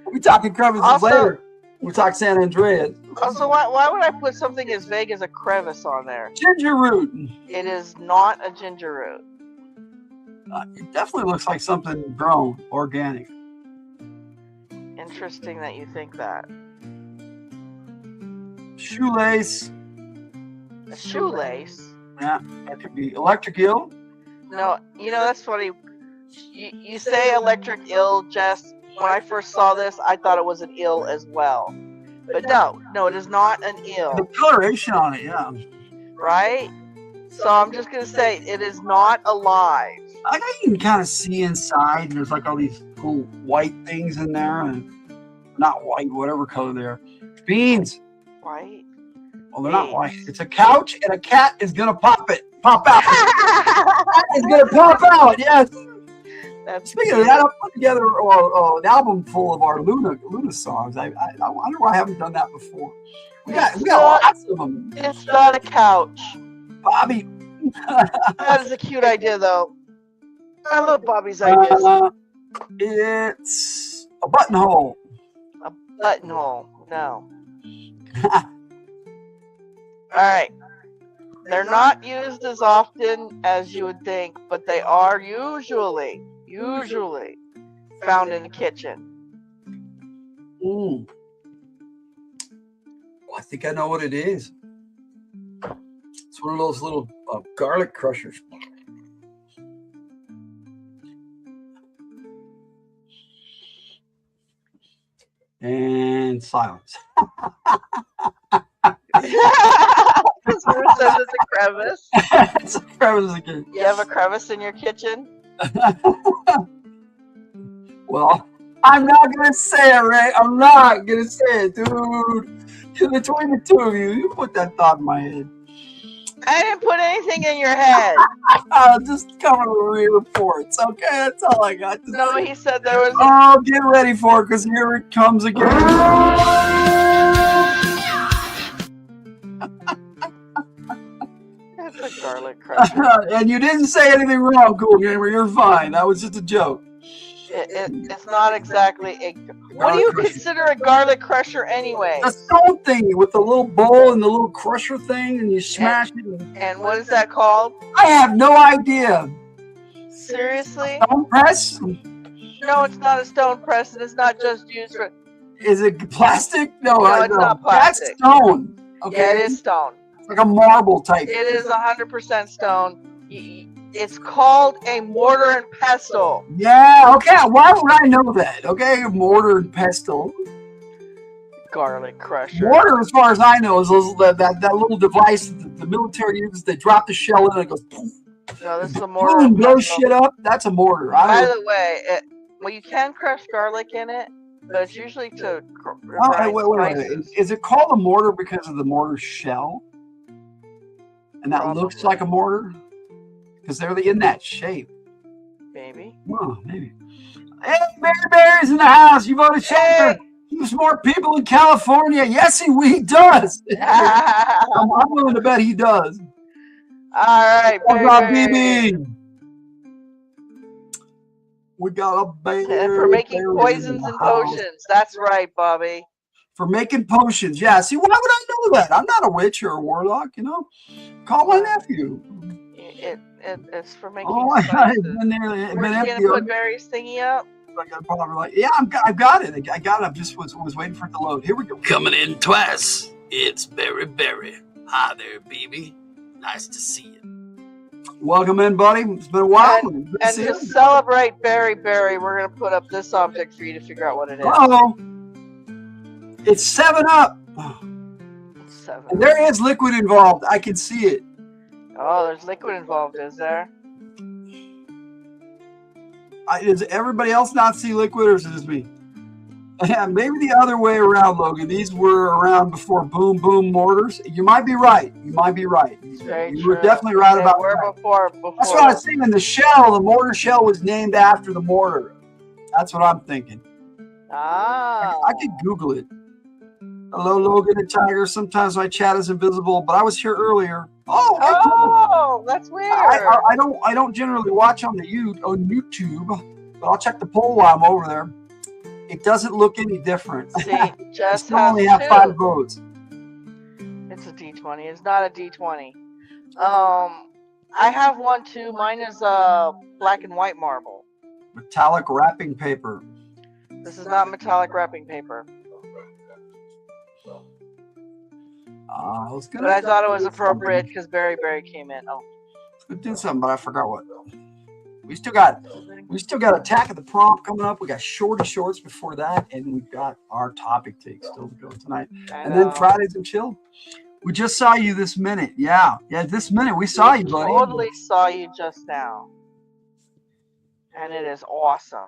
We're talking crevices Also- later. We're talking San Andreas. Also, why would I put something as vague as a crevice on there? Ginger root. It is not a ginger root. It definitely looks like something grown, organic. Interesting that you think that. Shoelace. A shoelace? Yeah, that could be electric eel. No, that's funny. You say electric eel, Jess. When I first saw this, I thought it was an eel as well. But no, it is not an The eel, coloration on it, yeah. right? So I'm just going to say it is not alive. I think you can kind of see inside, and there's like all these cool white things in there, and not white, whatever color they are. Beans. White? Well, they're not white. It's a couch, and a cat is gonna pop out. It's gonna pop out. Yes. That's Speaking of that, I put together an album full of our Luna songs. I wonder why I haven't done that before. We got lots of them. It's not a couch. Bobby. That is a cute idea, though. I love Bobby's ideas. It's a buttonhole. A buttonhole. No. Alright. They're not used as often as you would think, but they are usually found in the kitchen. Ooh. I think I know what it is. It's one of those little garlic crushers. And silence. This one says it's a crevice. It's a crevice again. You have a crevice in your kitchen? Well, I'm not gonna say it, Ray. I'm not gonna say it, dude. Between the two of you, you put that thought in my head. I didn't put anything in your head. I'll just cover the reports, okay? That's all I got to No, say. he said there was. Oh, get ready for it, because here it comes again. It's a garlic crusher. And you didn't say anything wrong, Cool Gamer. You're fine. That was just a joke. It's not exactly a. What do you consider a garlic crusher anyway? A stone thing with the little bowl and the little crusher thing, and you smash it. And what is that called? I have no idea. Seriously? Stone press? No, it's not a stone press, and it's not just used for. Is it plastic? No, it's not plastic. That's stone. Okay. Yeah, it is stone. It's like a marble type. It is 100% stone. It's called a mortar and pestle. Yeah, okay. Why would I know that? Okay, mortar and pestle. Garlic crusher. Mortar, as far as I know, is that little device the military uses. They drop the shell in and it goes poof. No, this is a mortar. Boom, blows shit up. That's a mortar. By the way, well, you can crush garlic in it, but it's usually to wait. Is it called a mortar because of the mortar shell? And that looks like a mortar? Because they're in that shape. Maybe. Oh, maybe. Hey, Mary Berry's in the house. You voted shelter. There's more people in California. Yes, he does. I'm willing to bet he does. All right, baby. We got a baby. And for making poisons and potions. That's right, Bobby. For making potions, yeah. See, why would I know that? I'm not a witch or a warlock, you know. Call my nephew. It's for making. Oh, I've been there. We're gonna put Barry's thingy up. Yeah, I've got it. I got it. I just was waiting for it to load. Here we go. Coming in twice. It's Barry. Hi there, baby. Nice to see you. Welcome in, buddy. It's been a while. And to celebrate Barry, we're gonna put up this object for you to figure out what it is. Uh-oh. It's 7-Up. 7. And there is liquid involved. I can see it. Oh, there's liquid involved, is there? Does everybody else not see liquid, or is it just me? Yeah, maybe the other way around, Logan. These were around before boom mortars. You might be right. You were definitely right about that. Before. That's what I was saying. The mortar shell was named after the mortar. That's what I'm thinking. Ah. I could Google it. Hello, Logan and Tiger. Sometimes my chat is invisible, but I was here earlier. Oh, that's weird. I don't generally watch on YouTube, but I'll check the poll while I'm over there. It doesn't look any different. See, just only have 5 votes. It's a D20. It's not a D20. I have one too. Mine is black and white marble. Metallic wrapping paper. This is not metallic wrapping paper. But I thought it was appropriate because Barry came in. Oh, we did something, but I forgot what. We still got Attack of the Prompt coming up. We got Shorty Shorts before that, and we've got our topic take still to go tonight. And then Fridays and Chill. We just saw you this minute. Yeah, this minute we saw you, buddy. Totally saw you just now, and it is awesome.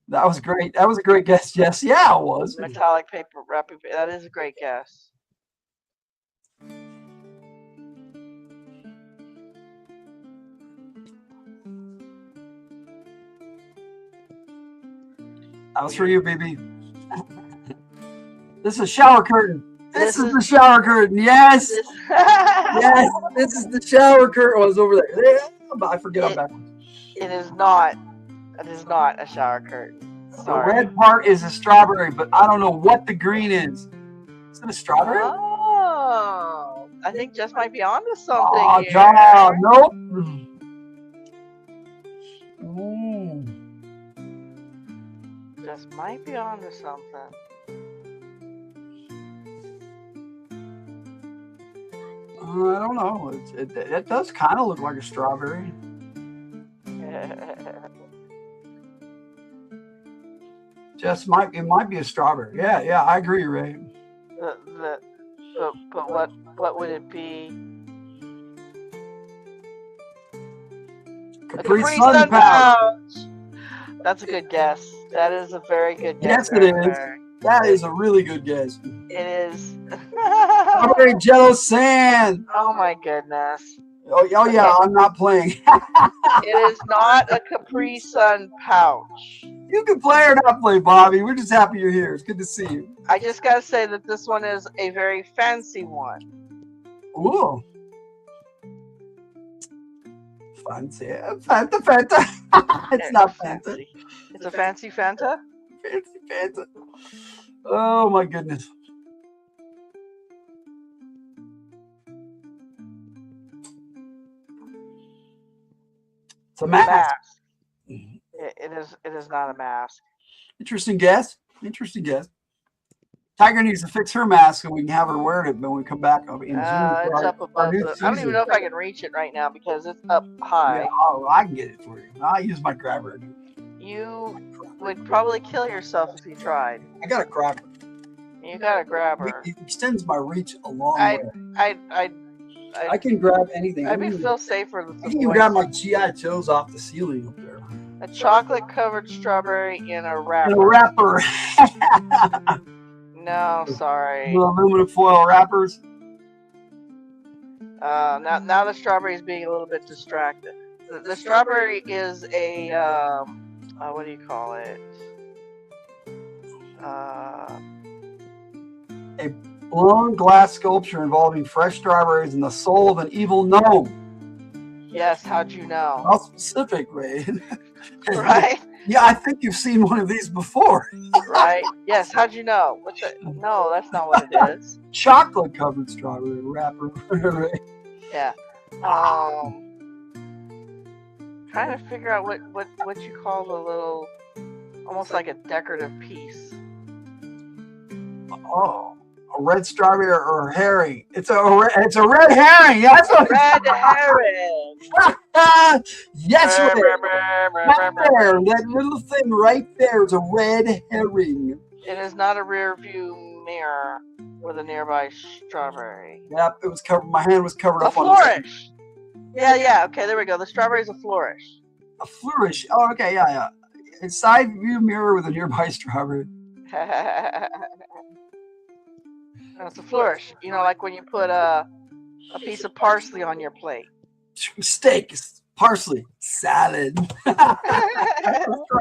That was great. That was a great guess, Jess. Yeah, it was. Metallic paper wrapping. That is a great guess. That was for you, baby. This is a shower curtain. This is the shower curtain. Yes. Yes. This is the shower curtain. Oh, it's over there. I forget I'm backwards. It is not. It is not a shower curtain. Sorry. The red part is a strawberry, but I don't know what the green is. Is it a strawberry? Oh, I think Jess might be onto something. Oh, here. God. Nope. Jess might be onto something. I don't know. It does kind of look like a strawberry. Jess, it might be a strawberry. Yeah, I agree, Ray. But what would it be? Capri Sun pouch. That's a good guess. That is a very good guess. Yes, it is. That is a really good guess. It is. Strawberry Jello sand. Oh my goodness. Oh yeah, I'm not playing. It is not a Capri Sun pouch. You can play or not play, Bobby. We're just happy you're here. It's good to see you. I just gotta say that this one is a very fancy one. Ooh. Fancy. Fanta. It's not fancy. It's a fancy Fanta. Fancy Fanta. Oh my goodness. It's a mask. It is not a mask. Interesting guess. Interesting guess. Tiger needs to fix her mask and we can have her wear it when we come back in June. It's up above. I don't even know if I can reach it right now because it's up high. Yeah, I can get it for you. I'll use my grabber. You would probably kill yourself if you tried. I got a grabber. You got a grabber. It extends my reach a long way. I can grab anything. I'd feel safer with I can even grab my G.I. Joes off the ceiling up there. A chocolate-covered strawberry in a wrapper. In a wrapper. No, sorry. The aluminum foil wrappers. Now the strawberry is being a little bit distracted. The strawberry is a what do you call it? A blown glass sculpture involving fresh strawberries and the soul of an evil gnome. Yes, how'd you know? How specific, Ray. Right? Yeah, I think you've seen one of these before. Right? Yes, how'd you know? No, that's not what it is. Chocolate covered strawberry wrapper. Yeah. Trying to figure out what you call the little, almost like a decorative piece. Oh, a red strawberry or herring? It's a red herring. That's what Red herring. Yes, right there. That little thing right there is a red herring. It is not a rear view mirror with a nearby strawberry. Yep, it was covered. My hand was covered up on flourish. Yeah. Okay, there we go. The strawberry is a flourish. A flourish. Oh, okay, yeah. A side view mirror with a nearby strawberry. No, it's a flourish. You know, like when you put a piece of parsley on your plate. Steak, parsley, salad. Try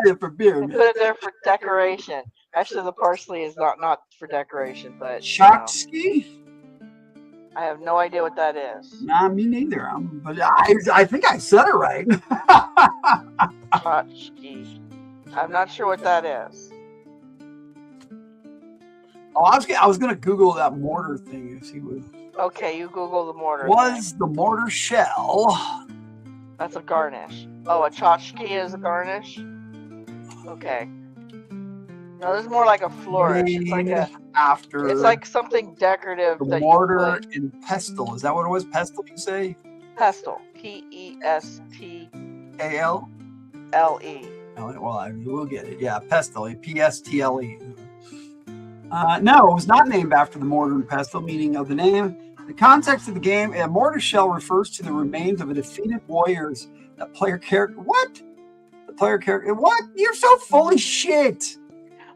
it for beer. Put it there for decoration. Actually, the parsley is not for decoration, but Shotski? I have no idea what that is. Nah, me neither. But I think I said it right. Shotski. I'm not sure what that is. Oh, I was gonna Google that mortar thing and see what. Okay, you Google the mortar. Was the mortar shell? That's a garnish. Oh, a tchotchke is a garnish? Okay. No, this is more like a flourish. It's like it's like something decorative. The mortar and pestle. Is that what it was? Pestle, you say? Pestle. P-E-S-T-A-L-E. Well, we'll get it. Yeah, pestle. P-S-T-L-E. No, it was not named after the mortar and pestle, meaning of the name. The context of the game, a mortar shell refers to the remains of a defeated warriors. That player character. What? The player character. What? You're so full of shit.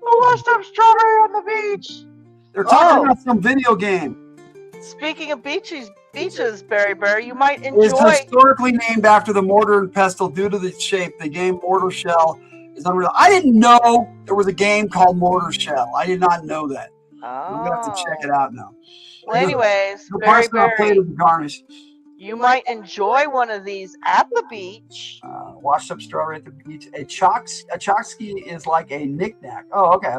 I washed up strawberry on the beach. They're talking about some video game. Speaking of beaches, Berry, you might enjoy. It's historically named after the mortar and pestle due to the shape. The game Mortar Shell is unreal. I didn't know there was a game called Mortar Shell. I did not know that. I'm gonna have to check it out now. Well, anyways, the parsley I played with the garnish. You might enjoy one of these at the beach. Washed up strawberry at the beach. A chokski is like a knick-knack. Oh, okay.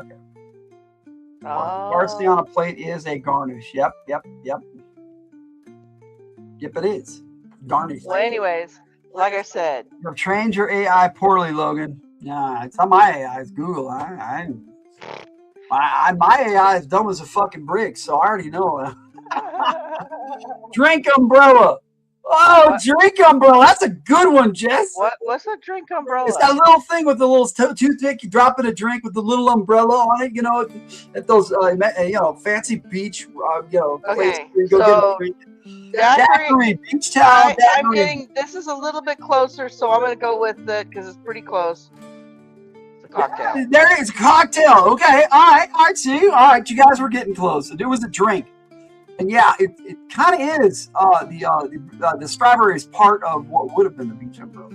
Parsley on a plate is a garnish. Yep, it is. Garnish. Well, anyways, like I said. You've trained your AI poorly, Logan. Nah, it's not my AI. It's Google. My AI is dumb as a fucking brick, so I already know. Drink umbrella. Oh, what? Drink umbrella. That's a good one, Jess. What's a drink umbrella? It's that little thing with the little toothpick. You drop in a drink with the little umbrella on it. You know, at those fancy beach. Okay, you go so get a drink. Daiquiri, beach towel. I'm getting. This is a little bit closer, so I'm gonna go with it because it's pretty close. It's a cocktail. Yeah, there is a cocktail. Okay, all right. See, all right. You guys were getting close. It was a drink. And yeah, it kind of is. The strawberry is part of what would have been the beach umbrella.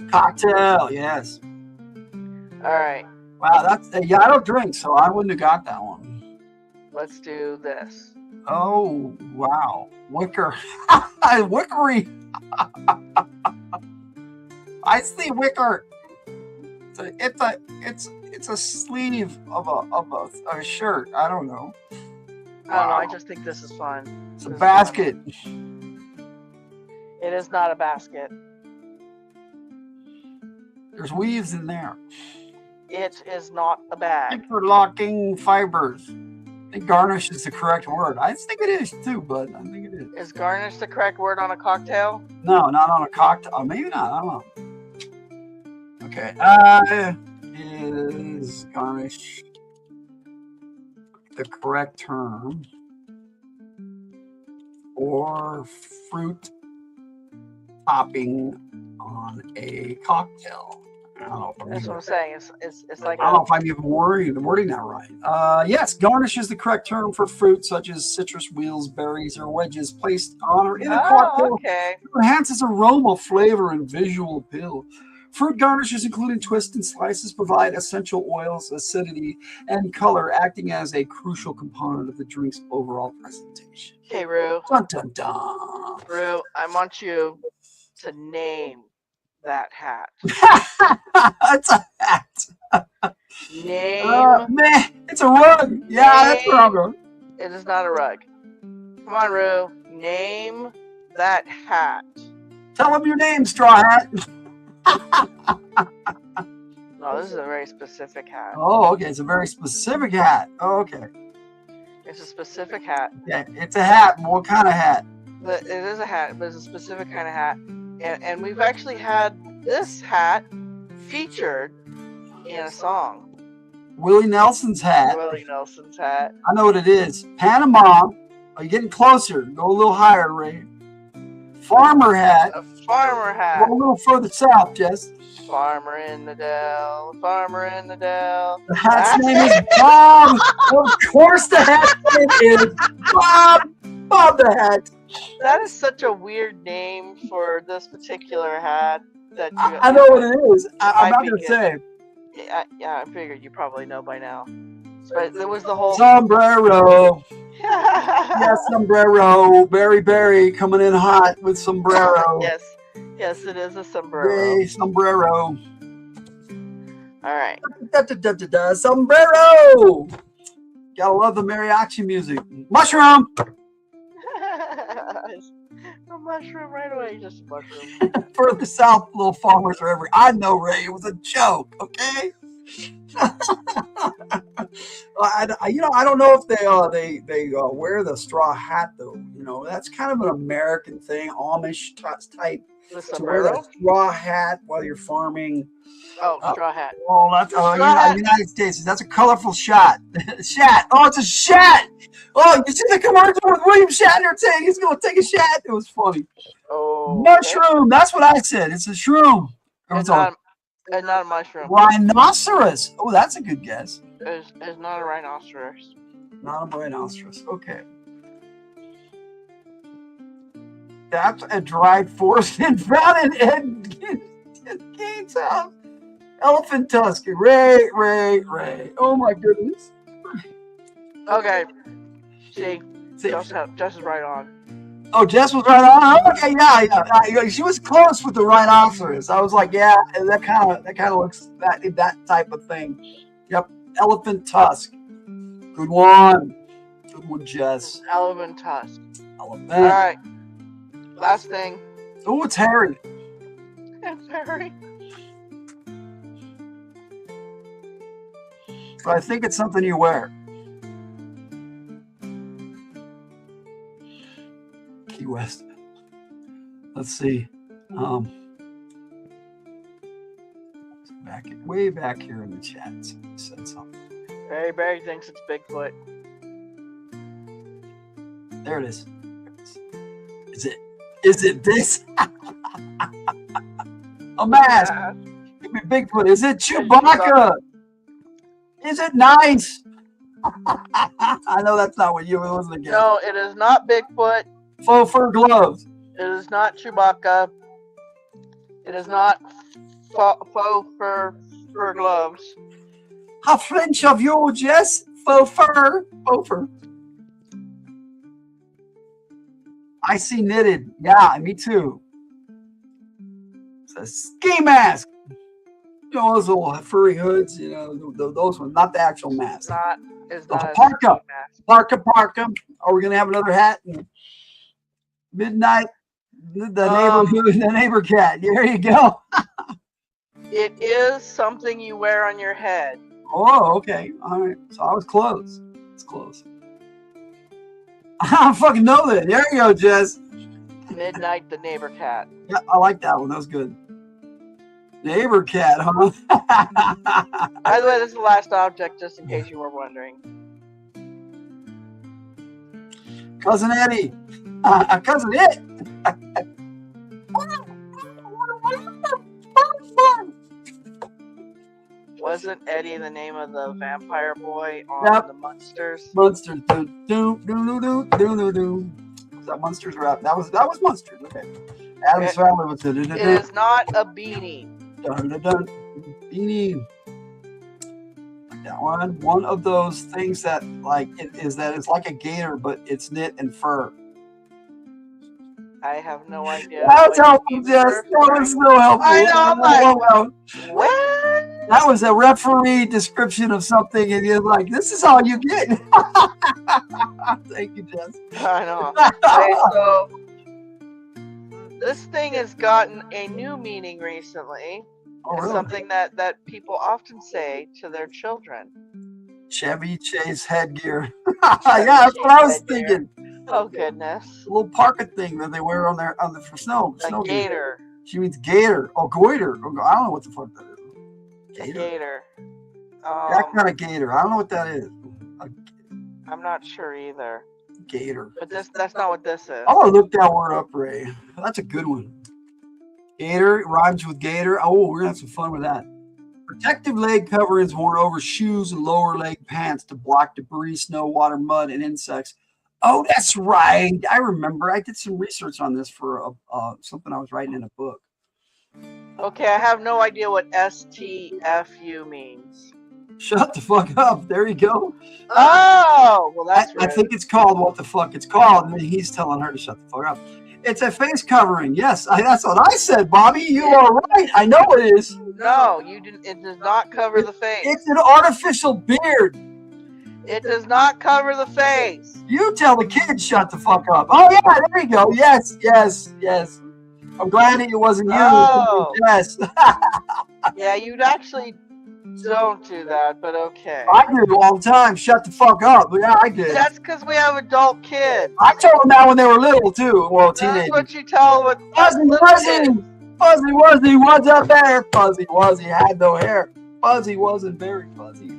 Cocktail, yes. All right. Wow, that's I don't drink, so I wouldn't have got that one. Let's do this. Oh wow, wickery. I see wicker. It's a sleeve of a shirt. I don't know. I don't know. I just think this is fun. It's a This is basket. fun. It is not a basket. There's weaves in there. It is not a bag. Interlocking fibers. I think garnish is the correct word. I think it is too, but I think it is. Is garnish the correct word on a cocktail? No, not on a cocktail. Oh, maybe not. I don't know. Okay. Is garnish the correct term for fruit topping on a cocktail? I don't know. That's what I'm saying. It's like I don't know if I'm even wording that right. Yes, garnish is the correct term for fruit such as citrus wheels, berries, or wedges placed on or in a cocktail. Okay. It enhances aroma, flavor, and visual appeal. Fruit garnishes, including twists and slices, provide essential oils, acidity, and color, acting as a crucial component of the drink's overall presentation. Okay, Rue. Dun dun dun. Rue, I want you to name that hat. It's a hat. Name. Meh, it's a rug. Yeah, that's where I'm going. It is not a rug. Come on, Rue. Name that hat. Tell them your name, straw hat. No, this is a very specific hat. Oh, okay. It's a very specific hat. Oh, okay. It's a specific hat. Yeah, it's a hat. What kind of hat? But it is a hat, but it's a specific kind of hat. And we've actually had this hat featured in a song. Willie Nelson's hat. Willie Nelson's hat. I know what it is. Panama. Are you getting closer? Go a little higher, Ray. Farmer hat. A farmer hat. Go a little further south, Jess. Farmer in the Dell. Farmer in the Dell. The hat's name is Bob. Of course the hat's name is Bob. Bob the hat. That is such a weird name for this particular hat. That you, I know what it is. I'm not going to say. Yeah, I figured you probably know by now. But there was the whole Sombrero. Yeah, sombrero. Berry coming in hot with sombrero. Yes, it is a sombrero. Yay, sombrero. All right. Sombrero. Gotta love the mariachi music. Mushroom. A mushroom right away, just a mushroom. Further south, little farmers are every. I know, Ray. It was a joke. Okay. I don't know if they wear the straw hat though. That's kind of an American thing, Amish type. The To wear sombrero? that straw hat while you're farming. Oh, straw hat. Oh, that's United States. That's a colorful shot. Shat. Oh, it's a shat. Oh, you see the commercial with William Shatner saying he's going to take a shat? It was funny. Oh. Mushroom. That's what I said. It's a shroom. It's not a mushroom. Rhinoceros. Oh, that's a good guess. It's not a rhinoceros. Not a rhinoceros. Okay. That's a dried forest and found in Gates house. Elephant tusk. Ray. Oh my goodness. Okay. See, Jess is right on. Oh, Jess was right on. Oh, okay, yeah. She was close with the rhinoceros. I was like, yeah, that kind of looks that type of thing. Yep, elephant tusk. Good one, Jess. Elephant tusk. Elephant. All right. Last thing. Oh, it's hairy. It's hairy. But I think it's something you wear. Key West. Let's see. Way back here in the chat, somebody said something. Barry thinks it's Bigfoot. There it is. Is it this? A mask. Give me Bigfoot. Is it Chewbacca? Is it nice? I know that's not what you was again. No, it is not Bigfoot. Faux fur gloves. It is not Chewbacca. It is not faux fur gloves. How French of you, Jess? Faux fur. I see knitted. Yeah, me too. ski mask. You know, those little furry hoods, you know, those ones, not the actual mask. It's not a Parka. ski mask. Parka. Are we going to have another hat? Midnight, the neighbor cat. There you go. It is something you wear on your head. Oh, okay. All right. So I was close. It's close. I don't fucking know that. There you go, Jess. Midnight the neighbor cat. Yeah, I like that one. That was good. Neighbor cat, huh? By the way, this is the last object, just in case you were wondering. Cousin Eddie. Cousin Ed. Wasn't Eddie the name of the vampire boy on the Munsters? Munsters. Do do do do do do. Was that Munsters rap? That was Munsters. Okay. Adam's family was It is not a beanie. Dun, dun, dun. Beanie. That one of those things that like it's like a gator, but it's knit and fur. I have no idea. That's helpful, Jess. That was so helpful. I know. I'm like, what? That was a referee description of something, and you're like, "This is all you get." Thank you, Jess. I know. Okay, so this thing has gotten a new meaning recently. Oh, It's really? something that people often say to their children. Chevy Chase headgear. Yeah, that's what I was thinking. Oh goodness. A little parka thing that they wear on the for snow. A gator. She means gator. Oh, goiter. Oh, I don't know what the fuck that is. A gator. That kind of gator. I don't know what that is. I'm not sure either. Gator. But that's not what this is. I'm gonna look that word up, Ray. That's a good one. Gator rhymes with gator. Oh, we're gonna have some fun with that. Protective leg coverings worn over shoes and lower leg pants to block debris, snow, water, mud, and insects. Oh, that's right. I remember. I did some research on this for something I was writing in a book. Okay, I have no idea what STFU means. Shut the fuck up. There you go. Oh, well, that's I think it's called what the fuck it's called, and then he's telling her to shut the fuck up. It's a face covering. Yes, that's what I said, Bobby. You are right. I know it is. No, you didn't. It does not cover the face. It's an artificial beard. It does not cover the face. You tell the kids shut the fuck up. Oh yeah, there you go. Yes. I'm glad it wasn't you. Oh. Yes. Yeah, you'd actually don't do that, but okay. I do all the time. Shut the fuck up. Yeah, I did. That's because we have adult kids. I told them that when they were little too. Well, teenagers. That's what you tell with Fuzzy Wuzzy, what's up there? Fuzzy Wuzzy had no hair. Fuzzy wasn't very fuzzy.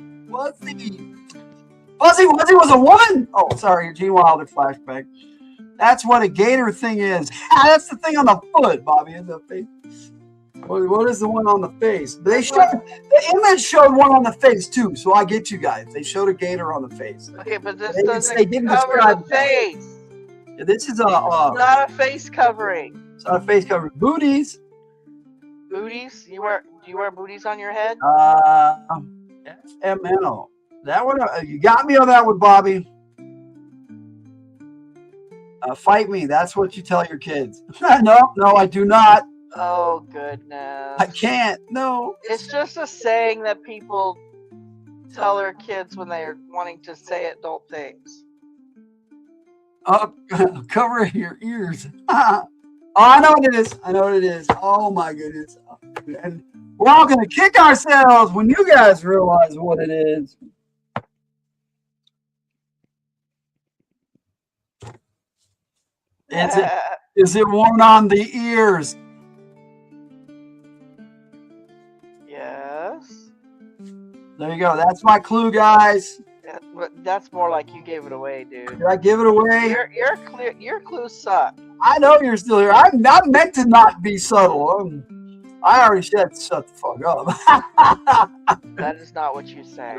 Fuzzy Wuzzy was a woman. Oh, sorry, Gene Wilder flashback. That's what a gator thing is. That's the thing on the foot, Bobby. In the face. What is the one on the face? They showed the image showed one on the face too. So I get you guys. They showed a gator on the face. Okay, but this They doesn't didn't cover describe the face. Yeah, this is Not a face covering. it's not a face cover. Booties. Booties? Do you wear booties on your head? FMNO. That one, you got me on that one, Bobby. Fight me. That's what you tell your kids. No, I do not. Oh goodness. I can't. No. It's just a saying that people tell their kids when they're wanting to say adult things. Cover your ears. Oh, I know what it is. Oh my goodness. And we're all gonna kick ourselves when you guys realize what it is. Is it worn on the ears? Yes. There you go. That's my clue, guys. Yeah, but that's more like you gave it away, dude. Did I give it away? Your clues suck. I know you're still here. I'm not meant to not be subtle. I already said shut the fuck up. That is not what you say.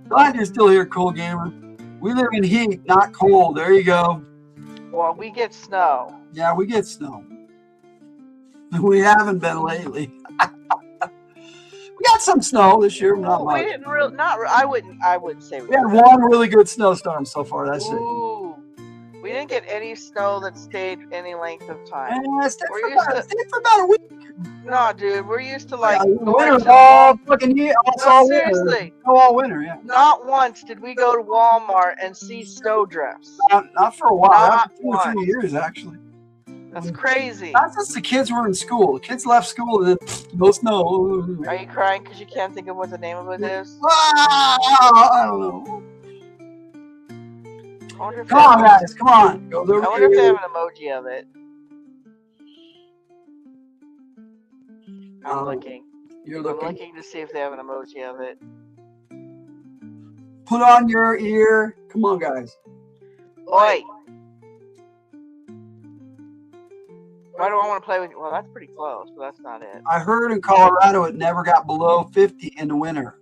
Glad you're still here, cool gamer. We live in heat, not cold. There you go. Well, we get snow. Yeah, we get snow. We haven't been lately. We got some snow this year. Not much. We didn't really. I wouldn't say We had one really good snowstorm so far. That's it. Ooh, we We didn't get any snow that stayed any length of time. Stayed We're for used about, to, stayed for about a week. no, dude, we're used to like going Winter to all fucking year, all winter. seriously. All winter, yeah. Not once did we go to Walmart and see snowdrifts. Not for a while. Not That was 2 or 3 once. years actually. That's crazy. Not since the kids were in school. The kids left school and then no snow. Are you crying because you can't think of what the name of it is? I don't know. I wonder if Come on, guys. Come on. Go over I wonder if they here. have an emoji of it. I'm looking. You're I'm looking. looking to see if they have an emoji of it. Put on your ear. Come on, guys. Oi! Why do I want to play with you? Well, that's pretty close, but that's not it. I heard in Colorado it never got below 50 in the winter.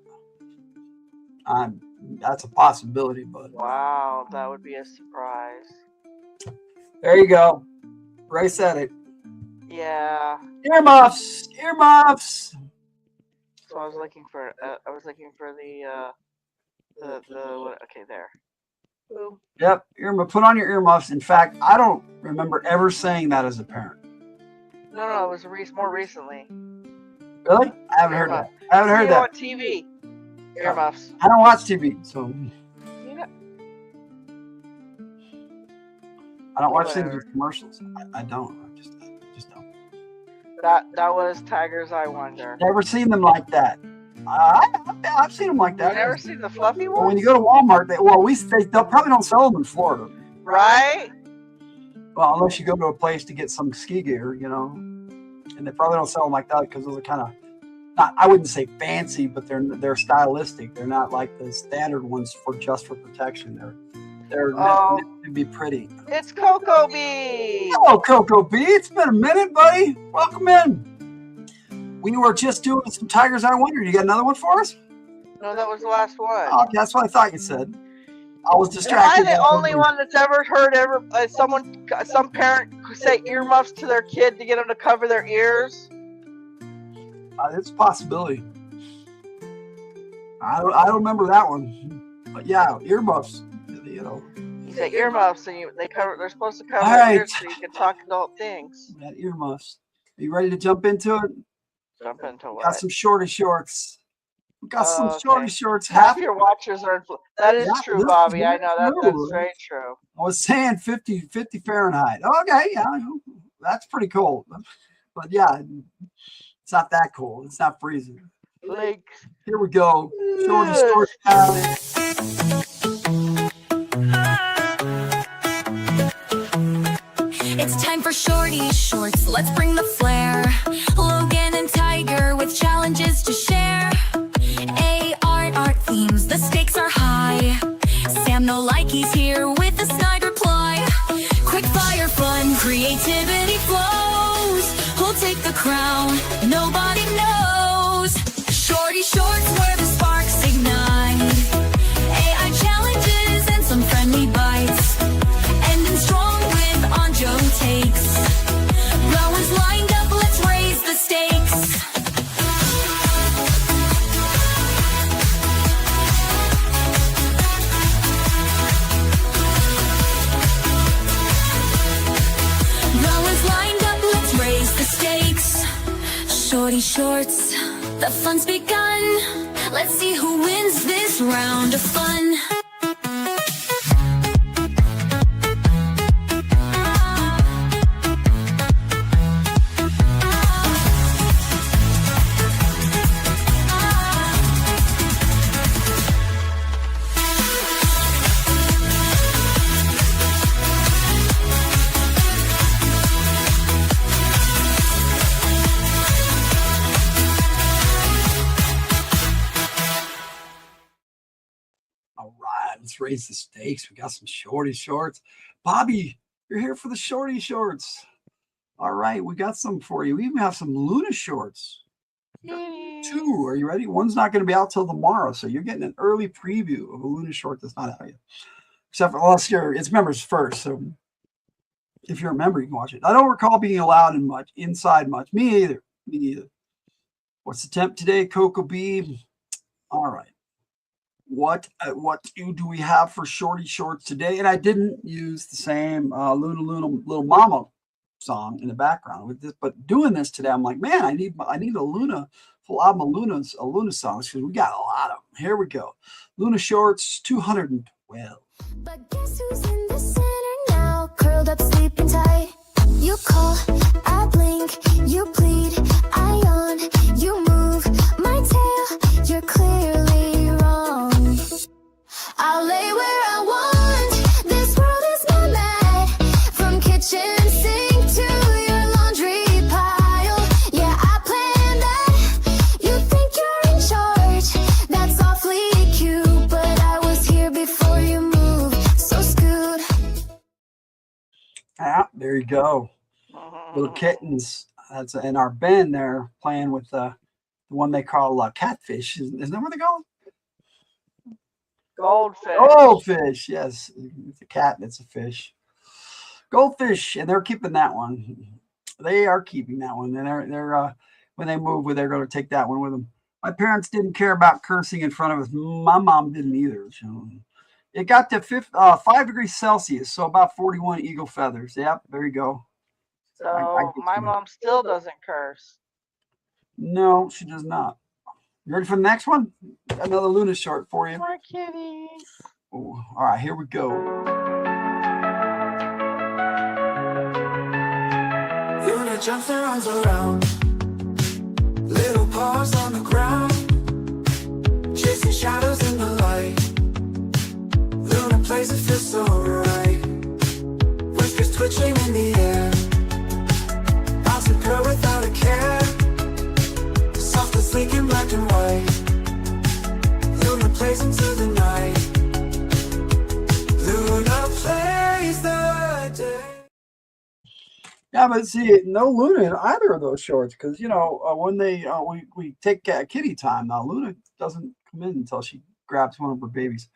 That's a possibility, but Wow, that would be a surprise. there you go. Ray said it. Yeah. Earmuffs. Earmuffs. So I was looking for okay, there. Boom. Yep. Put on your earmuffs. In fact, I don't remember ever saying that as a parent. No, it was more recently. Really? I haven't heard that. I haven't heard that. On TV. Earmuffs. I don't watch TV, so Yeah. I don't watch things with commercials. I don't. I just don't. That was Tiger's Eye Wonder. Never seen them like that. I've seen them like that. You've never seen the fluffy ones? Well, when you go to Walmart, they probably don't sell them in Florida. Right? Well, unless you go to a place to get some ski gear, and they probably don't sell them like that because those are kind of I wouldn't say fancy, but they're stylistic. They're not like the standard ones for protection. They're meant to be pretty. It's Cocoa Bee. Hello, Cocoa Bee. It's been a minute, buddy. Welcome in. We were just doing some Tiger's Eye Wonder. You got another one for us? No, that was the last one. Oh, that's what I thought you said. I was Am distracted. I the only one that's ever heard some parent say earmuffs to their kid to get them to cover their ears? It's a possibility. I don't remember that one, but yeah, earmuffs. You say earmuffs, and they're supposed to cover All their right. ears so you can talk adult things. That earmuffs. Are you ready to jump into it? Jump into what? Got some shorty shorts. We got some Okay. shorty shorts. Half your watchers are. That is Yeah, true, this is Bobby. I very know true. that's very true. I was saying 50 Fahrenheit. Okay, yeah, that's pretty cold. But yeah, it's not that cold. It's not freezing. Like, Here we go. Shorty shorts. It's time for shorty shorts, let's bring the flair. Logan and Tiger with challenges to share. Art themes, the stakes are high. Sam no likey's here with a snide reply. Quick fire fun, creativity flows. Who'll take the crown? Nobody knows. Shorty shorts where the sparks ignite. AI challenges and some friendly bites. Ending strong with Anjo takes. Rowan's lined up, let's raise the stakes. Rowan's lined up, let's raise the stakes. Shorty shorts, the fun's begun. Let's see who wins this round of fun. All right, let's raise the stakes. We got some shorty shorts. Bobby, you're here for the shorty shorts. All right, we got some for you. We even have some Luna shorts. Two. Are you ready? One's not going to be out till tomorrow, so you're getting an early preview of a Luna short that's not out yet. Except for it's members first. So if you're a member, you can watch it. I don't recall being allowed inside much. Me either. What's the temp today? Cocoa Bee. All right. what do we have for shorty shorts today? And I didn't use the same Luna Luna Little Mama song in the background with this, but doing this today, I'm like, man, I need a Luna full album of Luna songs because we got a lot of them. Here we go, Luna shorts 212. But guess who's in the center now? Curled up, sleeping tight. You call, I blink. You plead, I yawn. You move my tail. You're clearly wrong. I'll lay where I want. This world is my mat. From kitchen sink to your laundry pile. Yeah, I planned that. You think you're in charge. That's awfully cute, but I was here before you moved. So scoot. Ah, there you go. Little kittens. That's in our bin there playing with the one they call catfish. Isn't that what they call it? Goldfish. Goldfish. Yes, it's a cat. It's a fish. Goldfish, and they're keeping that one. They are keeping that one, and they're when they move, they're going to take that one with them. My parents didn't care about cursing in front of us. My mom didn't either. So it got to 5 degrees Celsius, so about 41 eagle feathers. Yep, there you go. So my mom still doesn't curse. No, she does not. You ready for the next one? Another Luna short for you. More kitties. Oh, all right, here we go. Luna jumps and runs around, little paws on the ground, chasing shadows in the light. Luna plays, it feels so right. Whiskers twitching in the air, bouncing pearl without a care. Soft and sleek in black and white. Luna plays into the night. Luna plays the day. Yeah, but see, no Luna in either of those shorts because when we take kitty time now, Luna doesn't come in until she grabs one of her babies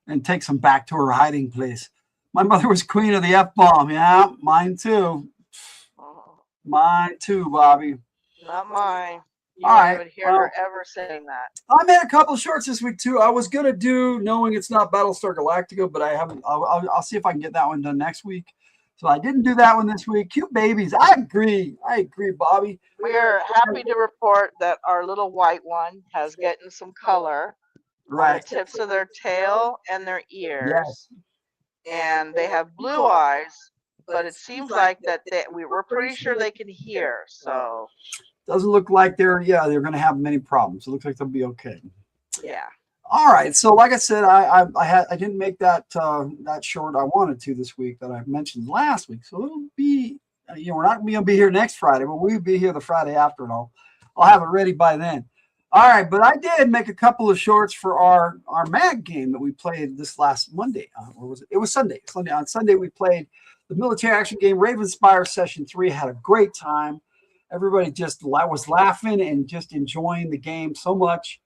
and takes them back to her hiding place. My mother was queen of the F-bomb. Yeah, mine too. Mine too, Bobby. Not mine. You All won't right, even hear her ever saying that. I made a couple of shorts this week too. I was gonna do, knowing it's not Battlestar Galactica, but I haven't. I'll see if I can get that one done next week. So I didn't do that one this week. Cute babies. I agree, Bobby. We are happy to report that our little white one has gotten some color on Right. the tips of their tail and their ears. Yes. And they have blue eyes, but it seems like that we're pretty sure they can hear. So Doesn't look like they're going to have many problems. It looks like they'll be okay. yeah. All right. So like I said, I didn't make that short I wanted to this week that I mentioned last week. So it'll be we're not going to be here next Friday, but we'll be here the Friday after, and I'll have it ready by then. All right, but I did make a couple of shorts for our MAG game that we played this last Monday. Or was it? It was Sunday. On Sunday we played the military action game Ravenspire Session 3. Had a great time. Everybody just was laughing and just enjoying the game so much.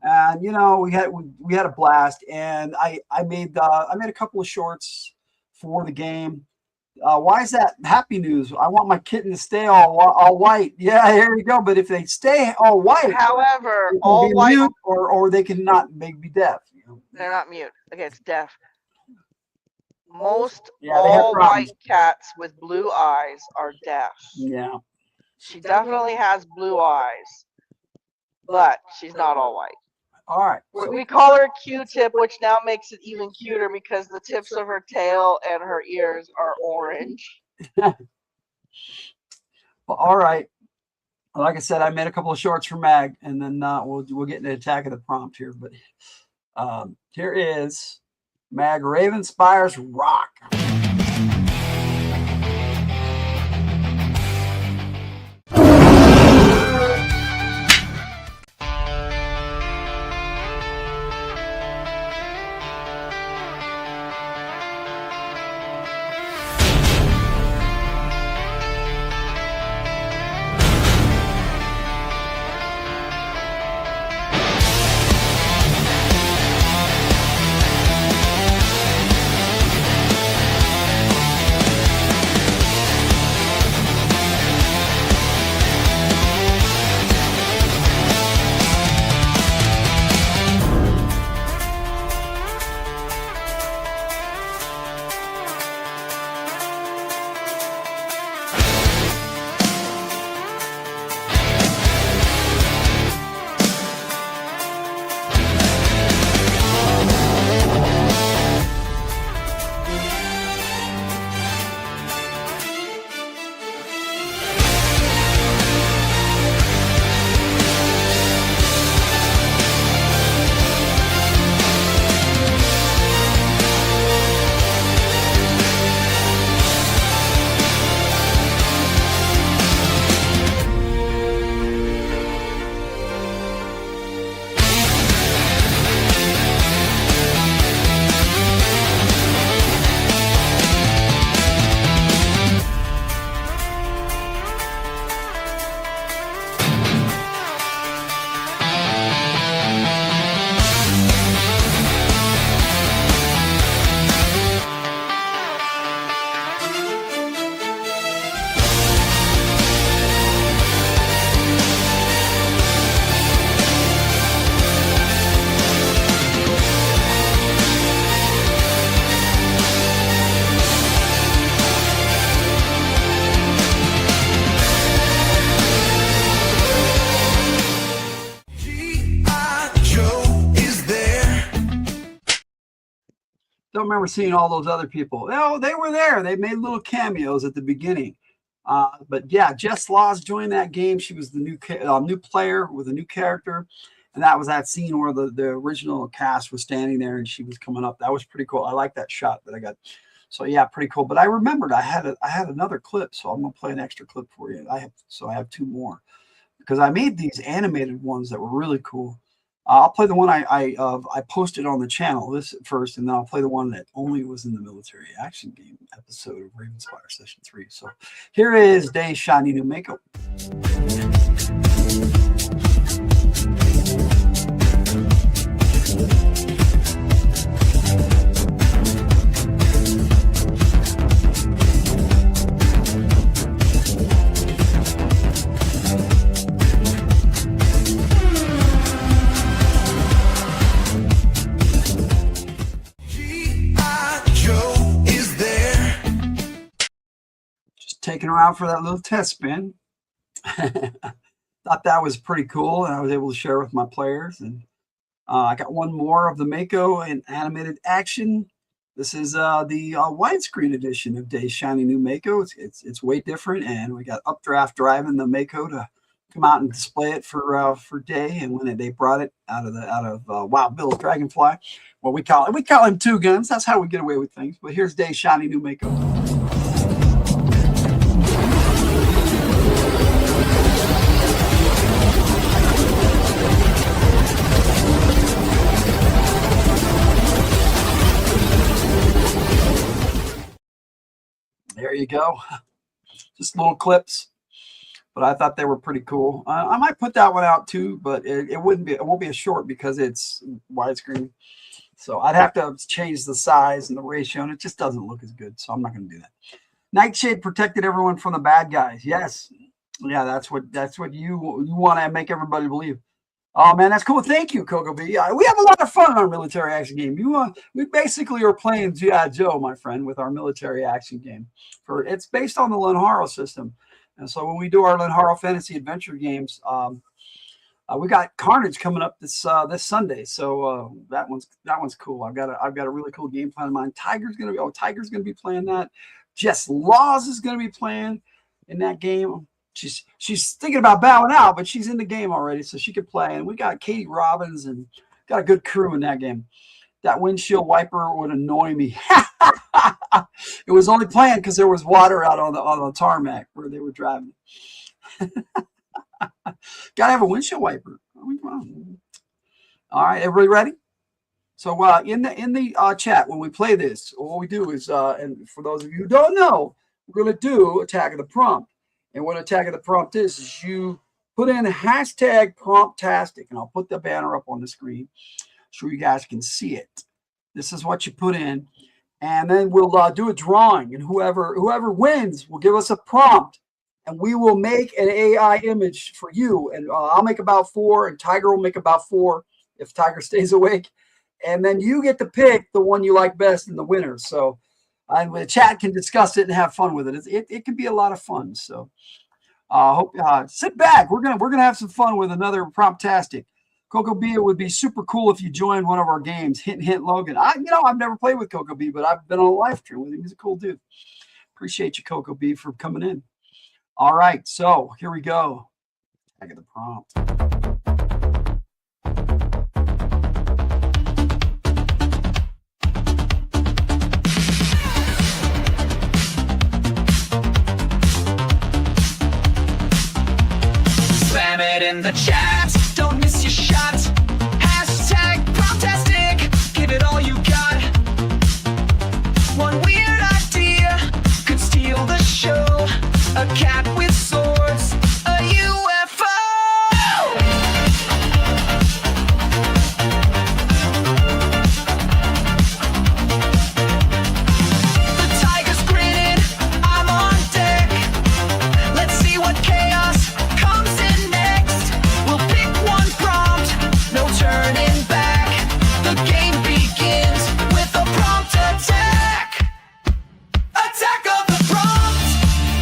And we had a blast. And I made a couple of shorts for the game. Why is that happy news? I want my kitten to stay all white. Yeah, here you go. But if they stay all white, However, they can all be white, mute or they can not be deaf. they're not mute. Okay, it's deaf. Most Yeah, they have all problems. white cats with blue eyes are deaf. Yeah. She definitely has blue eyes, but she's not all white. All right. We call her Q-tip, which now makes it even cuter because the tips of her tail and her ears are orange. Well, all right. Like I said, I made a couple of shorts for MAG, and then we'll get into attack of the prompt here. But here is MAG Ravenspire's Rock. remember seeing all those other people. No, they were there. They made little cameos at the beginning. But yeah, Jess Laws joined that game. She was the new player with a new character. And that was that scene where the original cast was standing there and she was coming up. That was pretty cool. I like that shot that I got. So yeah, pretty cool. But I remembered I had another clip, so I'm gonna play an extra clip for you. I have two more because I made these animated ones that were really cool. I'll play the one I posted on the channel this first, and then I'll play the one that only was in the military action game episode of Ravenspire Session 3. So here is Day Shiny New Makeup. Taking her out for that little test spin. Thought that was pretty cool, and I was able to share with my players. And I got one more of the Mako in animated action. This is the widescreen edition of Day Shiny New Mako. It's way different, and we got Updraft driving the Mako to come out and display it for Day. And when they brought it out of Wild Bill's Dragonfly, well, we call him Two Guns. That's how we get away with things. But here's Day Shiny New Mako. There you go. Just little clips, but I thought they were pretty cool. I might put that one out too, but it won't be a short because it's widescreen. So I'd have to change the size and the ratio, and it just doesn't look as good. So I'm not going to do that. Nightshade protected everyone from the bad guys. Yes, yeah, that's what you want to make everybody believe. Oh man, that's cool. Thank you, Coco B. We have a lot of fun in our military action game. We basically are playing G.I. Joe, my friend, with our military action game. It's based on the Lenharo system, and so when we do our Lenharo fantasy adventure games, we got Carnage coming up this Sunday. So that one's cool. I've got a really cool game plan in mind. Tiger's gonna be playing that. Jess Laws is gonna be playing in that game. She's thinking about bowing out, but she's in the game already, so she could play. And we got Katie Robbins and got a good crew in that game. That windshield wiper would annoy me. It was only playing because there was water out on the tarmac where they were driving. Gotta have a windshield wiper. All right, everybody ready? So in the chat when we play this, what we do is, and for those of you who don't know, we're going to do Attack of the Prompt. And what Attack of the Prompt is you put in hashtag Promptastic, and I'll put the banner up on the screen so you guys can see it. This is what you put in, and then we'll do a drawing, and whoever wins will give us a prompt, and we will make an AI image for you. And I'll make about 4, and Tiger will make about 4 if Tiger stays awake, and then you get to pick the one you like best and the winner. So. And the chat can discuss it and have fun with it. It can be a lot of fun. So, hope sit back. We're gonna have some fun with another Promptastic. Coco B, it would be super cool if you joined one of our games. Hint, Logan. I've never played with Coco B, but I've been on a live stream with him. He's a cool dude. Appreciate you, Coco B, for coming in. All right, so here we go. I get the prompt. In the chat, don't miss your shot. Hashtag Promptastic, give it all you got. One weird idea could steal the show. A cat with swords, a UFO. The tiger's grinning, I'm on deck. Let's see what chaos comes in next. We'll pick one prompt, no turning back. The game begins with a prompt attack. Attack of the prompt.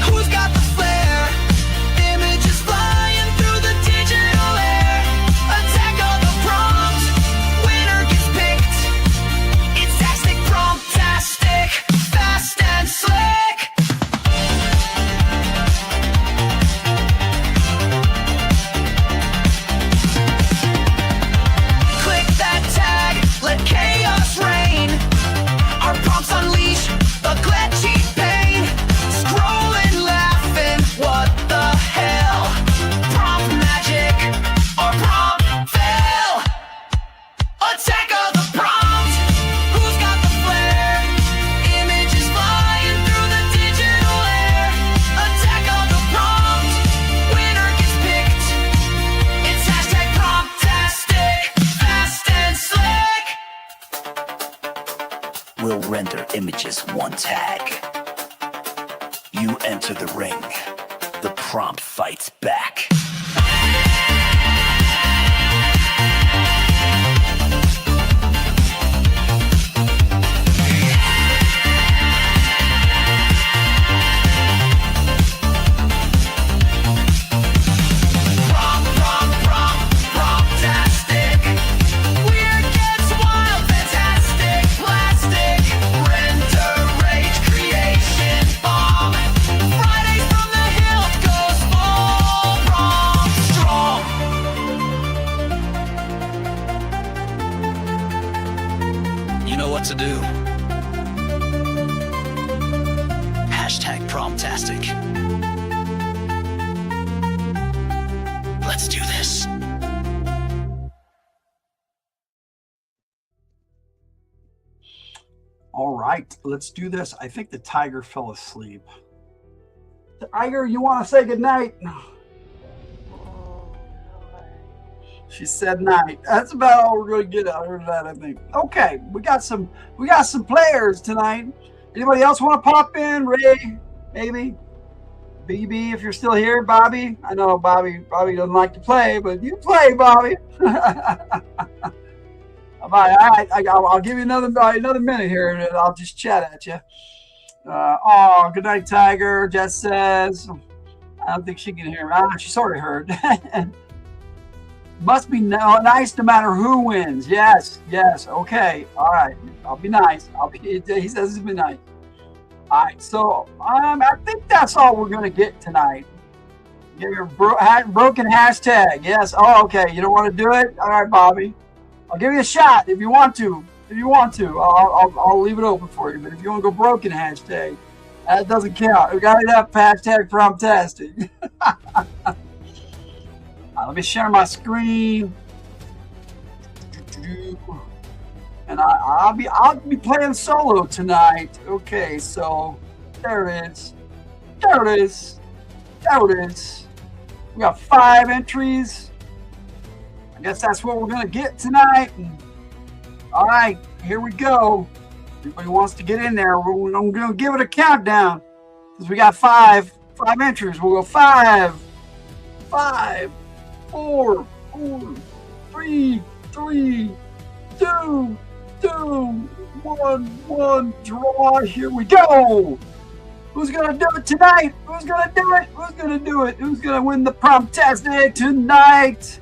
Who's got the flair? images, one tag. You enter the ring. The prompt fights back. To do. Hashtag Promptastic. Let's do this. All right, let's do this. I think the tiger fell asleep. Tiger, you want to say goodnight? She said night. That's about all we're going to get out of that, I think. Okay, we got some players tonight. Anybody else want to pop in? Ray, maybe. BB, if you're still here. Bobby, I know Bobby doesn't like to play, but you play, Bobby. All right, I'll give you another minute here, and I'll just chat at you. Oh, good night, Tiger. Jess says. I don't think she can hear me. She sort of heard. Must be nice no matter who wins. Yes. Okay. All right. I'll be nice. He says it'll be nice. All right. So I think that's all we're gonna get tonight. Get your broken hashtag. Yes. Oh, okay. You don't want to do it? All right, Bobby. I'll give you a shot if you want to. I'll leave it open for you. But if you want to go broken hashtag, that doesn't count. We got to have hashtag Promptastic. Let me share my screen, and I'll be playing solo tonight. Okay, so there it is. We got 5 entries. I guess that's what we're gonna get tonight. All right, here we go. Everybody wants to get in there. We're gonna give it a countdown because we got 5 entries. We'll go 5, 4, 3, 2, 1, draw. Here we go. Who's gonna do it tonight? Who's gonna do it? Who's gonna win the Promptastic tonight?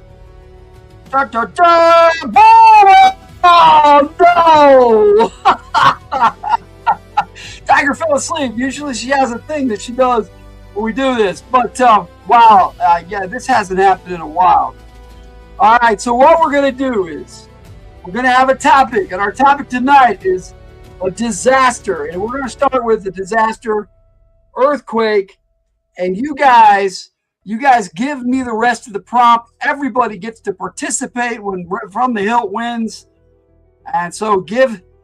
Oh no! Tiger fell asleep. Usually she has a thing that she does when we do this, but wow, yeah, this hasn't happened in a while. All right, so what we're gonna do is we're gonna have a topic, and our topic tonight is a disaster, and we're gonna start with the disaster earthquake. And you guys give me the rest of the prompt. Everybody gets to participate when From the Hildt wins, and so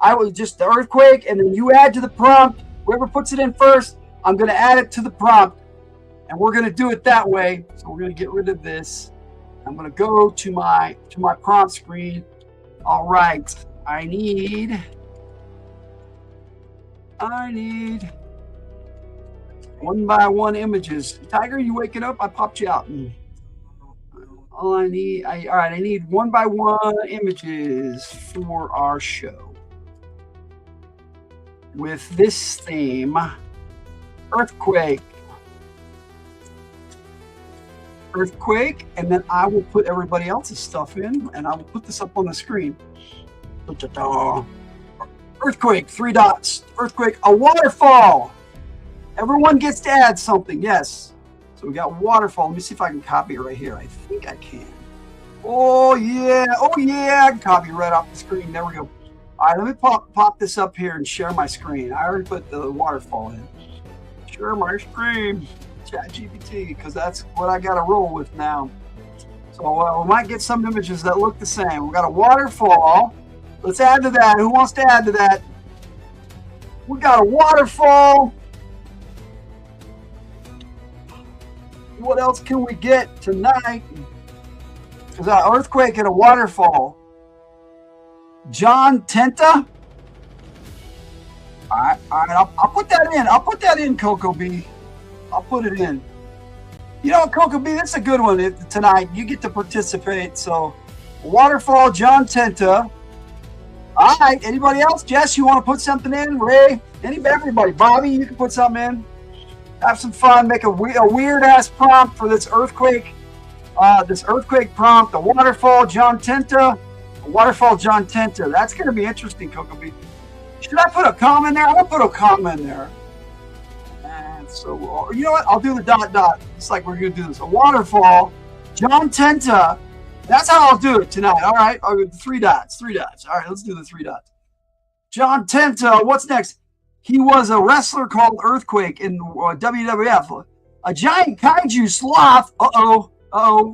I will just the earthquake, and then you add to the prompt. Whoever puts it in first, I'm going to add it to the prompt, and we're going to do it that way. So we're going to get rid of this. I'm going to go to my prompt screen. All right, I need 1 by 1 images. Tiger, you waking up? I popped you out. All I need, all right, I need 1 by 1 images for our show with this theme, earthquake, and then I will put everybody else's stuff in, and I will put this up on the screen. Earthquake, 3 dots. Earthquake, a waterfall. Everyone gets to add something, yes. So we got waterfall. Let me see if I can copy it right here. I think I can. Oh yeah, I can copy right off the screen. There we go. All right, let me pop this up here and share my screen. I already put the waterfall in. Share my screen, ChatGPT, because that's what I got to roll with now. So we might get some images that look the same. We got a waterfall. Let's add to that. Who wants to add to that? We got a waterfall. What else can we get tonight? There's an earthquake and a waterfall. John Tenta. All right. I'll put that in. I'll put that in, Cocoa B. I'll put it in. You know, Cocoa B, that's a good one tonight. You get to participate. So, Waterfall, John Tenta. All right. Anybody else? Jess, you want to put something in? Ray? Everybody. Bobby, you can put something in. Have some fun. Make a weird ass prompt for this earthquake. This earthquake prompt. The Waterfall, John Tenta. Waterfall, John Tenta. That's going to be interesting, Cocoa B. Should I put a comma in there? I'm going to put a comma in there. And so, you know what? I'll do the dot. It's like we're going to do this. A Waterfall, John Tenta. That's how I'll do it tonight. All right. I'll go 3 dots. All right. Let's do the 3 dots. John Tenta. What's next? He was a wrestler called Earthquake in WWF. A giant kaiju sloth.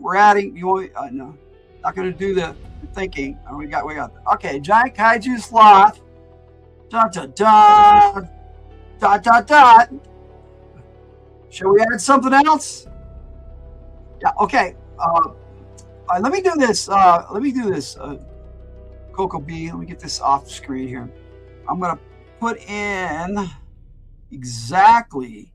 We're adding. You want? No. Not going to do the thinking. Oh, we got. Okay. Giant kaiju sloth. Dot. Shall we add something else? Yeah, okay. Let me do this. Cocoa B, let me get this off the screen here. I'm going to put in exactly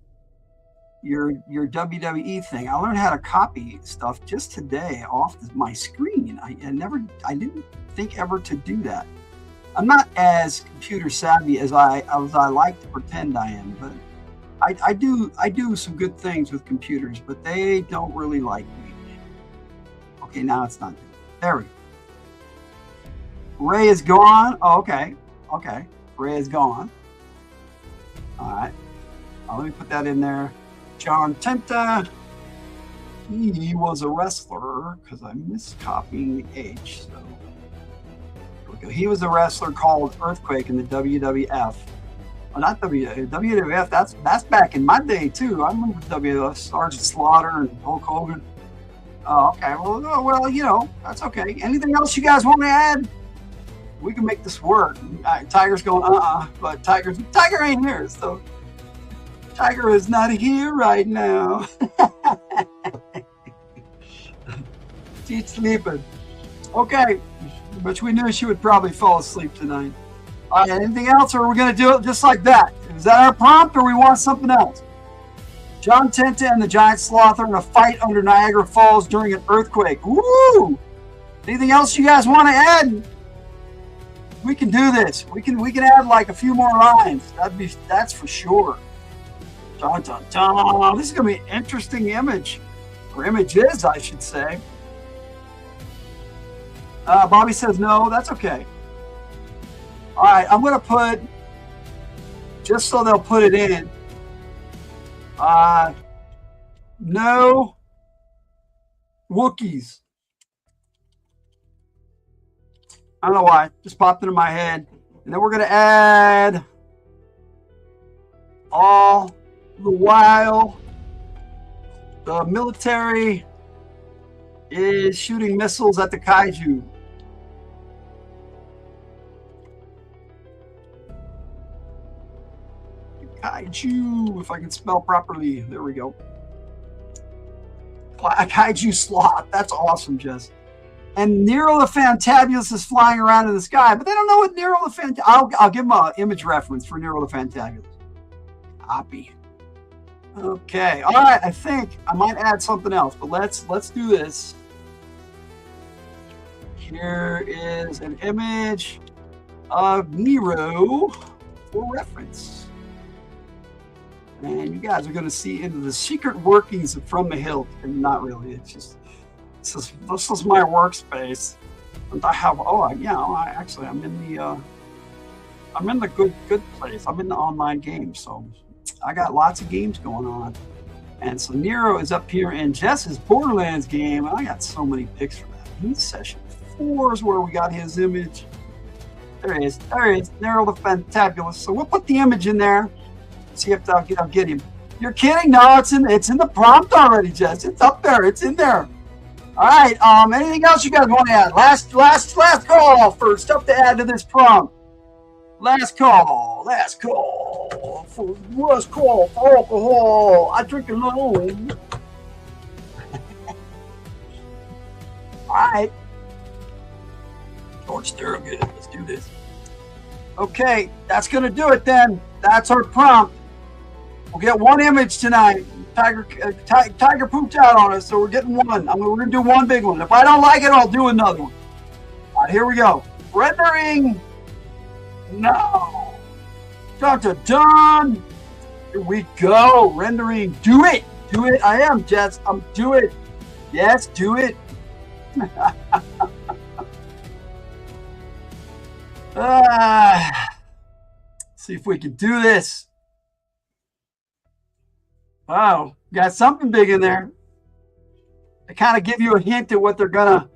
your WWE thing. I learned how to copy stuff just today off my screen. I didn't think ever to do that. I'm not as computer savvy as I like to pretend I am, but I do some good things with computers, but they don't really like me. Okay, now it's not. There we go. Ray is gone. Oh, okay. Ray is gone. All right. Let me put that in there. John Tenta. He was a wrestler because I'm miscopying the H. So. He was a wrestler called Earthquake in the WWF. Oh, not WWF. That's back in my day too. I remember WWF, Sergeant Slaughter and Hulk Hogan. Oh, okay. Well, you know, that's okay. Anything else you guys want to add? We can make this work. Tiger's going, but Tiger ain't here, so Tiger is not here right now. She's sleeping. Okay. But we knew she would probably fall asleep tonight. All right, anything else, or are we going to do it just like that? Is that our prompt, or we want something else? John Tenta and the giant sloth are in a fight under Niagara Falls during an earthquake. Woo! Anything else you guys want to add? We can do this. We can add like a few more lines. That's for sure. Dun, dun, dun. This is going to be an interesting image, or images, I should say. Bobby says no. That's okay. All right, I'm going to put, just so they'll put it in, no Wookiees. I don't know why. Just popped into my head. And then we're going to add, all the while the military is shooting missiles at the kaiju. Kaiju, if I can spell properly. There we go. A kaiju sloth. That's awesome, Jess. And Nero the Fantabulous is flying around in the sky, but they don't know what Nero the Fantabulous. I'll give them an image reference for Nero the Fantabulous. Copy. Okay. All right. I think I might add something else, but let's do this. Here is an image of Nero for reference. And you guys are going to see into the secret workings from the Hildt, and not really. It's just this is my workspace, and I have I'm in the good place. I'm in the online game, so I got lots of games going on. And so Nero is up here in Jess's Borderlands game, and I got so many pics for that. He's session 4 is where we got his image. There he is, Nero the Fantabulous. So we'll put the image in there. See if I'll get him. You're kidding? No, it's in the prompt already, Jess. It's up there. It's in there. All right. Anything else you guys want to add? Last call for stuff to add to this prompt. Last call for alcohol. I drink alone. All right. George Thorogood. Let's do this. Okay, that's gonna do it then. That's our prompt. We'll get one image tonight. Tiger pooped out on us, so we're getting one. We're going to do one big one. If I don't like it, I'll do another one. All right, here we go. Rendering. No. Dun. Here we go. Rendering. Do it. Do it. I am, Jess. Do it. Yes, do it. See if we can do this. Wow, got something big in there. They kind of give you a hint at what they're gonna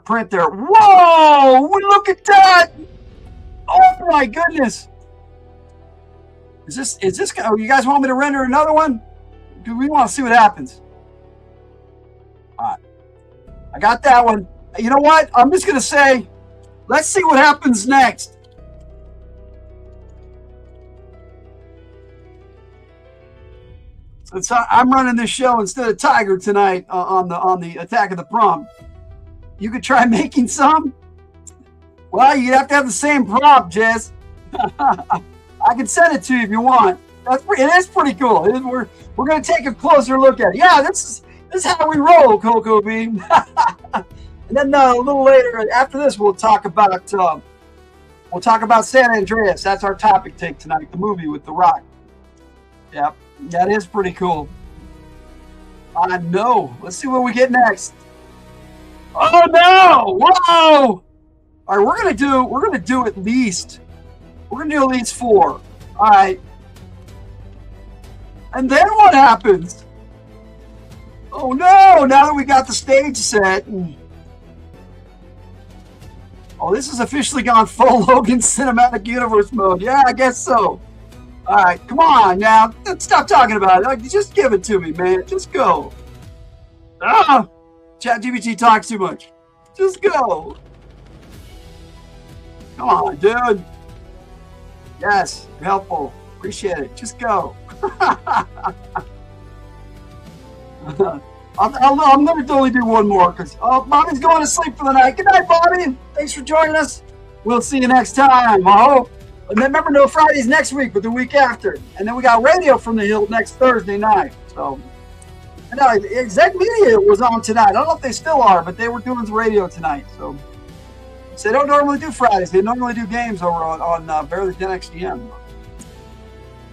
print there. Whoa! Look at that! Oh my goodness! Is this? Oh, you guys want me to render another one? Do we want to see what happens? All right, I got that one. You know what? I'm just gonna say, let's see what happens next. Since I'm running this show instead of Tiger tonight on the Attack of the Prompt, you could try making some. Well, you'd have to have the same prompt, Jess. I can send it to you if you want. It is pretty cool. We're going to take a closer look at it. Yeah, this is how we roll, Cocoa Bean. And then a little later, after this, we'll talk about San Andreas. That's our topic take tonight, the movie with The Rock. Yep. That is pretty cool. I know. Let's see what we get next. Oh no! Whoa! All right, we're gonna do at least 4. All right. And then what happens? Oh no! Now that we got the stage set. Oh, this has officially gone full Logan Cinematic Universe mode. Yeah, I guess so. All right, come on now. Stop talking about it. Like, just give it to me, man. Just go. ChatGPT talks too much. Just go. Come on, dude. Yes, you're helpful. Appreciate it. Just go. I'm going to only do one more because Bobby's going to sleep for the night. Good night, Bobby. Thanks for joining us. We'll see you next time. I hope. And remember, no Fridays next week, but the week after. And then we got radio from the Hildt next Thursday night. So, Exec Media was on tonight. I don't know if they still are, but they were doing the radio tonight. So they don't normally do Fridays. They normally do games over on Barely 10 XDM.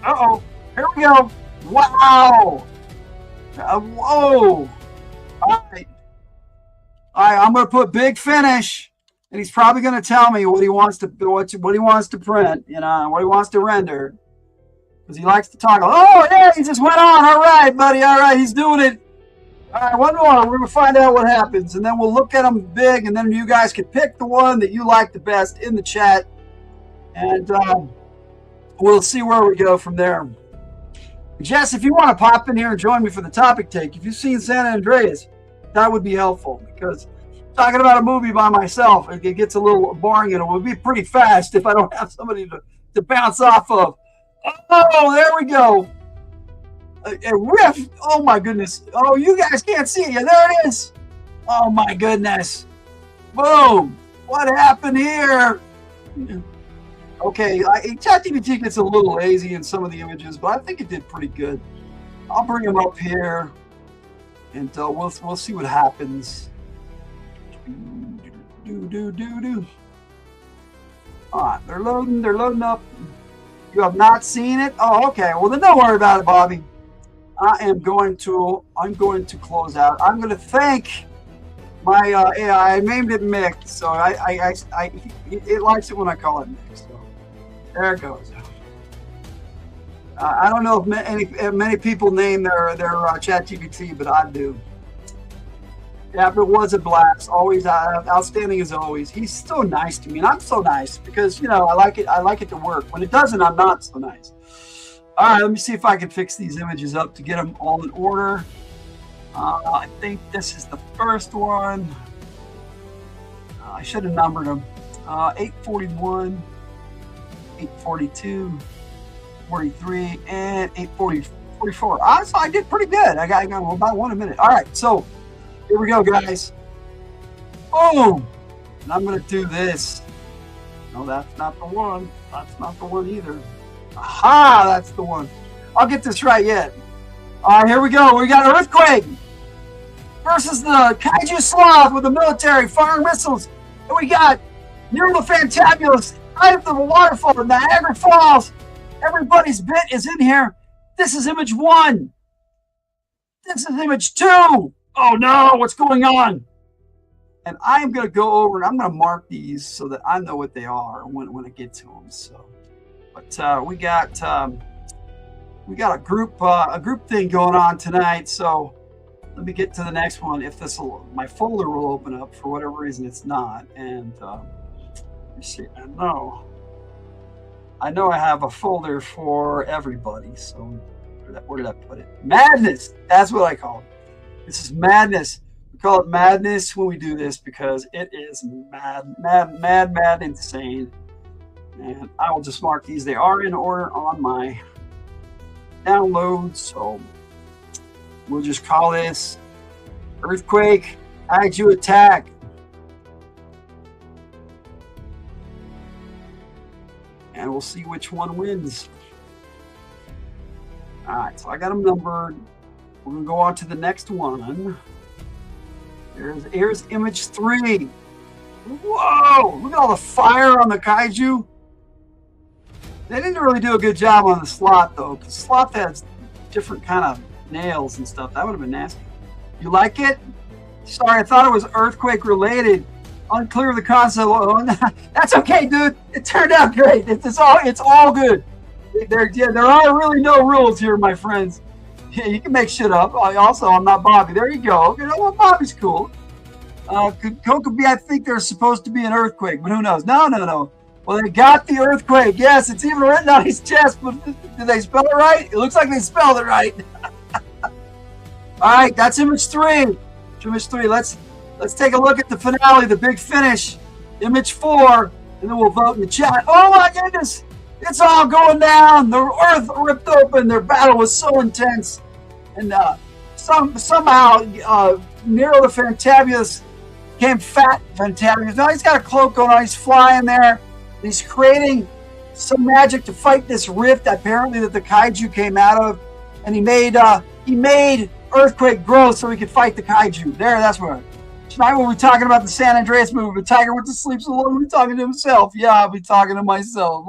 Uh-oh. Here we go. Wow. Whoa. All right. I'm going to put big finish. And he's probably going to tell me what he wants to print, what he wants to render, because he likes to talk. Oh yeah, he just went on. All right, buddy. All right, he's doing it. All right, one more. We're going to find out what happens, and then we'll look at them big, and then you guys can pick the one that you like the best in the chat, and we'll see where we go from there. Jess, if you want to pop in here and join me for the topic take, if you've seen San Andreas, that would be helpful, because talking about a movie by myself, it gets a little boring, and it will be pretty fast if I don't have somebody to bounce off of. Oh, there we go. A riff. Oh my goodness. Oh, you guys can't see it. Yeah, there it is. Oh my goodness. Boom. What happened here? Okay, ChatGPT gets a little lazy in some of the images, but I think it did pretty good. I'll bring him up here, and we'll see what happens. All right, they're loading up. You have not seen it? Oh, okay. Well, then don't worry about it, Bobby. I'm going to close out. I'm going to thank my AI. I named it Mick, so it likes it when I call it Mick. So there it goes. I don't know if many people name their ChatGPT, but I do. Yeah, but it was a blast. Always outstanding as always. He's so nice to me, and I'm so nice because I like it. I like it to work. When it doesn't, I'm not so nice. All right, let me see if I can fix these images up to get them all in order. I think this is the first one. I should have numbered them. 841, 842, 43, and 844. Honestly, I did pretty good. I got about one a minute. All right, so. Here we go, guys. Boom! And I'm going to do this. No, that's not the one. That's not the one either. Aha, that's the one. I'll get this right yet. All right, here we go. We got Earthquake versus the Kaiju Sloth with the military firing missiles. And we got Nero the Fantabulous out of the waterfall in Niagara Falls. Everybody's bit is in here. This is image 1. This is image 2. Oh no, what's going on? And I am going to go over and I'm going to mark these so that I know what they are when I get to them. So, but we got a group thing going on tonight. So let me get to the next one. If my folder will open up for whatever reason, it's not. And let me see. I know I have a folder for everybody. So where did I put it? Madness. That's what I call it. This is madness. We call it madness when we do this because it is mad, insane. And I will just mark these. They are in order on my download. So we'll just call this Earthquake Kaiju Attack. And we'll see which one wins. All right, so I got them numbered. We're going to go on to the next one. Here's image 3. Whoa! Look at all the fire on the Kaiju. They didn't really do a good job on the Sloth, though. The Sloth has different kind of nails and stuff. That would have been nasty. You like it? Sorry, I thought it was earthquake related. Unclear of the concept. Oh, that's okay, dude. It turned out great. It's all good. There are really no rules here, my friends. Yeah, you can make shit up. Also, I'm not Bobby. There you go. You know what? Bobby's cool. Kokobee, I think there's supposed to be an earthquake, but who knows? No. Well, they got the earthquake. Yes, it's even written on his chest, but did they spell it right? It looks like they spelled it right. All right, that's image 3. Image 3. Let's take a look at the finale, the big finish. Image 4, and then we'll vote in the chat. Oh my goodness! It's all going down. The earth ripped open. Their battle was so intense, and somehow Nero the Fantabulous became fat Fantabulous. Now he's got a cloak going on. He's flying there. He's creating some magic to fight this rift, apparently that the Kaiju came out of, and he made Earthquake grow so he could fight the Kaiju. That's where. Tonight we'll be talking about the San Andreas movie. But Tiger went to sleep, so we'll be talking to himself. Yeah, I'll be talking to myself.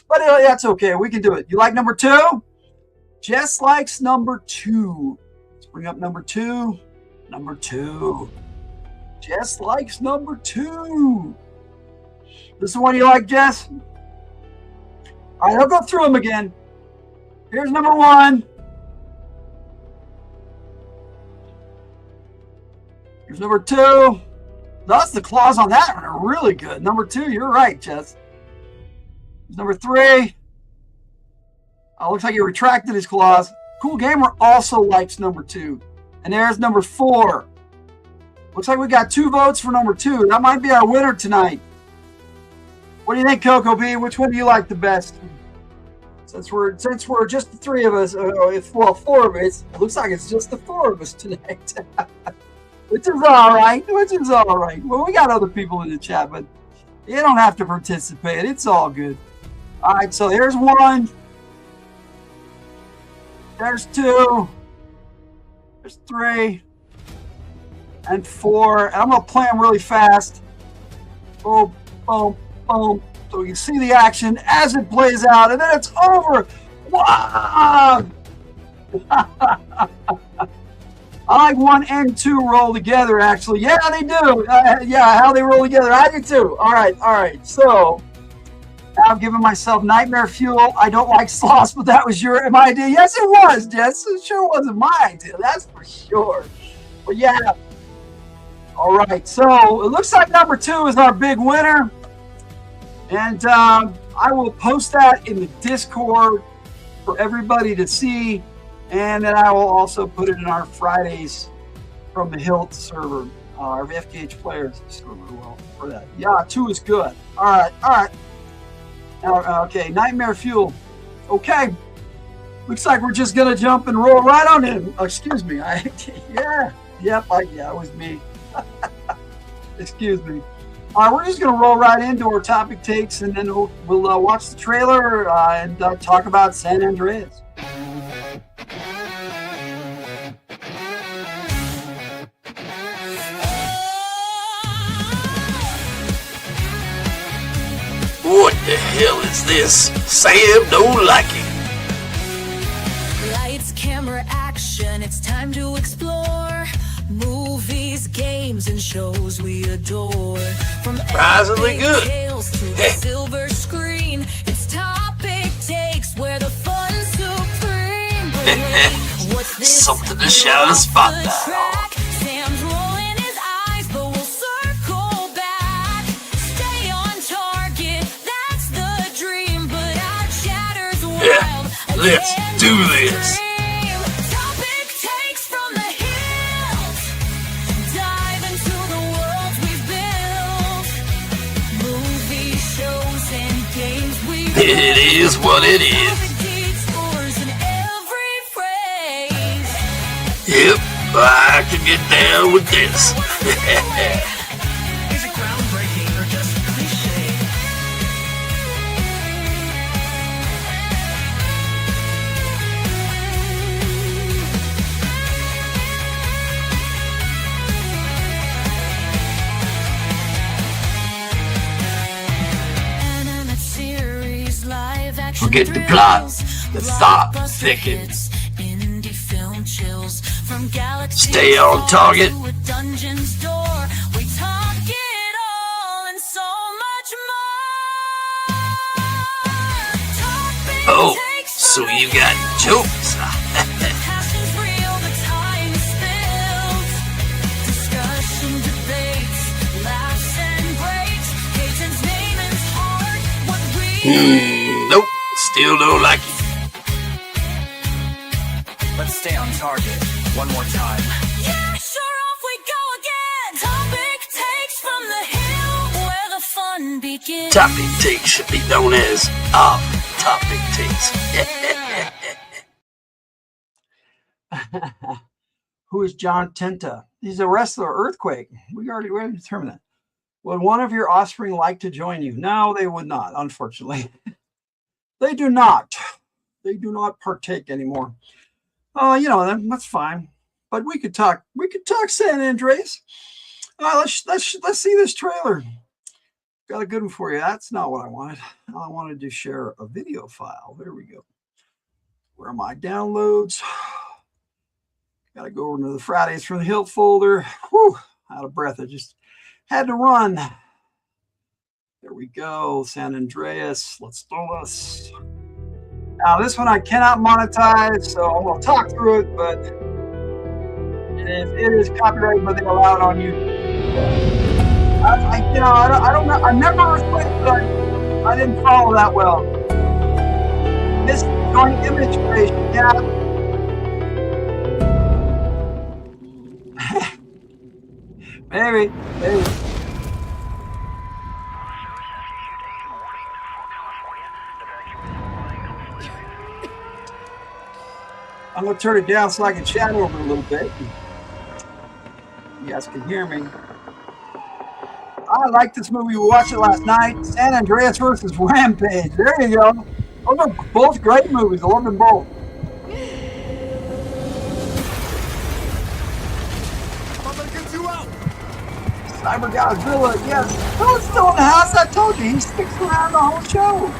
But that's okay. We can do it. You like number 2? Jess likes number 2. Let's bring up number 2. Number 2. Jess likes number 2. This is the one you like, Jess? All right, I'll go through them again. Here's number 1. Here's number 2. That's the claws on that one are really good. Number 2, you're right, Jess. Here's number 3. Oh, looks like he retracted his claws. Cool Gamer also likes number 2. And there's number 4. Looks like we got 2 votes for number 2. That might be our winner tonight. What do you think, Kokobee? Which one do you like the best? Since we're just the 3 of us, 4 of us. It looks like it's just the 4 of us tonight. Which is all right. Well, we got other people in the chat, but you don't have to participate. It's all good. All right, so here's 1. There's 2. There's 3. And 4. And I'm going to play them really fast. Boom, boom, boom. So you can see the action as it plays out, and then it's over. Wow! I like 1 and 2 roll together, actually. Yeah, they do. Yeah, how they roll together. I do too. All right. So I'm giving myself nightmare fuel. I don't like sloths, but that was my idea. Yes, it was, Jess. It sure wasn't my idea. That's for sure. But yeah. All right. So it looks like number 2 is our big winner. And I will post that in the Discord for everybody to see. And then I will also put it in our Fridays from the Hildt server, our FKH players server for that. Yeah, 2 is good. All right. Okay, Nightmare Fuel. Okay. Looks like we're just going to jump and roll right on in. Excuse me. It was me. Excuse me. All right, we're just going to roll right into our topic takes, and then we'll watch the trailer and talk about San Andreas. What the hell is this? Sam don't like it. Lights, camera, action, it's time to explore. Movies, games, and shows we adore. From Surprisingly good. tales to the silver screen, it's topic takes where the fun's supreme. But wait, what's this? Something to shine a spotlight on. Sam's rolling his eyes, but we'll circle back. Stay on target, that's the dream. But our chatter's wild. Yeah, let's do this. Topic takes from the hills. Dive into the world we've built. Movie shows and games we It is what it is. detours in every phrase. Yep, I can get down with this. Is it groundbreaking or just cliche? Animate series, live action Forget the plot, thrills, the thought blockbuster thickens. hits, indie film chills, from galaxies Stay on far target. to a dungeon's door. We talk it all and so much more. Topic Oh, takes so from you the got hills. jokes. Passion's real, the time is spilled. Discussion, debates, laughs and breaks. Hayden's name is hard. What we Nope, still don't like it. Let's stay on target one more time. Yeah, sure, off we go again. Topic takes from the hill where the fun begins. Topic takes should be known as off topic takes. Who is John Tenta? He's a wrestler, Earthquake. We already determined that. Would one of your offspring like to join you? No, they would not, unfortunately. They do not. They do not partake anymore. You know, that's fine. But we could talk. We could talk San Andreas. Let's see this trailer. Got a good one for you. That's not what I wanted. I wanted to share a video file. There we go. Where are my downloads? Got to go over to the Fridays from the Hildt folder. Whew, out of breath. I just had to run. There we go. San Andreas. Let's do this. Now, this one I cannot monetize, so I'm going to talk through it, but it is copyrighted, but they allow it on YouTube. I don't know. I never Earthquake, but I didn't follow that well. This joint image creation, yeah. Maybe. I'm going to turn it down so I can chat over a little bit. You guys can hear me. I like this movie. We watched it last night. San Andreas versus Rampage. There you go. Those are both great movies. I love them both. I'm gonna get you out. Cyber Godzilla, yes. Phil's still in the house. I told you. He sticks around the whole show.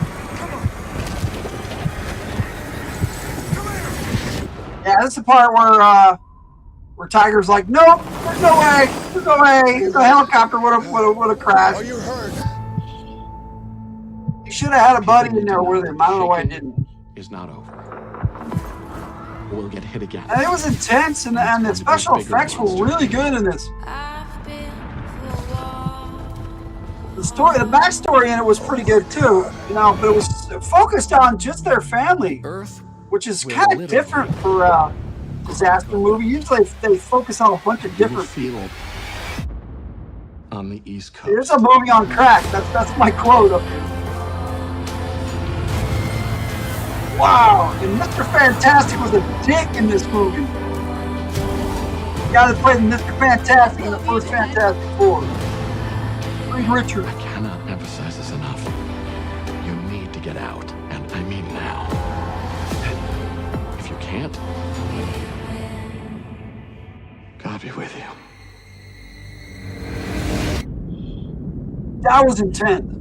Yeah, this is the part where Tiger's like, nope, there's no way. The helicopter would have crashed. Are you hurt? He should have had a buddy in there with him. I don't know why he didn't. Is not over. We'll get hit again. And it was intense, and the special effects were really good in this. The backstory in it was pretty good too, you know, but it was focused on just their family, which is kind of different for a disaster movie. Usually they focus on a bunch of different people. On the East Coast. There's a movie on crack. That's my quote up here. Wow, and Mr. Fantastic was a dick in this movie. The guy that played Mr. Fantastic in the first Fantastic Four. Reed Richards. I cannot emphasize this enough. You need to get out, and I mean now. If you can't, God be with you. That was intense.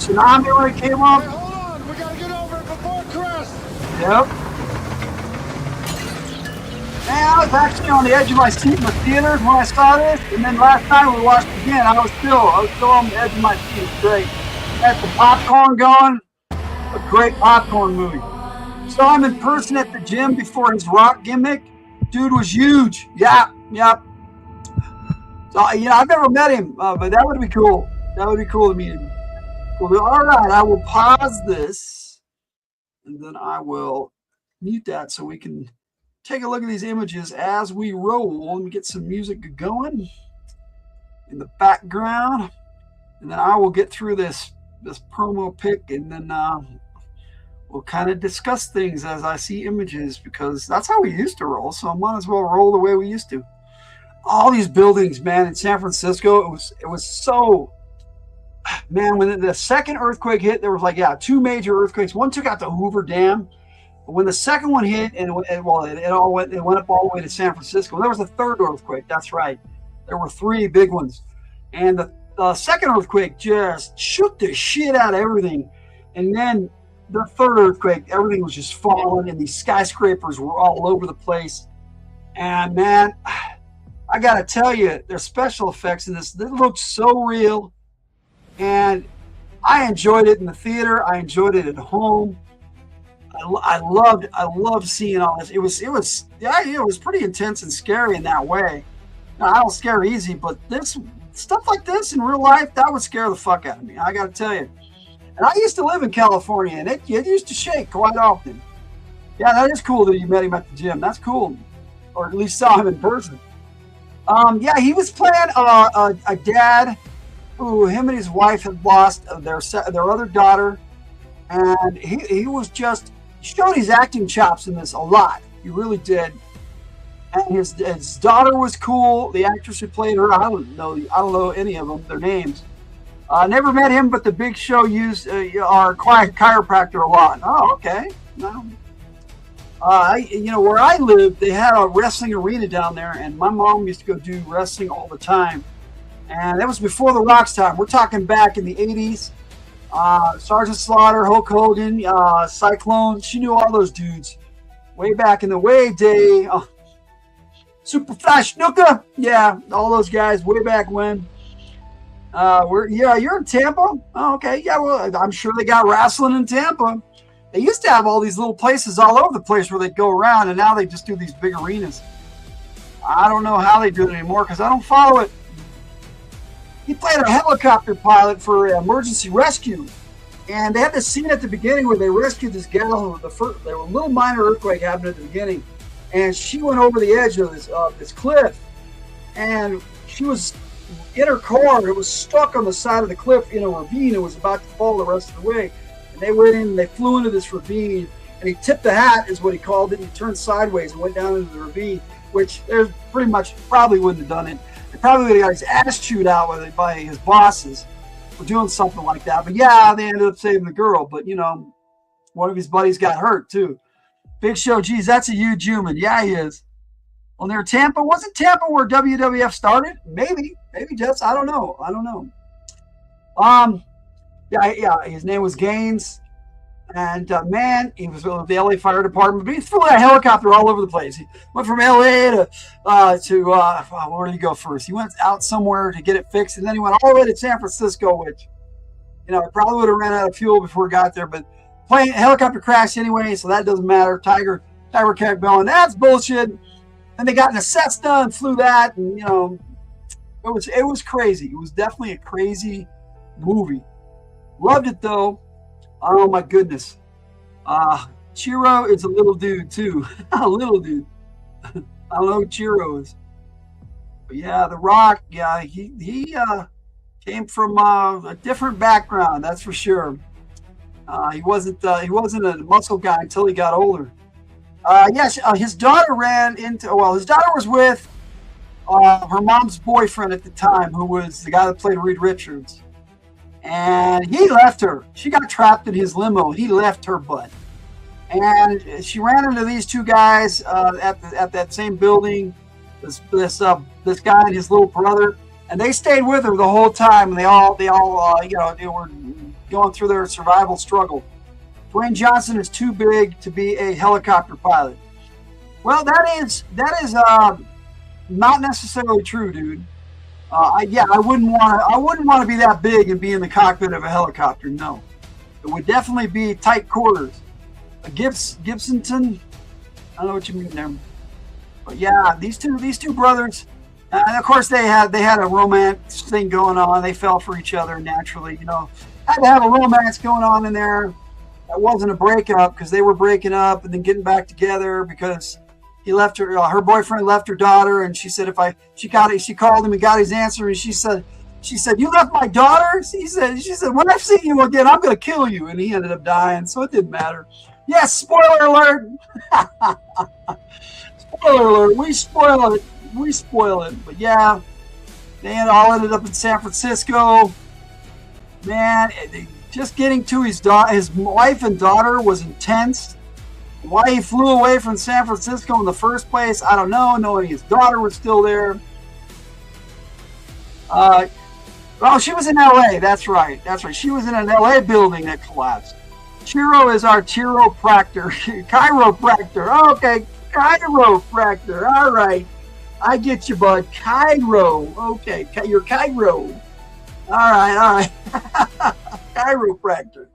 Tsunami when it came up. Hold on, we gotta get over it before Crest. Yep. Man, I was actually on the edge of my seat in the theater when I saw this, and then last night we watched it again. I was still on the edge of my seat. It's great. Had the popcorn going. A great popcorn movie. Saw him in person at the gym before his rock gimmick. Dude was huge. Yeah, yep. So, I've never met him, but that would be cool. That would be cool to meet him. Well, all right, I will pause this, and then I will mute that so we can take a look at these images as we roll and get some music going in the background. And then I will get through this promo pic, and then we'll kind of discuss things as I see images, because that's how we used to roll. So I might as well roll the way we used to. All these buildings, man, in San Francisco, it was so, man, when the second earthquake hit, there was like, two major earthquakes. One took out the Hoover Dam. But when the second one hit, it went up all the way to San Francisco. There was a third earthquake. That's right. There were three big ones. And the second earthquake just shook the shit out of everything. And then the third earthquake, everything was just falling, and these skyscrapers were all over the place. And man, I got to tell you, there's special effects in this. It looked so real. And I enjoyed it in the theater. I enjoyed it at home. I loved seeing all this. It was pretty intense and scary in that way. Now, I don't scare easy, but this stuff like this in real life, that would scare the fuck out of me. I got to tell you. And I used to live in California, and it used to shake quite often. Yeah, that is cool that you met him at the gym. That's cool, or at least saw him in person. Yeah, he was playing a dad who him and his wife had lost their other daughter, and he was just showed his acting chops in this a lot. He really did. And his daughter was cool. The actress who played her, I don't know any of them, their names. Never met him, but the Big Show used our chiropractor a lot. Oh, okay. No. Where I lived, they had a wrestling arena down there, and my mom used to go do wrestling all the time. And that was before the Rock's time. We're talking back in the 80s. Sergeant Slaughter, Hulk Hogan, Cyclone. She knew all those dudes way back in the way day. Superfly Snuka. Yeah, all those guys way back when. You're in Tampa? Oh, okay. Yeah, well, I'm sure they got wrestling in Tampa. They used to have all these little places all over the place where they go around, and now they just do these big arenas. I don't know how they do it anymore because I don't follow it. He played a helicopter pilot for emergency rescue, and they had this scene at the beginning where they rescued this gal. There was a little minor earthquake happened at the beginning, and she went over the edge of this cliff, and she was in her car. It was stuck on the side of the cliff in a ravine. It was about to fall the rest of the way. They went in and they flew into this ravine, and he tipped the hat is what he called it, and he turned sideways and went down into the ravine, which there's pretty much probably wouldn't have done it. They probably would have got his ass chewed out by his bosses for doing something like that. But yeah, they ended up saving the girl. But one of his buddies got hurt too. Big Show, geez, that's a huge human. Yeah, he is. Well, near Tampa, wasn't Tampa where WWF started? Maybe just I don't know. Yeah, his name was Gaines, and man, he was with the LA Fire Department, but he flew that helicopter all over the place. He went from LA to where did he go first? He went out somewhere to get it fixed, and then he went all the way to San Francisco, which, it probably would have ran out of fuel before it got there, but helicopter crashed anyway, so that doesn't matter. Tiger kept going, that's bullshit. And they got in a Cessna and flew that, and it was crazy. It was definitely a crazy movie. Loved it though. Oh my goodness. Chiro is a little dude too. A little dude. I don't know who Chiro is. But yeah, The Rock, yeah, he came from a different background, that's for sure. He wasn't a muscle guy until he got older. His daughter his daughter was with her mom's boyfriend at the time, who was the guy that played Reed Richards. And he left her. She got trapped in his limo. He left her butt. And she ran into these two guys at that same building. This guy and his little brother, and they stayed with her the whole time. And they all they were going through their survival struggle. Dwayne Johnson is too big to be a helicopter pilot. Well, that is not necessarily true, dude. I wouldn't want to be that big and be in the cockpit of a helicopter. No, it would definitely be tight quarters. Gibsonton, I don't know what you mean there, but yeah, these two brothers, and of course they had a romance thing going on. They fell for each other naturally, had to have a romance going on in there. That wasn't a breakup because they were breaking up and then getting back together because he left her. Her boyfriend left her daughter, and she said she called him and got his answer, and she said, "You left my daughter?" She said, "When I see you again, I'm going to kill you." And he ended up dying, so it didn't matter. Yes, spoiler alert. Spoiler alert. We spoil it. But yeah, they all ended up in San Francisco. Man, just getting to his wife and daughter was intense. Why he flew away from San Francisco in the first place, I don't know, knowing his daughter was still there. She was in LA. That's right. She was in an LA building that collapsed. Chiro is our chiropractor. Chiropractor. Okay, chiropractor. All right. I get you, bud. Chiro. Okay, you're Chiro. All right. Chiropractor.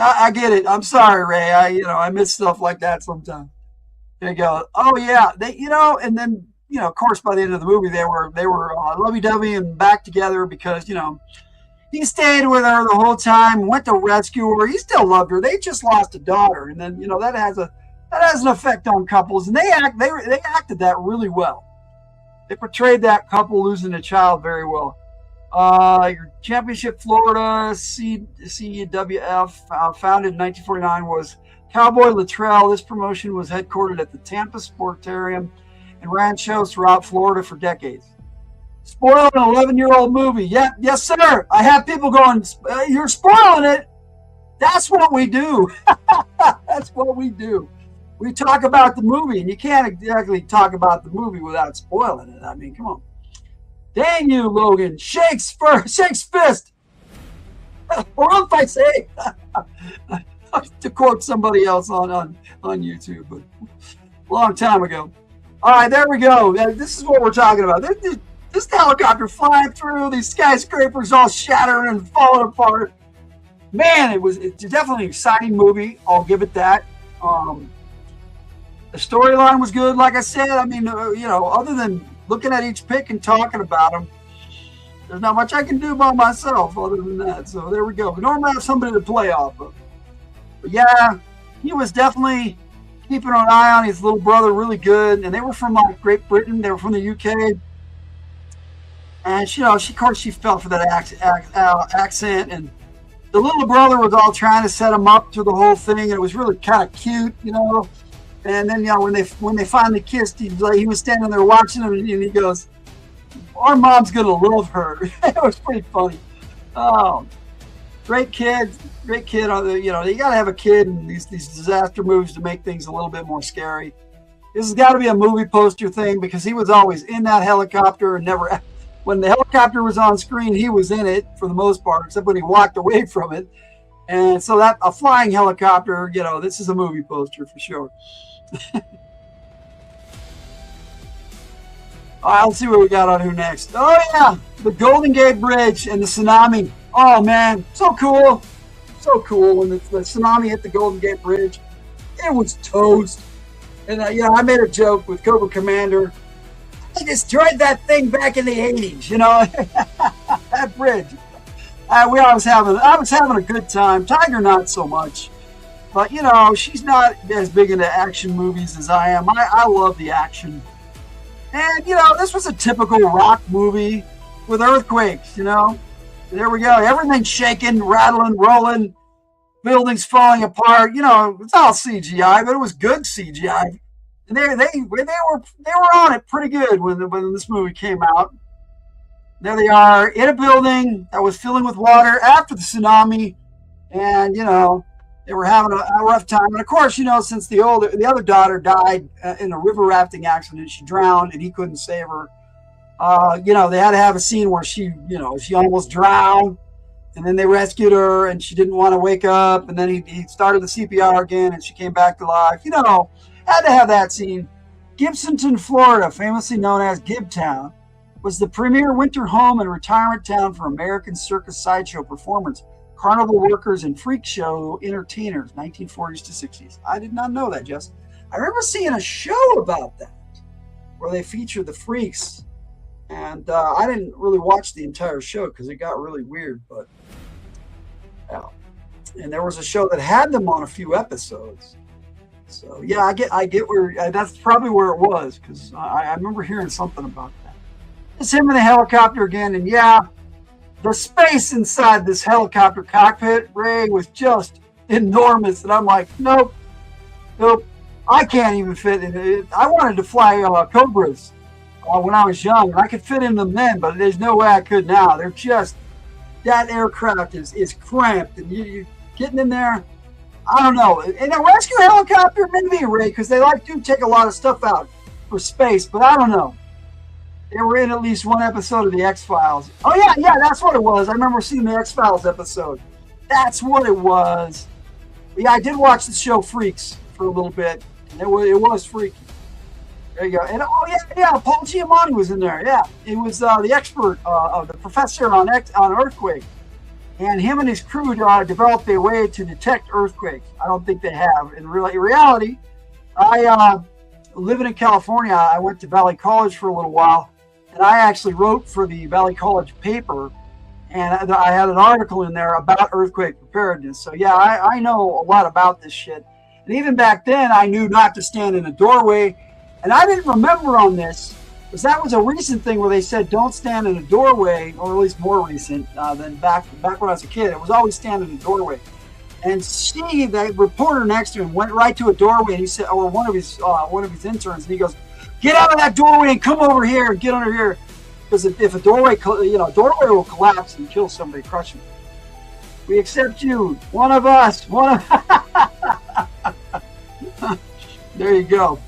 I get it. I'm sorry, Ray. I miss stuff like that sometimes. There you go. Oh yeah, and then of course, by the end of the movie, they were lovey-dovey and back together because he stayed with her the whole time, went to rescue her. He still loved her. They just lost a daughter, and then that has an effect on couples, and they acted that really well. They portrayed that couple losing a child very well. Your Championship Florida CWF, founded in 1949, was Cowboy Luttrell. This promotion was headquartered at the Tampa Sportarium and ran shows throughout Florida for decades. Spoiling an 11-year-old movie. Yeah, yes, sir. I have people going, "You're spoiling it." That's what we do. That's what we do. We talk about the movie, and you can't exactly talk about the movie without spoiling it. I mean, come on. Dang you, Logan. Shakes fist. Or if I say, to quote somebody else on YouTube, but a long time ago. All right, there we go. This is what we're talking about. This helicopter flying through, these skyscrapers all shattering and falling apart. Man, it's definitely an exciting movie. I'll give it that. The storyline was good, like I said. I mean, other than looking at each pick and talking about them, there's not much I can do by myself other than that. So there we go. We normally have somebody to play off of. But yeah, he was definitely keeping an eye on his little brother really good. And they were from Great Britain. They were from the UK. And of course she fell for that accent. And the little brother was all trying to set him up through the whole thing. And it was really kind of cute, And then, when they finally kissed, he was standing there watching him, and he goes, "Our mom's gonna love her." It was pretty funny. Oh, great kid. You gotta have a kid in these disaster movies to make things a little bit more scary. This has got to be a movie poster thing because he was always in that helicopter and never. When the helicopter was on screen, he was in it for the most part, except when he walked away from it. And so that a flying helicopter, this is a movie poster for sure. All right, let's see what we got on who next. Oh yeah, the Golden Gate Bridge and the tsunami. Oh man, so cool when the tsunami hit the Golden Gate Bridge. It was toast. And I made a joke with Cobra Commander. I destroyed that thing back in the 80s, that bridge. I was having a good time. Tiger not so much. But, she's not as big into action movies as I am. I love the action. And, this was a typical rock movie with earthquakes, There we go. Everything's shaking, rattling, rolling, buildings falling apart. It's all CGI, but it was good CGI. And they were on it pretty good when this movie came out. There they are in a building that was filling with water after the tsunami, and they were having a rough time. And of course, since the other daughter died in a river rafting accident, she drowned, and he couldn't save her. They had to have a scene where she almost drowned, and then they rescued her, and she didn't want to wake up, and then he started the CPR again, and she came back to life. Had to have that scene. Gibsonton, Florida, famously known as Gibtown, was the premier winter home and retirement town for American circus sideshow performers, carnival workers, and freak show entertainers, 1940s to 60s. I did not know that, Jess. I remember seeing a show about that where they featured the freaks, and I didn't really watch the entire show because it got really weird, but yeah. And there was a show that had them on a few episodes. So yeah, I get where that's probably where it was, because I remember hearing something about that. It's him in the helicopter again, and yeah, the space inside this helicopter cockpit, Ray, was just enormous, and I'm like, nope, I can't even fit in it. I wanted to fly Cobras when I was young, and I could fit in them then, but there's no way I could now. They're just, that aircraft is cramped, and you getting in there. I don't know. In a rescue helicopter, maybe, Ray, because they do take a lot of stuff out for space, but I don't know. They were in at least one episode of the X-Files. Oh, yeah, that's what it was. I remember seeing the X-Files episode. That's what it was. But yeah, I did watch the show Freaks for a little bit, and it was freaky. There you go. And Paul Giamatti was in there. Yeah, it was the expert, the professor on earthquake. And him and his crew developed a way to detect earthquakes. I don't think they have. In reality, I living in California, I went to Valley College for a little while, and I actually wrote for the Valley College paper, and I had an article in there about earthquake preparedness. So yeah, I know a lot about this shit. And even back then, I knew not to stand in a doorway. And I didn't remember on this, because that was a recent thing where they said don't stand in a doorway, or at least more recent than back when I was a kid. It was always stand in a doorway. And the reporter next to him, went right to a doorway, and he said, or one of his interns, and he goes, "Get out of that doorway and come over here and get under here, because if a doorway will collapse and kill somebody, crush them. We accept you, one of us, one of." There you go.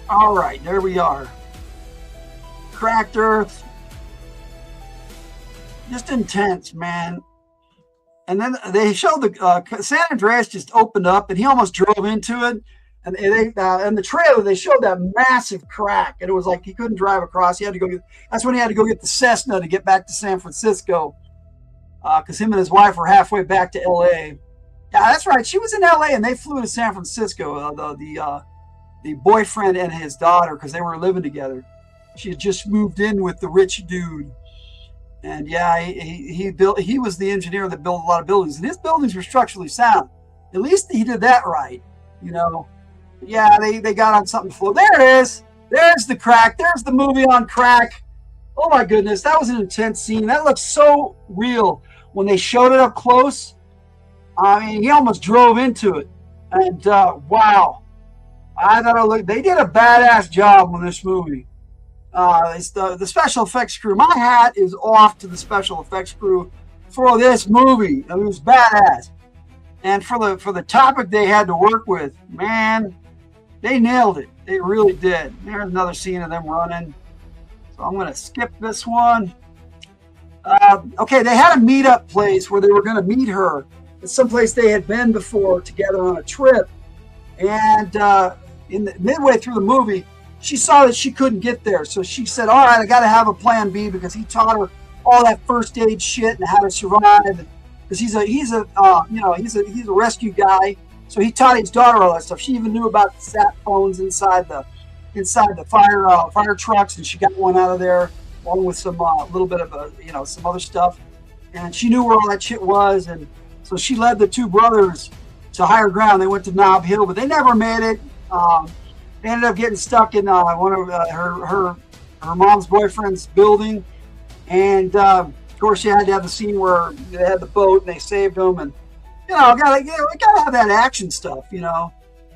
All right, there we are. Cracked Earth. Just intense, man. And then they showed the San Andreas just opened up, and he almost drove into it. And in the trailer, they showed that massive crack, and it was like he couldn't drive across. He had to go that's when he had to go get the Cessna to get back to San Francisco, because him and his wife were halfway back to L.A. Yeah, that's right. She was in L.A. and they flew to San Francisco. The boyfriend and his daughter, because they were living together. She had just moved in with the rich dude, and yeah, he was the engineer that built a lot of buildings, and his buildings were structurally sound. At least he did that right, Yeah, they got on something flow. There it is. There's the crack. There's the movie on crack. Oh my goodness, that was an intense scene. That looked so real when they showed it up close. I mean, he almost drove into it, and wow. I thought they did a badass job on this movie. It's the special effects crew. My hat is off to the special effects crew for this movie. It was badass. And for the topic they had to work with, man, they nailed it. They really did. There's another scene of them running. So I'm going to skip this one. Okay, they had a meetup place where they were going to meet her. It's someplace they had been before together on a trip. And midway through the movie, she saw that she couldn't get there. So she said, all right, I got to have a plan B, because he taught her all that first aid shit and how to survive. Because he's a rescue guy. So he taught his daughter all that stuff. She even knew about the sat phones inside the fire trucks, and she got one out of there along with some little bit of some other stuff. And she knew where all that shit was, and so she led the two brothers to higher ground. They went to Nob Hill, but they never made it. They ended up getting stuck in one of her mom's boyfriend's building, and of course, you had to have the scene where they had the boat and they saved them, and gotta have that action stuff,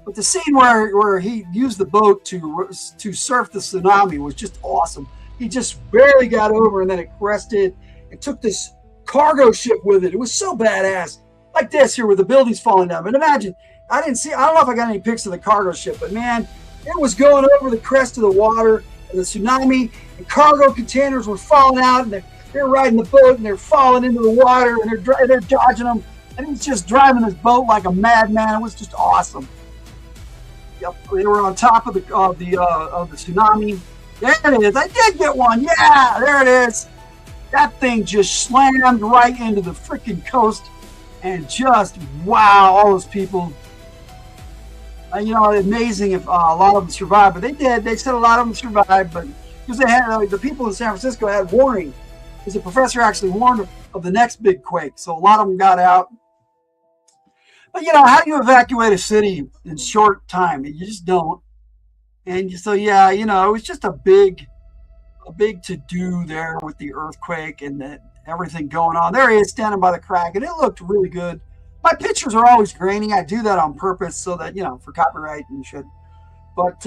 But the scene where he used the boat to surf the tsunami was just awesome. He just barely got over, and then it crested and took this cargo ship with it. It was so badass. Like this here, with the buildings falling down. But imagine, I don't know if I got any pics of the cargo ship, but man, it was going over the crest of the water, and the tsunami, and cargo containers were falling out, and they're riding the boat, and they're falling into the water, and they're dodging them, and he's just driving this boat like a madman. It was just awesome. Yep, they were on top of the tsunami. There it is. I did get one. Yeah, there it is. That thing just slammed right into the freaking coast, and just wow, all those people. Amazing if a lot of them survived, but they did. They said a lot of them survived, but because they had the people in San Francisco had warning, because the professor actually warned of the next big quake, so a lot of them got out. But how do you evacuate a city in short time? You just don't. And so yeah, it was just a big to do there with the earthquake and everything going on. There he is standing by the crack, and it looked really good. My pictures are always grainy. I do that on purpose so that, for copyright and shit. But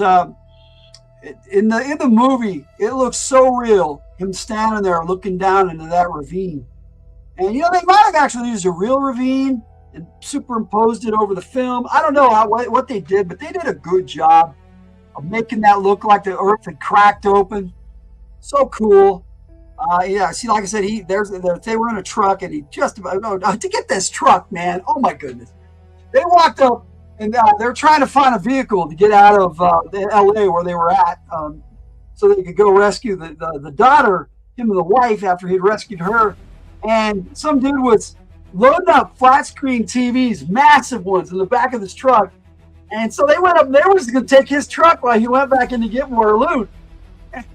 in the movie, it looks so real, him standing there looking down into that ravine. And, they might have actually used a real ravine and superimposed it over the film. I don't know what they did, but they did a good job of making that look like the earth had cracked open. So cool. Yeah, see, like I said, they were in a truck, and he just about to get this truck, man. Oh my goodness! They walked up, and they're trying to find a vehicle to get out of the L.A. where they were at, so they could go rescue the daughter, him and the wife, after he'd rescued her. And some dude was loading up flat screen TVs, massive ones, in the back of this truck. And so they went up. They were just going to take his truck while he went back in to get more loot.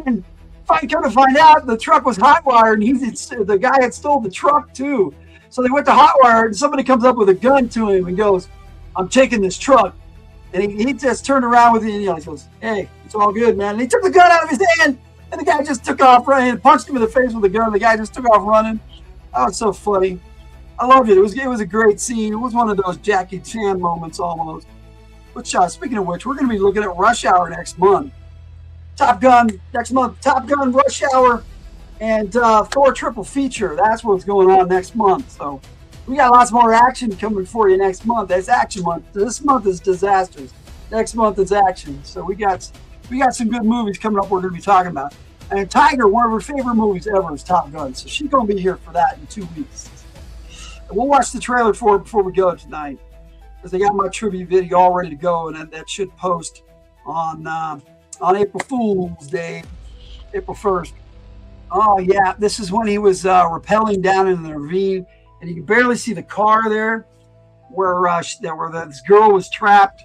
And come to find out, the truck was hotwired, and the guy had stole the truck too. So they went to hotwire, and somebody comes up with a gun to him and goes, "I'm taking this truck." And he just turned around with it, and he goes, "Hey, it's all good, man." And he took the gun out of his hand, and the guy just took off running, and punched him in the face with the gun. The guy just took off running. Oh, it's so funny. I loved it. It was a great scene. It was one of those Jackie Chan moments almost. Which, speaking of which, we're going to be looking at Rush Hour next month. Top Gun next month. Top Gun, Rush Hour, and Thor triple feature. That's what's going on next month. So we got lots more action coming for you next month. That's action month. This month is disasters. Next month is action. So we got some good movies coming up we're going to be talking about. And Tiger, one of her favorite movies ever, is Top Gun. So she's going to be here for that in 2 weeks. And we'll watch the trailer for it before we go tonight, because they got my tribute video all ready to go, and that should post on April Fool's Day, April 1st. Oh, yeah, this is when he was rappelling down into the ravine, and you can barely see the car there where this girl was trapped.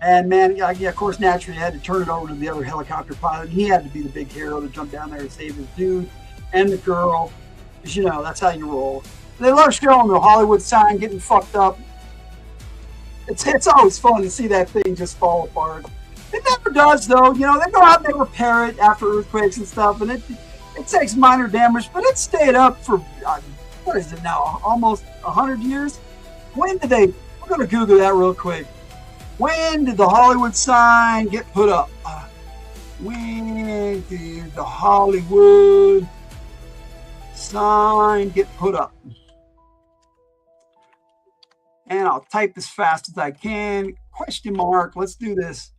And, man, yeah, of course, naturally, you had to turn it over to the other helicopter pilot. He had to be the big hero to jump down there and save his dude and the girl, because, that's how you roll. And they love showing the Hollywood sign getting fucked up. It's always fun to see that thing just fall apart. It never does, though. They go out and they repair it after earthquakes and stuff, and it takes minor damage, but it stayed up for, what is it now, almost 100 years? When did we're going to Google that real quick. When did the Hollywood sign get put up? When did the Hollywood sign get put up? And I'll type as fast as I can. Question mark. Let's do this.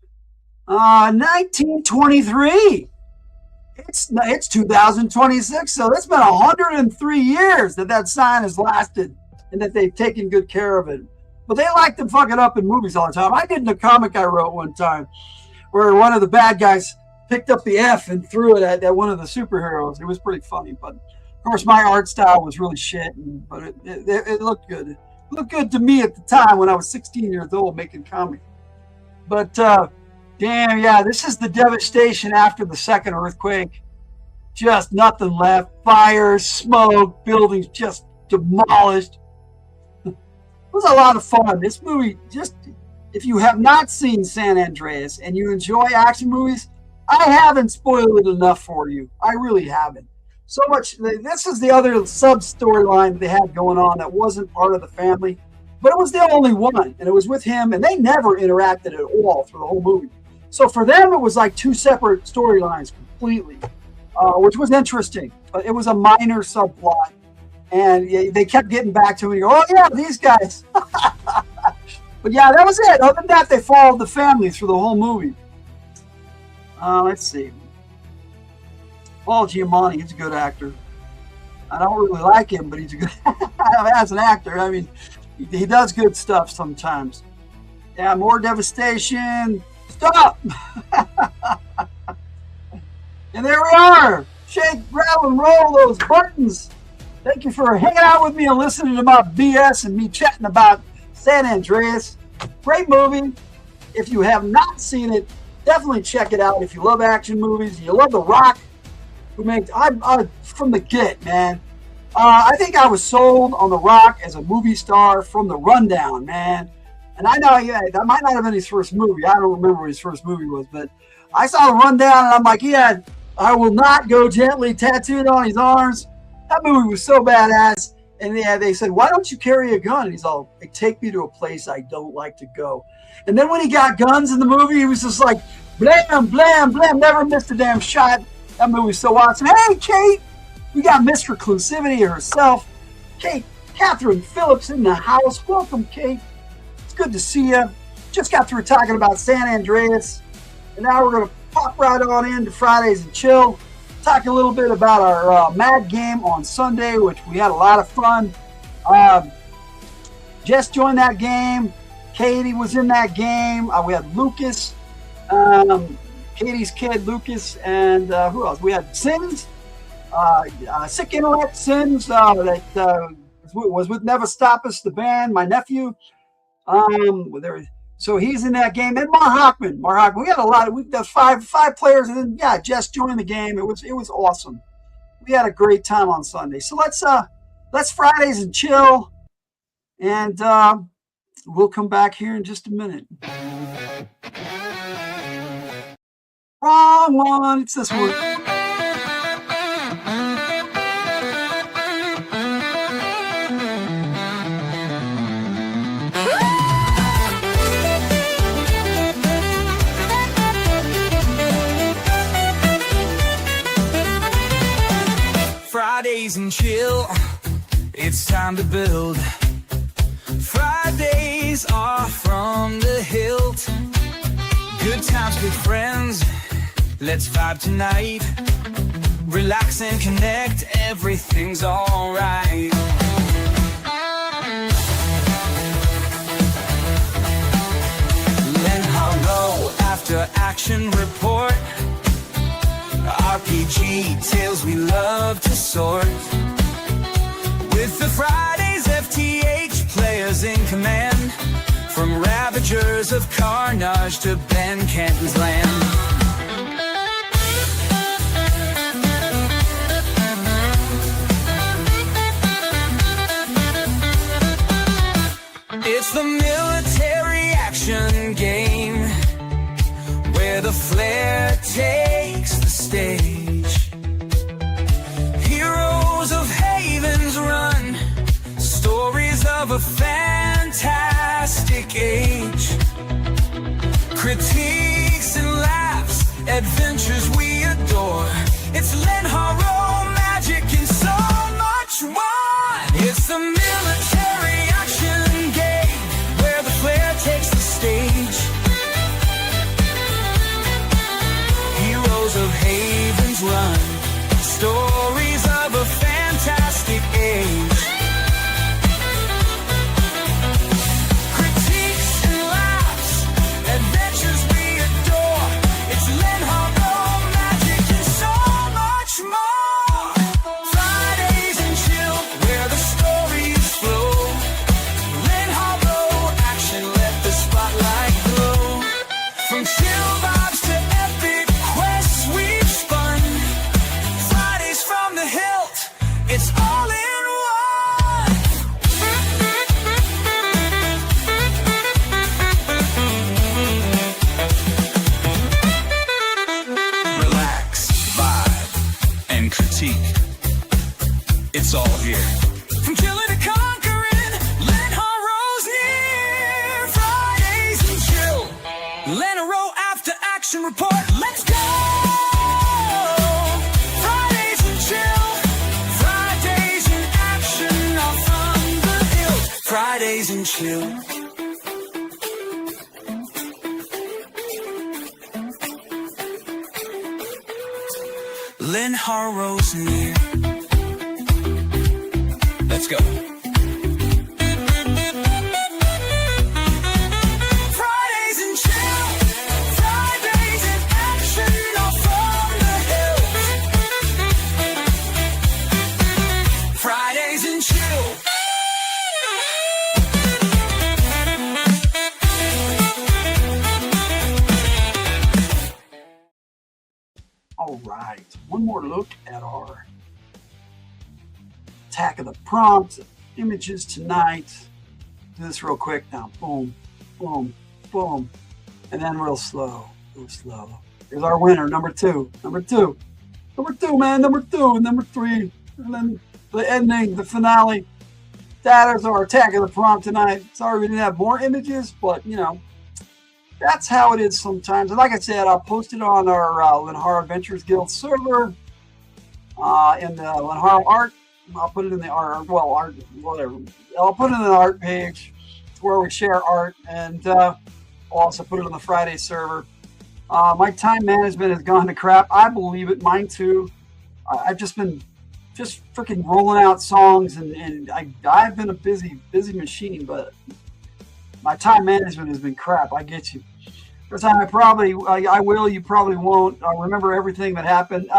1923. It's 2026, so it's been 103 years that sign has lasted, and that they've taken good care of it. But they like to fuck it up in movies all the time. I did in a comic I wrote one time, where one of the bad guys picked up the F and threw it at one of the superheroes. It was pretty funny, but of course my art style was really shit, but it looked good. It looked good to me at the time when I was 16 years old making comics. But damn, yeah, this is the devastation after the second earthquake. Just nothing left. Fires, smoke, buildings just demolished. It was a lot of fun. This movie, just if you have not seen San Andreas and you enjoy action movies, I haven't spoiled it enough for you. I really haven't. So much. This is the other sub storyline they had going on that wasn't part of the family. but it was the only one, and it was with him, and they never interacted at all through the whole movie. So for them, it was like two separate storylines completely, which was interesting. But it was a minor subplot, and they kept getting back to me. Oh yeah, these guys. But yeah, that was it. Other than that, they followed the family through the whole movie. Let's see. Paul Giamatti, he's a good actor. I don't really like him, but he's a good as an actor. I mean, he does good stuff sometimes. Yeah, more devastation. Stop! And there we are. Shake, rattle, and roll those buttons. Thank you for hanging out with me and listening to my BS and me chatting about San Andreas. Great movie. If you have not seen it, definitely check it out. If you love action movies, you love The Rock, who makes from the get, man. I think I was sold on The Rock as a movie star from The Rundown, man. And I know that might not have been his first movie. I don't remember what his first movie was, but I saw The Rundown, and I'm like, yeah, I will not go gently tattooed on his arms. That movie was so badass. And they said, why don't you carry a gun? And he's all, they take me to a place I don't like to go. And then when he got guns in the movie, he was just like, blam, blam, blam, never missed a damn shot. That movie was so awesome. Hey, Kate, we got Miss Reclusivity herself. Kate, Catherine Phillips in the house. Welcome, Kate. It's good to see you. Just got through talking about San Andreas. And now we're going to pop right on into Fridays and Chill. Talk a little bit about our Mad game on Sunday, which we had a lot of fun. Jess joined that game. Katie was in that game. We had Lucas, Katie's kid, Lucas, and who else? We had Sins, Sick Intellect Sins, that was with Never Stop Us, the band, my nephew. So he's in that game. And Mark Hockman. We had a lot of, we had five players, and then yeah, Jess joined the game. It was awesome. We had a great time on Sunday. So let's Fridays and Chill, and we'll come back here in just a minute. Wrong one. It's this one. Fridays and Chill, it's time to build. Fridays are from the Hildt. Good times with friends, let's vibe tonight. Relax and connect, everything's alright. Len Hollow after action report. RPG tales we love to sort. With the Fridays FTH players in command, from Ravagers of Carnage to Ben Canton's land. It's the military action game, where the flair takes the stage. Heroes of Havens run, stories of a fantastic age. Critiques and laughs, adventures we adore. It's Len Horror, magic, and so much more. It's the military action game, where the flair takes the stage. Heroes of Havens run, stories of a fantastic age. Critiques and laughs, adventures we adore. It's Len Horror, magic, and so much more. Leno after action report. Let's go. Fridays and chill. Fridays in action are from the Hillt. Fridays and chill. Lynn Harrow's near. Let's go. Fridays and chill. Fridays in action are from the Hillt. Fridays and chill. All right, one more look at our attack of the prompt images tonight. Do this real quick now. Boom, boom, boom, and then real slow, real slow. Here's our winner, number two, man, number two, and number three, and then the ending, the finale. That is our attack of the prompt tonight. Sorry we didn't have more images, but you know, that's how it is sometimes. And like I said, I'll post it on our Linhara Adventures Guild server in the Linhara art. I'll put it in the art, well, art, whatever. I'll put it in the art page where we share art, and I'll also put it on the Friday server. My time management has gone to crap. I believe it, mine too. I've just been freaking rolling out songs, and I've been a busy machine, but my time management has been crap. I get you. First time I will, you probably won't remember everything that happened.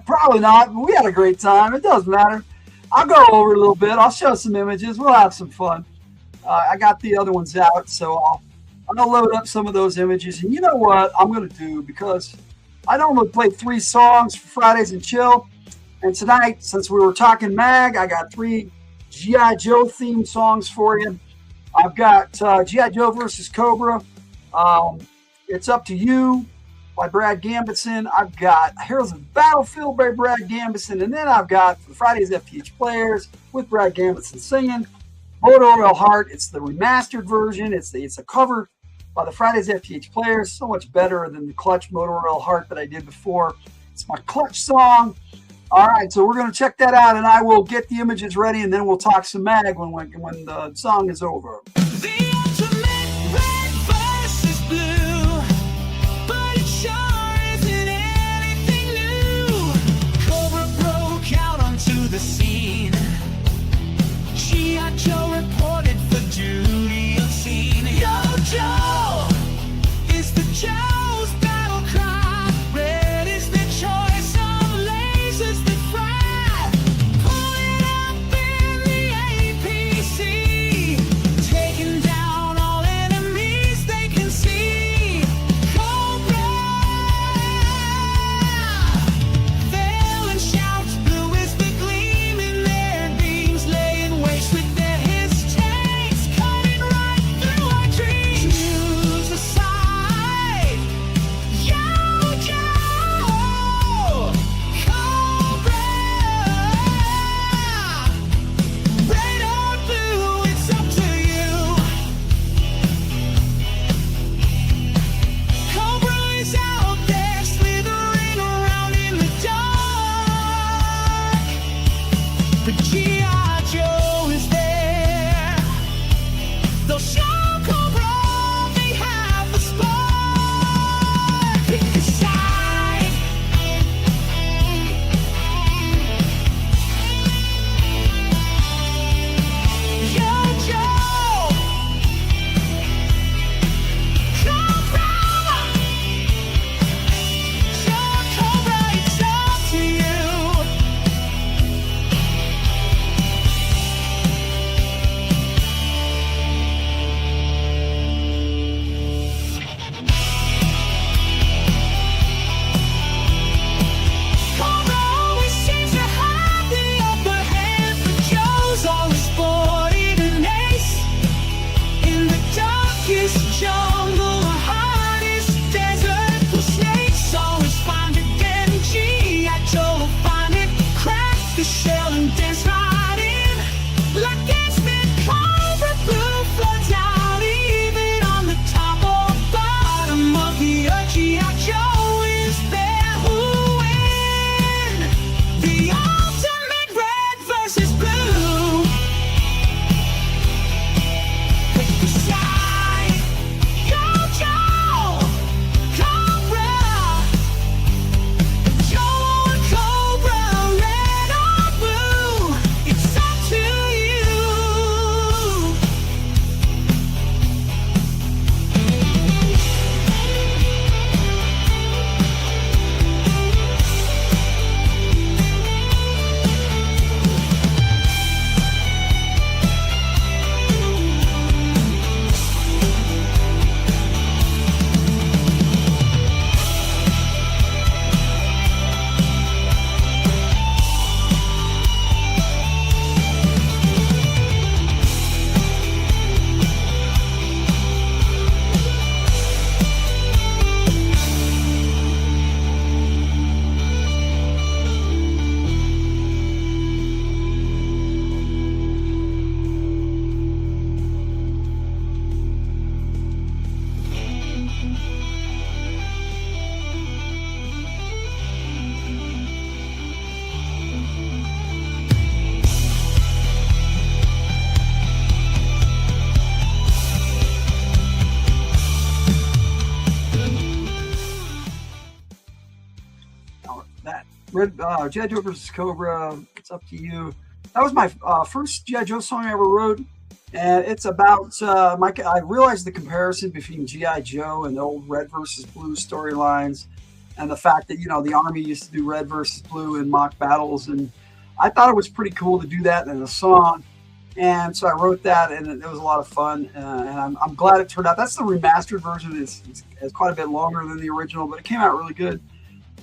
Probably not. But we had a great time. It doesn't matter. I'll go over a little bit. I'll show some images. We'll have some fun. I got the other ones out, so I'll load up some of those images. And you know what I'm going to do, because I normally play 3 songs for Fridays and Chill. And tonight, since we were talking mag, I got 3 G.I. Joe themed songs for you. I've got G.I. Joe versus Cobra. It's Up to You by Brad Gambitson. I've got Heroes of Battlefield by Brad Gambitson. And then I've got for Friday's FTH Players with Brad Gambitson singing Motor Oil Heart. It's the remastered version. It's a cover by the Friday's FTH Players. So much better than the Clutch Motor Oil Heart that I did before. It's my Clutch song. All right, so we're going to check that out, and I will get the images ready, and then we'll talk some mag when the song is over. The ultimate red versus blue, but it sure isn't anything new. Cobra broke out onto the scene. G.I. Joe reported for duty unseen. Yo, Joe is the Joe's battle cry. Red is the choice of lasers that fry. Pulling up in the APC, taking down shine. Yo, Cobra. Joe and Cobra, red or blue, it's up to you. That Red G.I. Joe versus Cobra, it's up to you. That was my first G.I. Joe song I ever wrote, and it's about I realized the comparison between G.I. Joe and the old Red versus Blue storylines, and the fact that the Army used to do Red versus Blue in mock battles, and I thought it was pretty cool to do that in a song, and so I wrote that, and it was a lot of fun, and I'm glad it turned out. That's the remastered version. It's quite a bit longer than the original, but it came out really good.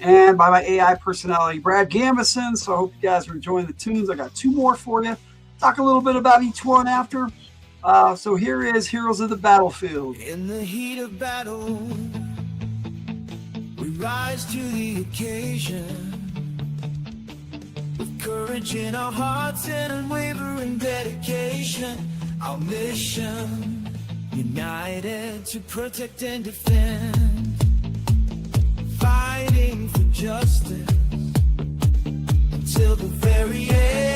And by my AI personality, Brad Gambison. So I hope you guys are enjoying the tunes. I got two more for you. Talk a little bit about each one after. So here is Heroes of the Battlefield. In the heat of battle, we rise to the occasion. With courage in our hearts and unwavering dedication. Our mission, united to protect and defend. Fighting for justice until the very end.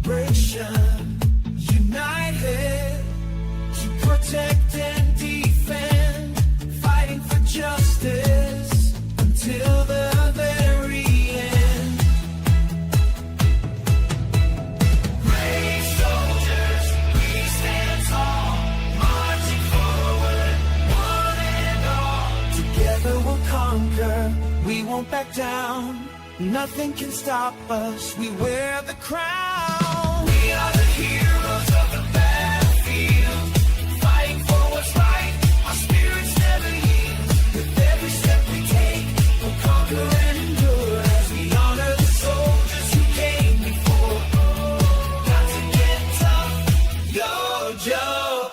Nation united to protect and defend. Fighting for justice until the very end. Brave soldiers, we stand tall. We'll conquer, we won't back down. Nothing can stop us, we wear the crown. We are the heroes of the battlefield, fighting for what's right. Our spirits never yield. With every step we take, we'll conquer and endure as we honor the soldiers who came before. Got to get tough, yo, Joe.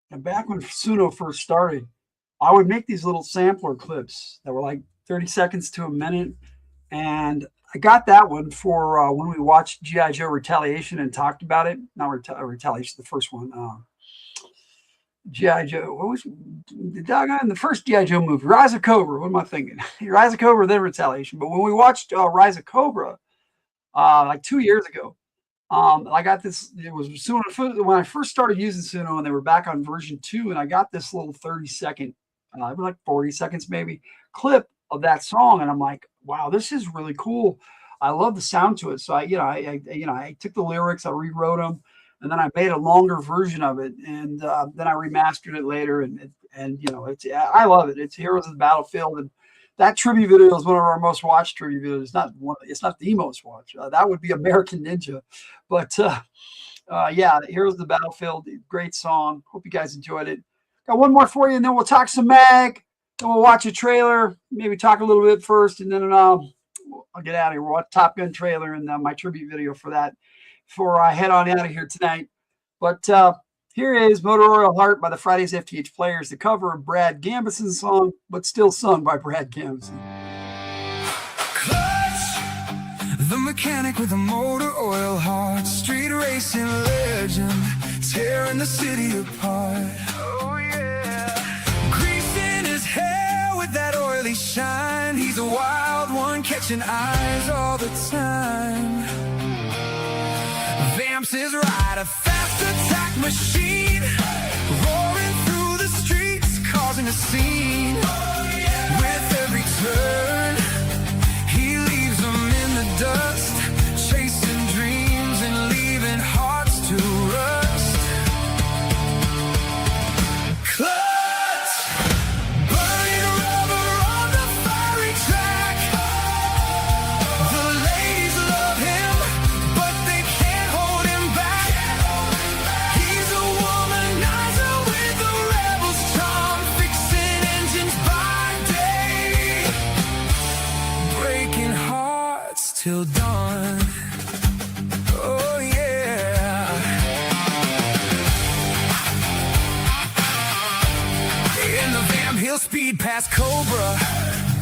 And back when Suno first started, I would make these little sampler clips that were like 30 seconds to a minute. And I got that one for when we watched G.I. Joe Retaliation and talked about it. Not Retaliation, the first one. G.I. Joe, what was the doggone the first G.I. Joe movie? Rise of Cobra. What am I thinking? Rise of Cobra, then Retaliation. But when we watched Rise of Cobra, like 2 years ago, I got this. It was Suno when I first started using Suno, and they were back on version 2, and I got this little 30-second, like 40 seconds maybe, clip of that song, and I'm like, wow, this is really cool. I love the sound to it. So I took the lyrics, I rewrote them, and then I made a longer version of it, and then I remastered it later, and I love it. It's Heroes of the Battlefield, and that tribute video is one of our most watched tribute videos. It's not the most watched. That would be American Ninja, but yeah, Heroes of the Battlefield, great song. Hope you guys enjoyed it. Got one more for you, and then we'll talk some mag. Then we'll watch a trailer. Maybe talk a little bit first, and then I'll get out of here. We'll watch Top Gun trailer and my tribute video for that before I head on out of here tonight. But here is Motor Oil Heart by the Fridays FTH Players, the cover of Brad Gambison's song, but still sung by Brad Gambison. Clutch, the mechanic with a motor oil heart, street racing legend, tearing the city apart. Oh yeah, greasing his hair with that oily shine. He's a wild one, catching eyes all the time. Vamps his ride, a fast attack machine, roaring through the streets, causing a scene. With every turn, he leaves them in the dust, chasing dreams and leaving hearts to rust. Clutch, burning rubber on the fiery track. The ladies love him, but they can't hold him back. He's a womanizer with a rebel's charm, fixing engines by day, breaking hearts till dawn. Oh yeah. In the van, he'll speed past Cobra,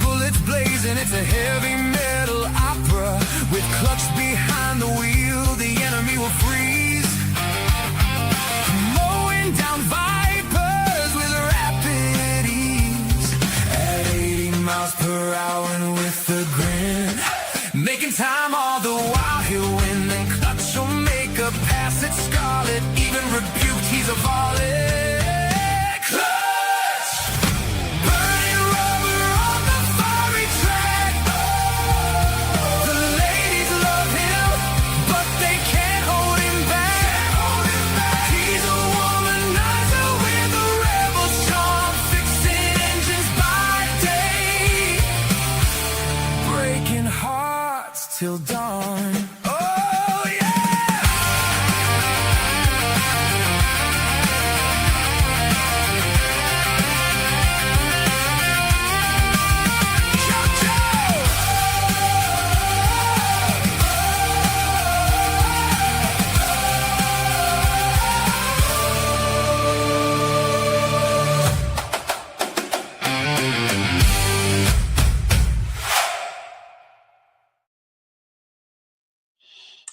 bullets blazing, it's a heavy metal opera. With Clutch behind the wheel, the enemy will freeze, mowing down vipers with rapid ease. At 80 miles per hour and with a grin, making time all the while he'll win. Then Clutch will make a pass at Scarlet, even rebuked he's a volley. Clutch, burning rubber on the fiery track. The ladies love him, but they can't hold him back. He's a womanizer with a rebel's charm, fixing engines by day, breaking hearts till dawn. Oh yeah.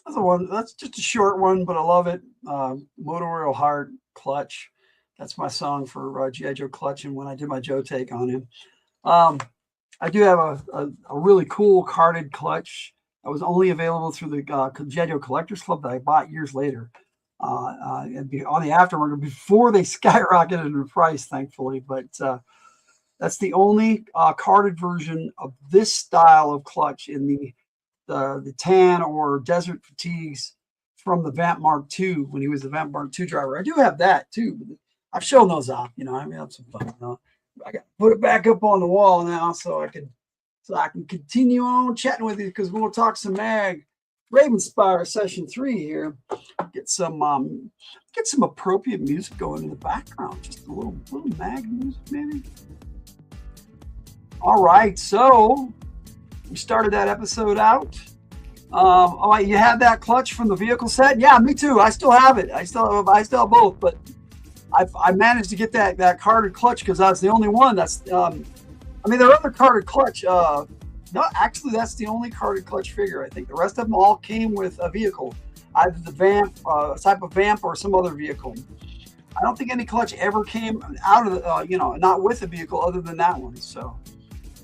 That's the one. That's just a short one, but I love it. Motor Oil Heart, Clutch. That's my song for G.I. Joe Clutch, and when I did my Joe take on him. I do have a really cool carded Clutch that was only available through the G.I. Joe Collectors Club that I bought years later. On the aftermarket before they skyrocketed in price, thankfully. But that's the only carded version of this style of Clutch in the tan or desert fatigues from the Vamp Mark II when he was the Vamp Mark II driver. I do have that too. But I've shown those off. I mean, have some fun. I got to put it back up on the wall now so I can continue on chatting with you, because we'll talk some mag. Ravenspire session 3 here. Get some appropriate music going in the background. Just a little mag music maybe. All right, so we started that episode out. All right, you have that Clutch from the vehicle set? Yeah, me too. I still have it. I still have both, but I managed to get that carded Clutch because that's the only one that's I mean, there are other carded clutch. No, actually, that's the only carded clutch figure, I think. The rest of them all came with a vehicle, either the vamp, type of vamp, or some other vehicle. I don't think any clutch ever came out of the, not with a vehicle other than that one. So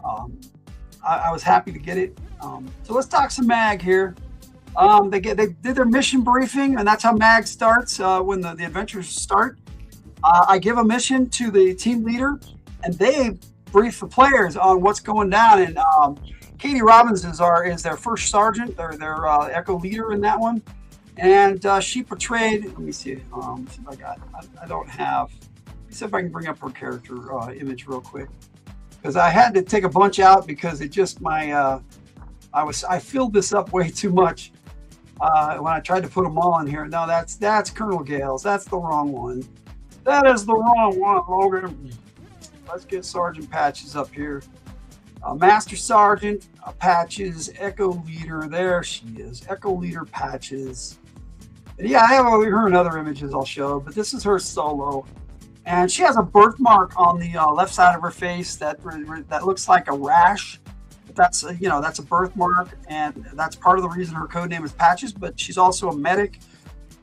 I was happy to get it. So let's talk some mag here. They did their mission briefing, and that's how mag starts when the adventures start. I give a mission to the team leader, and they brief the players on what's going down. And Katie Robbins is their first sergeant, their Echo leader in that one. And she portrayed, let me see, if I got, I don't have, let me see if I can bring up her character image real quick. Because I had to take a bunch out because it just, I filled this up way too much when I tried to put them all in here. No, that's Colonel Gales. That's the wrong one. That is the wrong one, Logan. Let's get Sergeant Patches up here. Master Sergeant Patches, Echo Leader. There she is. Echo Leader Patches. And yeah, I have her in other images I'll show, but this is her solo. And she has a birthmark on the left side of her face that looks like a rash. That's a birthmark, and that's part of the reason her code name is Patches. But she's also a medic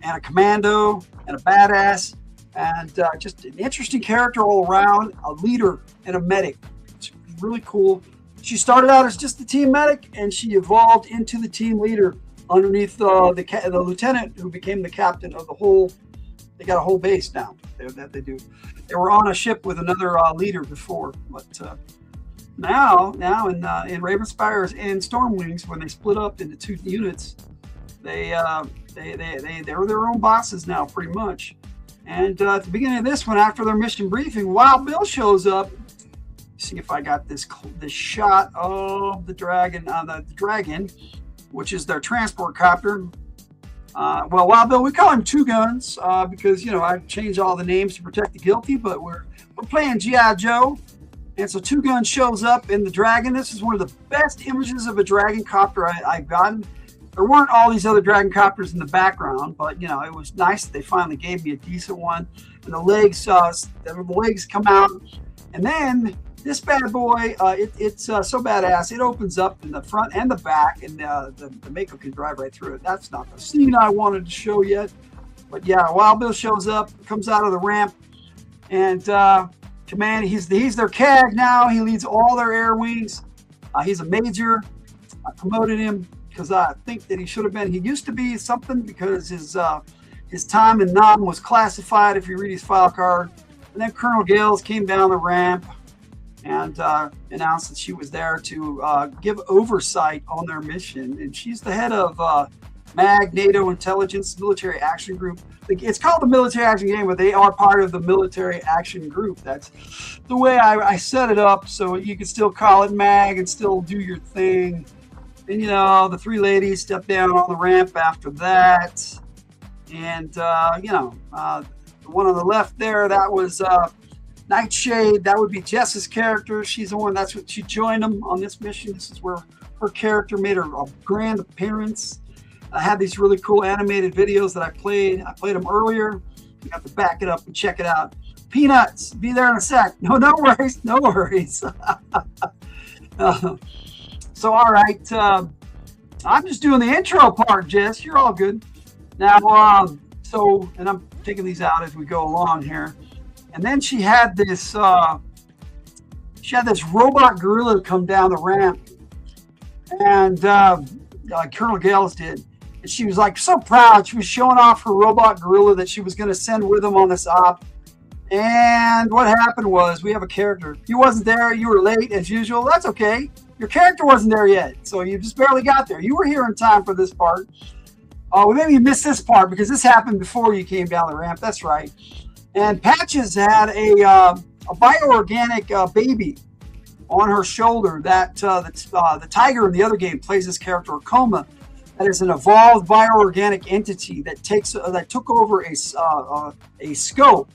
and a commando and a badass, and just an interesting character all around. A leader and a medic. It's really cool. She started out as just the team medic, and she evolved into the team leader underneath the lieutenant who became the captain of the whole. They got a whole base now that they do. They were on a ship with another leader before, but now in Ravenspire and Stormwings, when they split up into two units, they're their own bosses now, pretty much. And at the beginning of this one, after their mission briefing, Wild Bill shows up. See if I got this shot of the dragon, which is their transport copter. Well, Wild Bill, we call him Two Guns because I changed all the names to protect the guilty, but we're playing G.I. Joe, and so Two Guns shows up in the dragon. This is one of the best images of a dragon copter I've gotten. There weren't all these other dragon copters in the background, but it was nice that they finally gave me a decent one. And the legs come out, and then this bad boy, it's so badass. It opens up in the front and the back, and the Mako can drive right through it. That's not the scene I wanted to show yet. But yeah, Wild Bill shows up, comes out of the ramp, and command. He's their CAG now. He leads all their air wings. He's a major. I promoted him because I think that he should have been. He used to be something because his time in Nam was classified if you read his file card. And then Colonel Gales came down the ramp and announced that she was there to give oversight on their mission. And she's the head of MAG, NATO Intelligence Military Action Group. It's called the Military Action Game, but they are part of the Military Action Group. That's the way I set it up, so you can still call it MAG and still do your thing. And the three ladies stepped down on the ramp after that. And the one on the left there, that was Nightshade. That would be Jess's character. She's the one. That's what she joined them on this mission. This is where her character made her grand appearance. I had these really cool animated videos that I played. I played them earlier. You have to back it up and check it out. Peanuts, be there in a sec. No worries, no worries. So all right, I'm just doing the intro part, Jess. You're all good. Now, and I'm taking these out as we go along here. And then she had this robot gorilla come down the ramp, and Colonel Gales did. And she was like so proud. She was showing off her robot gorilla that she was going to send with them on this op. And what happened was we have a character. He wasn't there. You were late as usual. That's okay. Your character wasn't there yet, so you just barely got there. You were here in time for this part. Well, maybe you missed this part because this happened before you came down the ramp. That's right. And Patches had a bioorganic baby on her shoulder that the tiger in the other game plays this character, Coma. That is an evolved bioorganic entity that took over a scope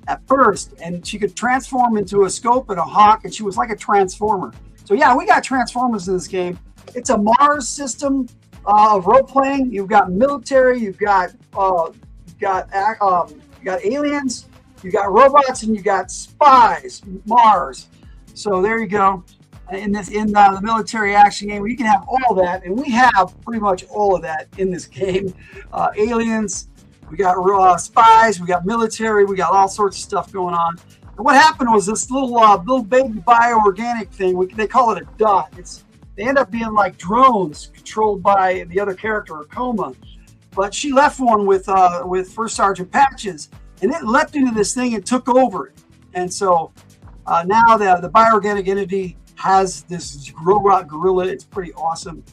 at first, and she could transform into a scope and a hawk, and she was like a transformer. So yeah, we got transformers in this game. It's a Mars system of role playing. You've got military, you've got aliens, you got robots, and you got spies. Mars. So there you go. In the military action game, you can have all that, and we have pretty much all of that in this game. Aliens, we got spies, we got military, we got all sorts of stuff going on. And what happened was this little baby bioorganic thing. They call it a dot. They end up being like drones controlled by the other character, Akoma. But she left one with First Sergeant Patches, and it leapt into this thing and took over it. And so now the bioorganic entity has this robot gorilla. It's pretty awesome.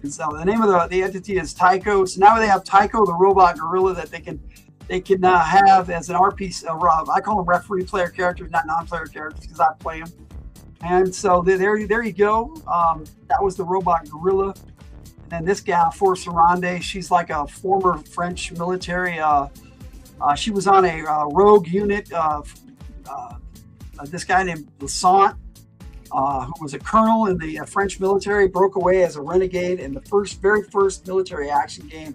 And so the name of the entity is Tycho. So now they have Tycho, the robot gorilla, that they can have as an RP. I call them referee player characters, not non-player characters, because I play them. And so there you go. That was the robot gorilla. And then this gal, Force Sarande, she's like a former French military. She was on a rogue unit. This guy named Lassant, who was a colonel in the French military, broke away as a renegade in the very first military action game.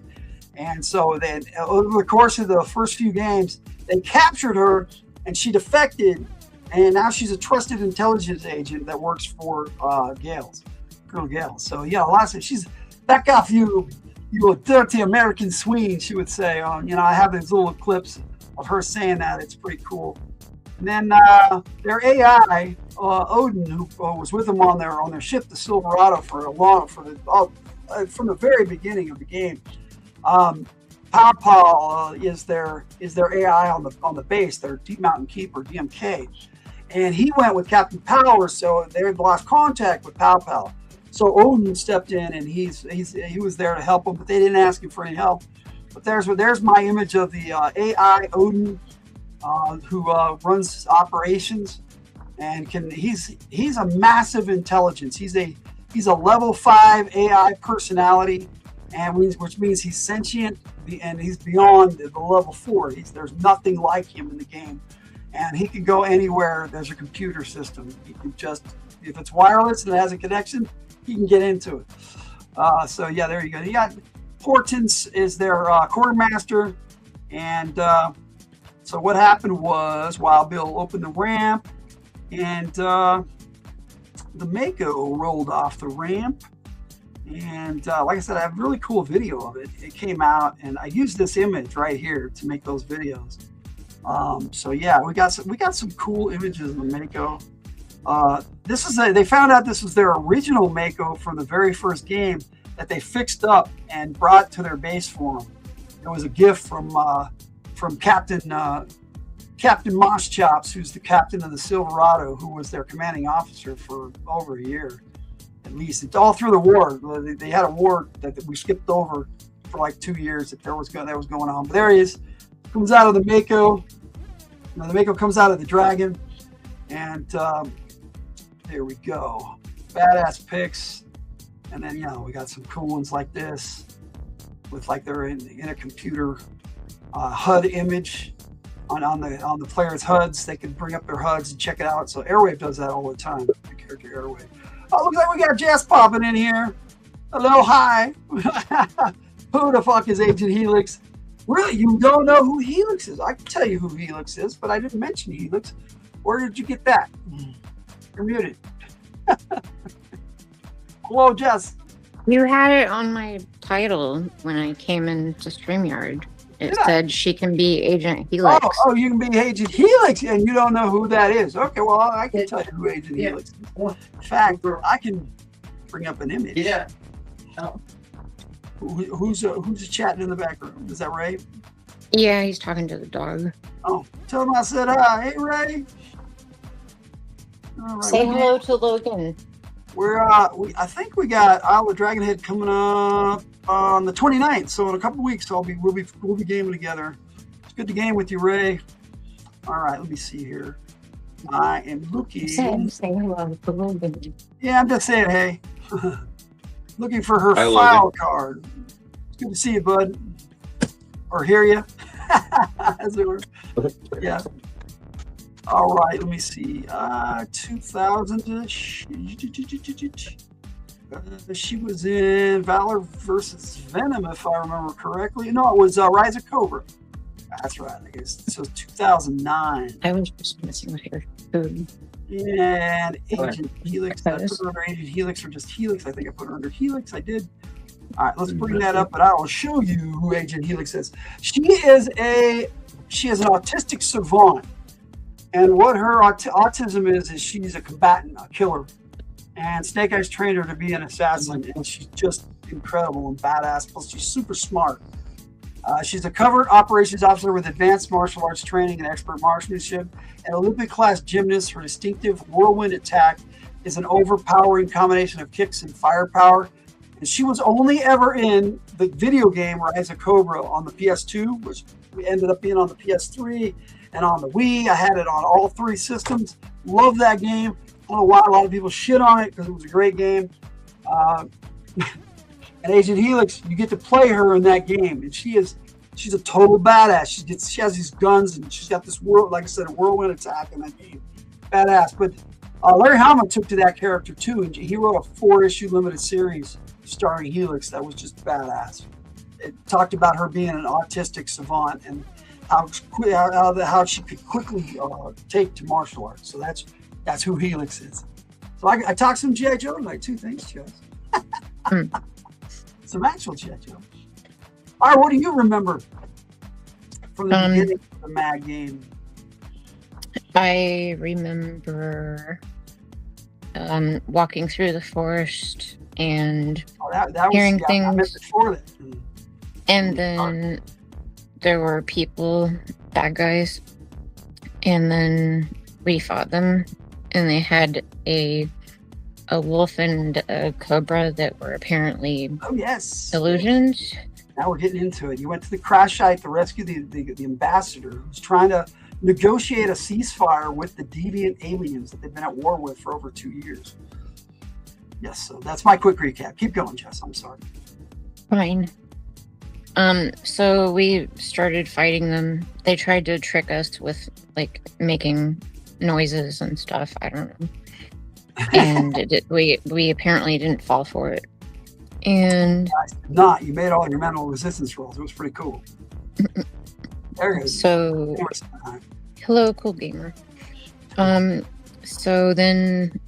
And so then over the course of the first few games, they captured her and she defected. And now she's a trusted intelligence agent that works for Colonel Gales. So yeah, she's back off you dirty American swine, she would say. I have these little clips of her saying that. It's pretty cool. And then their AI, Odin, who was with them on their ship, the Silverado, from the very beginning of the game. Pow is their AI on the base, their Deep Mountain Keeper, DMK. And he went with Captain Power, so they had lost contact with Pow. So Odin stepped in, and he was there to help them, but they didn't ask him for any help. But there's my image of the AI Odin, who runs operations, and he's a massive intelligence. He's a level 5 AI personality, which means he's sentient, and he's beyond the level 4. There's nothing like him in the game. And he can go anywhere there's a computer system. He can if it's wireless and it has a connection, he can get into it. So yeah, there you go. You got Hortense is their quartermaster. And so what happened was Wild Bill opened the ramp, and the Mako rolled off the ramp. And like I said, I have a really cool video of it. It came out, and I used this image right here to make those videos. So yeah, we got some cool images of the Mako. They found out this was their original Mako from the very first game that they fixed up and brought to their base form. It was a gift from Captain Moschchops, who's the captain of the Silverado, who was their commanding officer for over a year, at least. It's all through the war. They had a war that we skipped over for like 2 years that was going on. But there he is. Comes out of the Mako. The Mako comes out of the Dragon, and there we go. Badass pics, and then we got some cool ones like this, with like they're in a computer HUD image on the players' HUDs. They can bring up their HUDs and check it out. So Airwave does that all the time. The character Airwave. Oh, looks like we got Jess popping in here. Hello, hi. Who the fuck is Agent Helix? Really, you don't know who Helix is? I can tell you who Helix is, but I didn't mention Helix. Where did you get that? You're muted. Hello, Jess. You had it on my title when I came into StreamYard. It said she can be Agent Helix. Oh, you can be Agent Helix, and you don't know who that is. Okay, well, I can tell you who Agent Helix is. In fact, I can bring up an image. Yeah. Oh. Who's chatting in the background? Is that Ray? Yeah, he's talking to the dog. Oh, tell him I said hi. Hey, Ray. All right. Say hello to Logan. I think we got Isle of Dragonhead coming up on the 29th. So in a couple weeks, we'll be gaming together. It's good to game with you, Ray. All right, let me see here. I am looking. Saying hello to Logan. Yeah, I'm just saying hey. Looking for her file card. It's good to see you, bud. Or hear you. As it were. Yeah. All right, let me see. 2000-ish. She was in Valor versus Venom, if I remember correctly. No, it was Rise of Cobra. That's right, I guess. So 2009. I was just messing with her food. And Agent Helix. Did I put her under Agent Helix or just Helix? I think I put her under Helix. I did. All right, let's bring that up, but I will show you who Agent Helix is. She is an autistic savant, and what her autism is she's a combatant, a killer. And Snake Eyes trained her to be an assassin, and she's just incredible and badass. Plus, she's super smart. She's a covert operations officer with advanced martial arts training and expert marksmanship. An Olympic-class gymnast, her distinctive whirlwind attack is an overpowering combination of kicks and firepower. And she was only ever in the video game Rise of Cobra on the PS2, which we ended up being on the PS3 and on the Wii. I had it on all 3 systems. Love that game. I don't know why a lot of people shit on it because it was a great game. And Agent Helix, you get to play her in that game, and she's a total badass. She has these guns, and she's got this like I said, a whirlwind attack in that game. Badass. But Larry Hama took to that character too, and he wrote a 4-issue limited series starring Helix that was just badass. It talked about her being an autistic savant and how she could quickly take to martial arts. So that's who Helix is. So I talked some G.I. Joe tonight too. Thanks, Jess. Some actual G.I. Joe. All right, what do you remember from the beginning of the Mag game? I remember walking through the forest and hearing things. I meant before that. And then there were people, bad guys, and then we fought them, and they had a wolf and a cobra that were apparently illusions. Now we're getting into it. You went to the crash site to rescue the ambassador who's trying to negotiate a ceasefire with the deviant aliens that they've been at war with for over 2 years. Yes, so that's my quick recap. Keep going, Jess. I'm sorry. Fine. So we started fighting them. They tried to trick us with like making noises and stuff. I don't know. And we apparently didn't fall for it. And you made all your mental resistance rolls. It was pretty cool. There it is. So hello, cool gamer. So then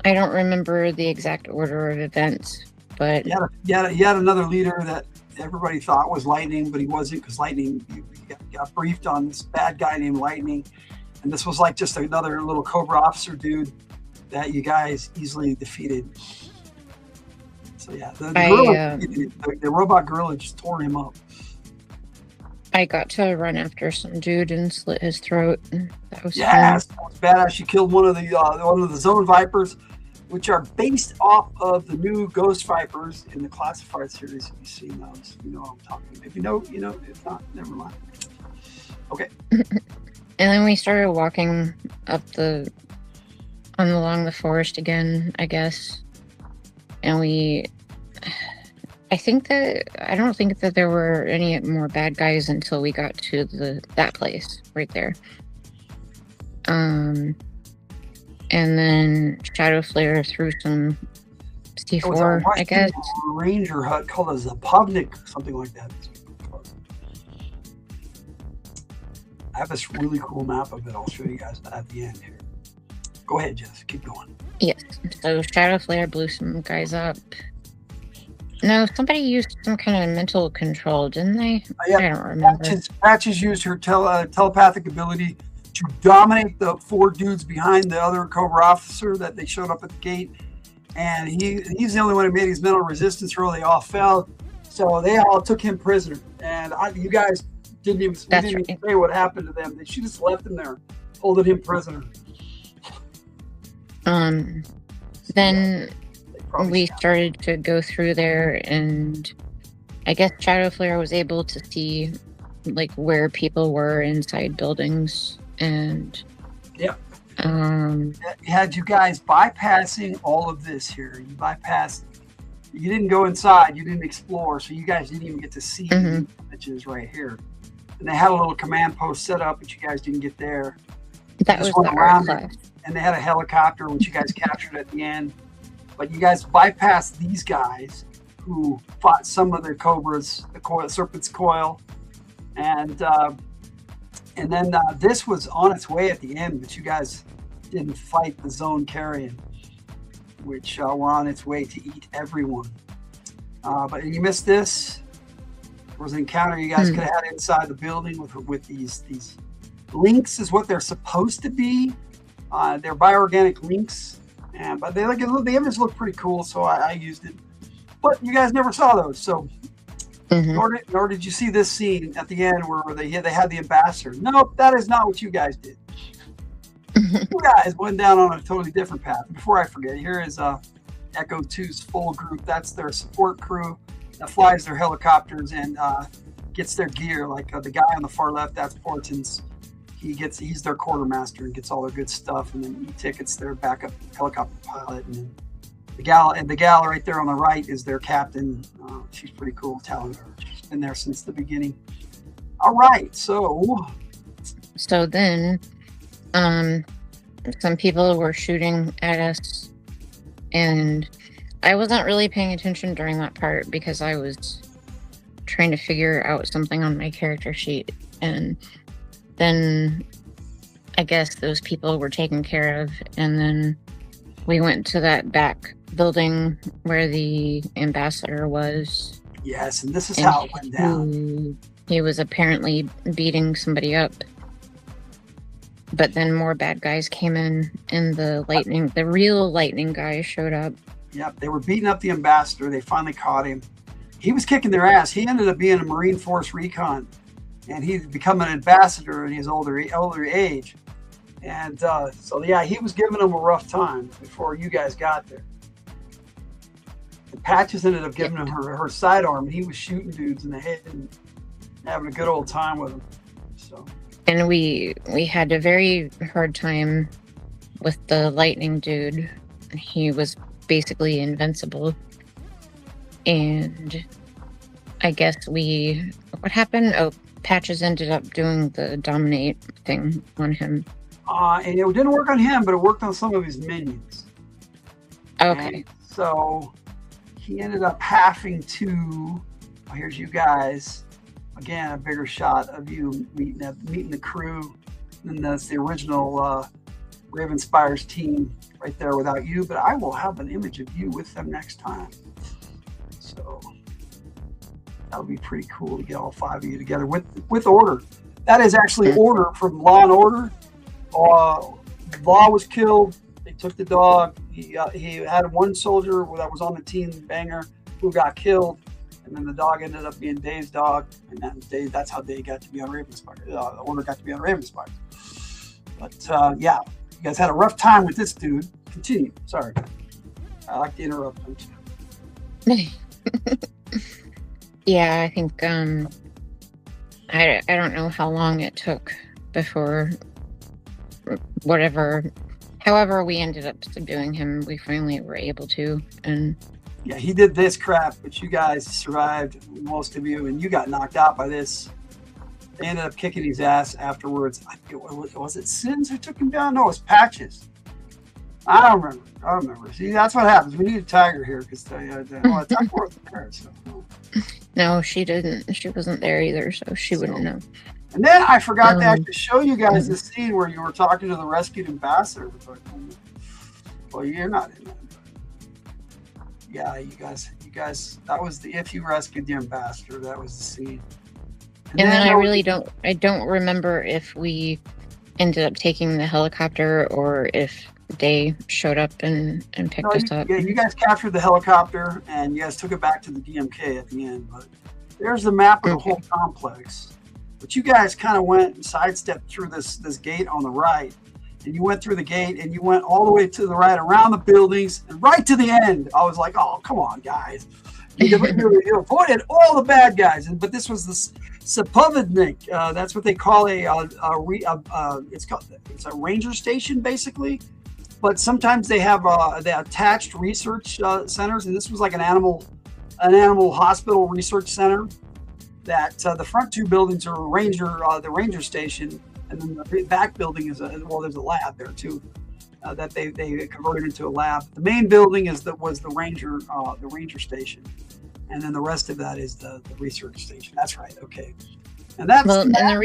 I don't remember the exact order of events, but you had another leader that everybody thought was Lightning, but he wasn't, because Lightning, you got briefed on this bad guy named Lightning, and this was like just another little Cobra officer dude that you guys easily defeated. So yeah, the robot gorilla just tore him up. I got to run after some dude and slit his throat. That was fun. That was badass. You killed one of the Zone Vipers, which are based off of the new Ghost Vipers in the Classified series. If you've seen those, you know what I'm talking about. If you know, you know. If not, never mind. Okay. And then we started walking up along the forest again, I guess. And I don't think that there were any more bad guys until we got to that place right there. And then Shadow Flare threw some C4, I guess. Ranger hut called a Zapovnik, something like that. I have this really cool map of it. I'll show you guys at the end here. Go ahead, Jess. Keep going. Yes. So Shadow Flare blew some guys up. No, somebody used some kind of mental control, didn't they? Yeah. I don't remember. Patches used her telepathic ability to dominate the 4 dudes behind the other Cobra officer that they showed up at the gate. And he's the only one who made his mental resistance roll. They all fell. So they all took him prisoner. And you guys didn't even say what happened to them. She just left him there, holding him prisoner. Then we started to go through there, and I guess Shadow Flare was able to see like where people were inside buildings, and had you guys bypassing all of this here. You didn't go inside, you didn't explore, so you guys didn't even get to see the images right here. And they had a little command post set up, but you guys didn't get there. That was the art class. And they had a helicopter, which you guys captured at the end. But you guys bypassed these guys who fought some of the Cobras, the Serpent's Coil. And then this was on its way at the end, but you guys didn't fight the zone carrion, which were on its way to eat everyone. But you missed this. There was an encounter you guys could have had inside the building with these lynx is what they're supposed to be. They're bioorganic lynx, but the images look pretty cool, so I used it. But you guys never saw those, so nor did you see this scene at the end where they had the ambassador. Nope, that is not what you guys did. You guys went down on a totally different path. Before I forget, here is Echo 2's full group. That's their support crew that flies their helicopters and gets their gear. Like the guy on the far left, that's Porton's. He's their quartermaster and gets all their good stuff, and then E-Ticket's their backup helicopter pilot, and then the gal right there on the right is their captain. She's pretty cool, talented. She's been there since the beginning. All right, so then some people were shooting at us, and I wasn't really paying attention during that part because I was trying to figure out something on my character sheet, and then I guess those people were taken care of, and then we went to that back building where the ambassador was. Yes, and this is how it went down. He was apparently beating somebody up. But then more bad guys came in, and the real lightning guy showed up. Yep, they were beating up the ambassador. They finally caught him. He was kicking their ass. He ended up being a Marine Force recon, and he's become an ambassador in his older age. And so yeah, he was giving them a rough time before you guys got there. And Patches ended up giving her sidearm, and he was shooting dudes in the head and having a good old time with them. So. And we had a very hard time with the lightning dude. He was basically invincible. And I guess what happened? Oh, Patches ended up doing the dominate thing on him. And it didn't work on him, but it worked on some of his minions. Okay. And so he ended up having to, here's you guys. Again, a bigger shot of you meeting the crew. And that's the original Ravenspire's team right there without you. But I will have an image of you with them next time. So that would be pretty cool to get all 5 of you together with Order. That is actually Order from Law and Order. Law was killed. They took the dog. He had one soldier that was on the team, Banger, who got killed. And then the dog ended up being Dave's dog, and then that's how Dave got to be on Ravenspire. Order got to be on Ravenspire. But yeah, you guys had a rough time with this dude. Continue. Sorry, I like to interrupt them. Yeah, I think I don't know how long it took before however we ended up subduing him. We finally were able to, and. Yeah, he did this crap, but you guys survived, most of you, and you got knocked out by this. They ended up kicking his ass afterwards. Was it Sins who took him down? No, it was Patches. I don't remember. See, that's what happens. We need a tiger here because Tiger wasn't there. So. No, she didn't. She wasn't there either, so she wouldn't know. And then I forgot to actually show you guys the scene where you were talking to the rescued ambassador. Well, you're not in that. Yeah, you guys, that was if you rescued the ambassador, that was the scene. And then I don't remember if we ended up taking the helicopter or if they showed up and picked us up. Yeah, you guys captured the helicopter and you guys took it back to the DMK at the end. But there's the map of the whole complex. But you guys kind of went and sidestepped through this gate on the right. And you went through the gate and you went all the way to the right around the buildings and right to the end. I was like, oh, come on, guys. You avoided all the bad guys. But this was the Sapovednik. That's what they call it's a ranger station, basically. But sometimes they have the attached research centers. And this was like an animal hospital research center. That the front two buildings are the ranger station. And then the back building is there's a lab there too, that they converted into a lab. The main building was the ranger station, and then the rest of that is the research station. That's right. Okay. And that's well, and the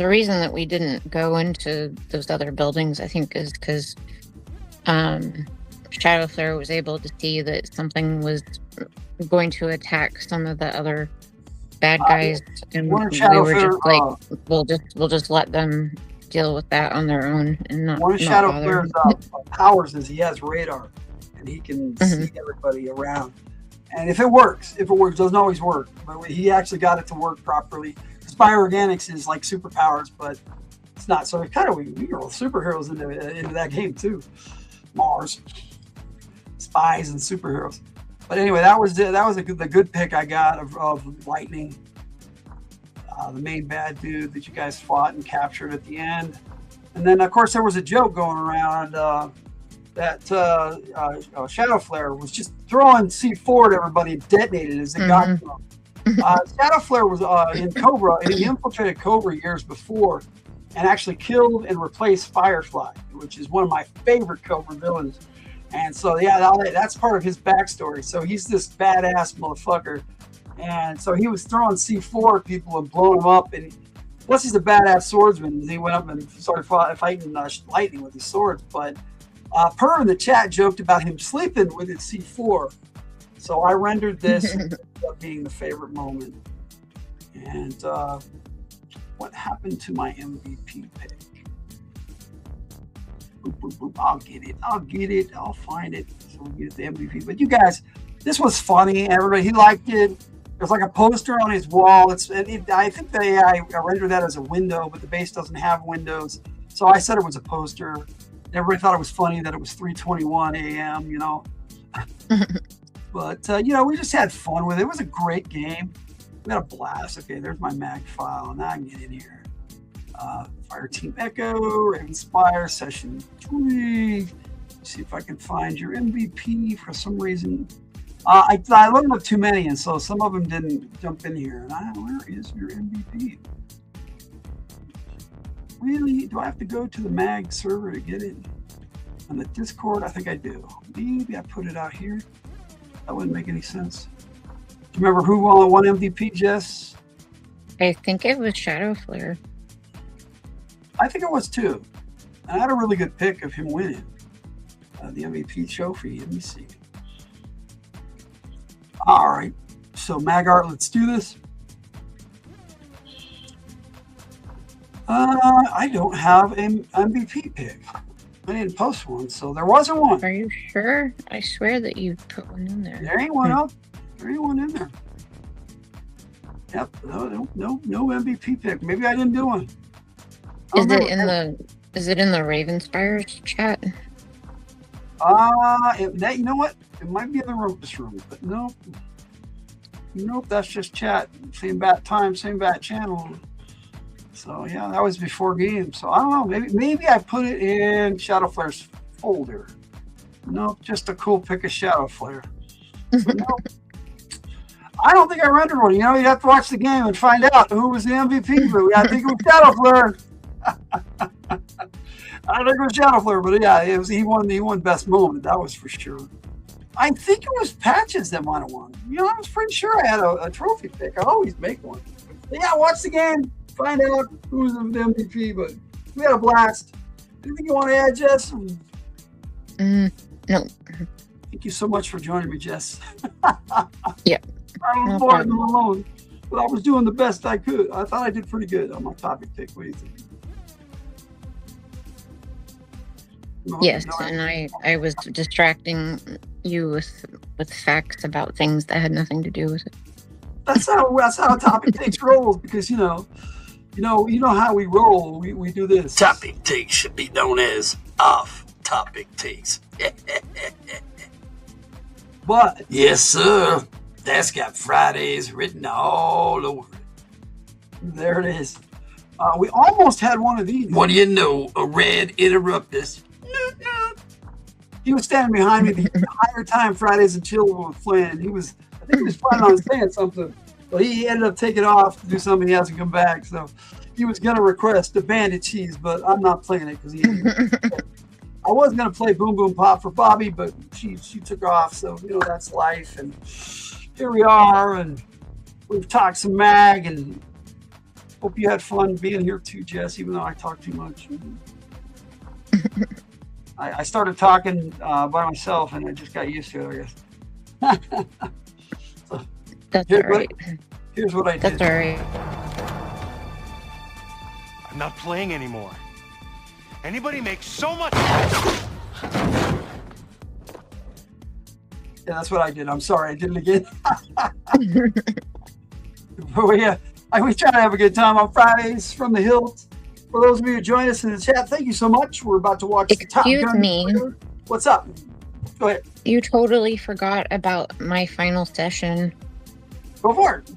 reason that we didn't go into those other buildings, I think, is because Shadowflare was able to see that something was going to attack some of the other bad guys, and we were just like, we'll just let them deal with that on their own and not one of not bother. Shadowflare's powers is he has radar, and he can see everybody around. And if it works, it doesn't always work, but he actually got it to work properly. Bioorganics is like superpowers, but it's not. So it's kind of we are superheroes into that game too. Mars, spies and superheroes. But anyway, that was the good pick I got of Lightning, the main bad dude that you guys fought and captured at the end. And then of course there was a joke going around that Shadowflare was just throwing C4 at everybody and detonated as they got to him. Shadowflare was in Cobra. He infiltrated Cobra years before and actually killed and replaced Firefly, which is one of my favorite Cobra villains. And so, yeah, that's part of his backstory. So he's this badass motherfucker. And so he was throwing C4 at people and blowing them up. And plus, he's a badass swordsman. He went up and started fighting lightning with his swords. But Per in the chat joked about him sleeping with his C4. So I rendered this being the favorite moment. And what happened to my MVP pick? Boop, boop, boop. I'll get it. I'll find it. So we get the MVP. But you guys, this was funny. Everybody, he liked it. There's like a poster on his wall. I think I rendered that as a window, but the base doesn't have windows. So I said it was a poster. Everybody thought it was funny that it was 3:21 a.m., you know. But, you know, we just had fun with it. It was a great game. We had a blast. Okay, there's my mag file. Now I can get in here. Fire Team Echo, Ravenspire, Session 3. See if I can find your MVP for some reason. I looked up too many, and so some of them didn't jump in here. And where is your MVP? Really? Do I have to go to the mag server to get it? On the Discord? I think I do. Maybe I put it out here. That wouldn't make any sense. Do you remember who won MVP, Jess? I think it was Shadowflare. I think it was too. And I had a really good pick of him winning the MVP trophy. Let me see. All right. So, Magart, let's do this. I don't have an MVP pick. I didn't post one, so there wasn't one. Are you sure? I swear that you put one in there. There ain't one out. There ain't one in there. Yep. No MVP pick. Maybe I didn't do one. Is it in the Ravenspire's chat? You know what? It might be in the Rumpus room, but nope. Nope, that's just chat. Same bat time, same bat channel. So yeah, that was before game. So I don't know. Maybe I put it in Shadowflare's folder. Nope, just a cool pick of Shadowflare. But nope. I don't think I rendered one. You know, you have to watch the game and find out who was the MVP. But I think it was Shadowflare. I think it was Shadowflare, but yeah, he won best moment. That was for sure. I think it was Patches that might have won. You know, I was pretty sure I had a trophy pick. I always make one. But yeah, watch the game. Find out who's the MVP. But we had a blast. Anything you want to add, Jess? No. Thank you so much for joining me, Jess. Yeah. I was bored and alone, but I was doing the best I could. I thought I did pretty good on my topic pick. What do you think? Yes, and I was distracting you with facts about things that had nothing to do with it. That's how topic takes rolls, because you know how we roll. We do this. Topic takes should be known as off topic takes. But yes, sir. That's got Fridays written all over it. There it is. We almost had one of these. What do you know? A red interruptus. He was standing behind me the entire time Fridays and Chill were playing. I think he was planning on saying something, but he ended up taking off to do something. He hasn't come back, so he was going to request the bandit cheese, but I'm not playing it because I was going to play Boom Boom Pop for Bobby, but she took off, so you know that's life. And here we are, and we've talked some mag, and Hope you had fun being here too, Jess, even though I talk too much. I started talking by myself, and I just got used to it, I guess. So, That's all right. Here's what I did. That's all right. I'm not playing anymore. Anybody makes so much. Yeah, that's what I did. I'm sorry, I did it again. But yeah, we try to have a good time on Fridays from the Hildt. For those of you who join us in the chat, thank you so much. We're about to watch the Top Gun. Excuse me. What's up? Go ahead. You totally forgot about my final session. Go for it.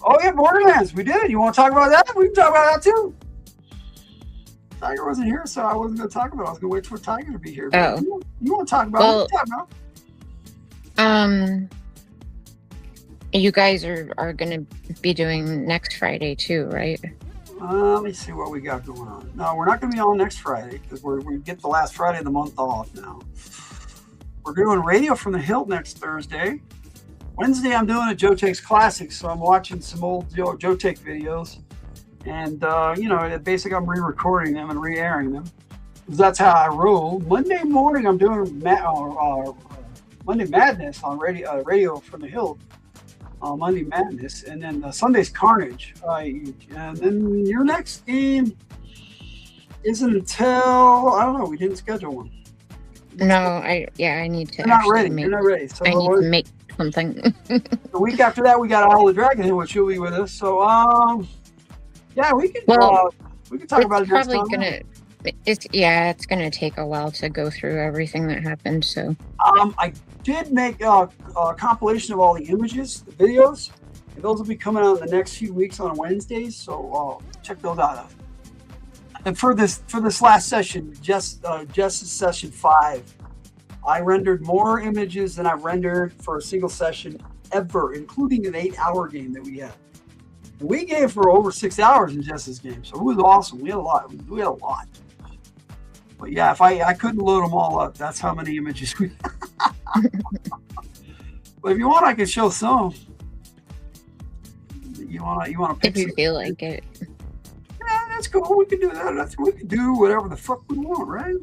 Oh yeah, Borderlands. We did. You want to talk about that? We can talk about that too. Tiger wasn't here, so I wasn't going to talk about it. I was going to wait for Tiger to be here. Oh. You want to talk about it? Talk about it? You guys are going to be doing next Friday too, right? Let me see what we got going on. No, we're not going to be on next Friday because we get the last Friday of the month off now. We're doing Radio from the Hillt next Thursday. Wednesday, I'm doing a Joe Takes Classics, so I'm watching some old Joe Take videos. And, basically I'm re-recording them and re-airing them. Because that's how I roll. Monday morning, I'm doing Monday Madness on Radio from the Hillt. Monday Madness, and then Sunday's Carnage. And then your next game isn't until, I don't know, we didn't schedule one. No, I need to. You're not ready. You're not ready. So I need to make something. The week after that, we got All the Dragon, which will be with us. So, yeah, we can talk about it next time. It's gonna take a while to go through everything that happened. So, I did make a compilation of all the images, the videos, and those will be coming out in the next few weeks on Wednesdays. So check those out. And for this last session, Jess's session 5, I rendered more images than I've rendered for a single session ever, including an 8-hour game that we had. And we gave for over 6 hours in Jess's game, so it was awesome. We had a lot. But yeah, if I couldn't load them all up, that's how many images we But if you want, I can show some. You want to pick? If you feel like it. Yeah, that's cool. We can do that. We can do whatever the fuck we want, right?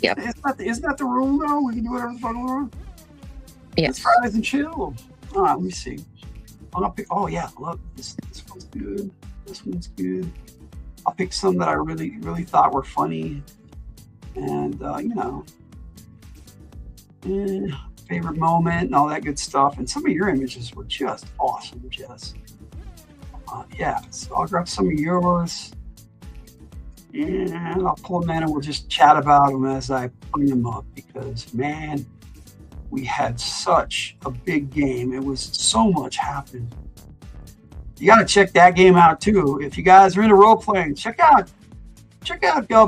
Yep. Isn't that the rule, though? We can do whatever the fuck we want. Yeah. It's Fridays and chill. All right, let me see. I'll pick. Oh yeah, look, this one's good. This one's good. I'll pick some that I really, really thought were funny, and favorite moment and all that good stuff. And some of your images were just awesome, Jess. Yeah, so I'll grab some of yours and I'll pull them in and we'll just chat about them as I bring them up, because man, we had such a big game. It was so much happened. You got to check that game out too. If you guys are into role playing, check out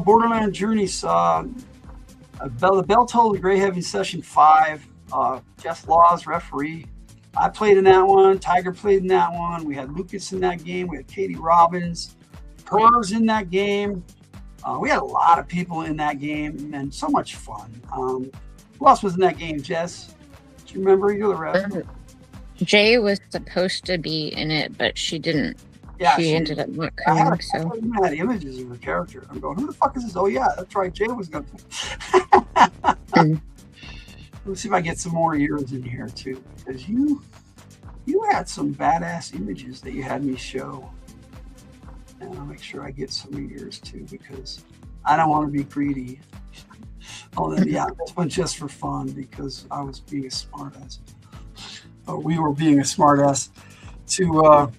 Borderlands Journeys. The Bell Toll the Grey Heavy Session 5. Jeff Law's referee. I played in that one. Tiger played in that one. We had Lucas in that game. We had Katie Robbins. Purrs in that game. We had a lot of people in that game and so much fun. Who else was in that game, Jess? Do you remember? You're the ref. Jay was supposed to be in it, but she didn't. Yeah, she ended up not coming. I had images of her character. I'm going, who the fuck is this? Oh yeah, that's right. Jay was going to. Let's see if I get some more yours in here too, because you had some badass images that you had me show, and I'll make sure I get some of yours too, because I don't want to be greedy. Oh, then yeah, this one just for fun because I was being a smartass. We were being a smartass to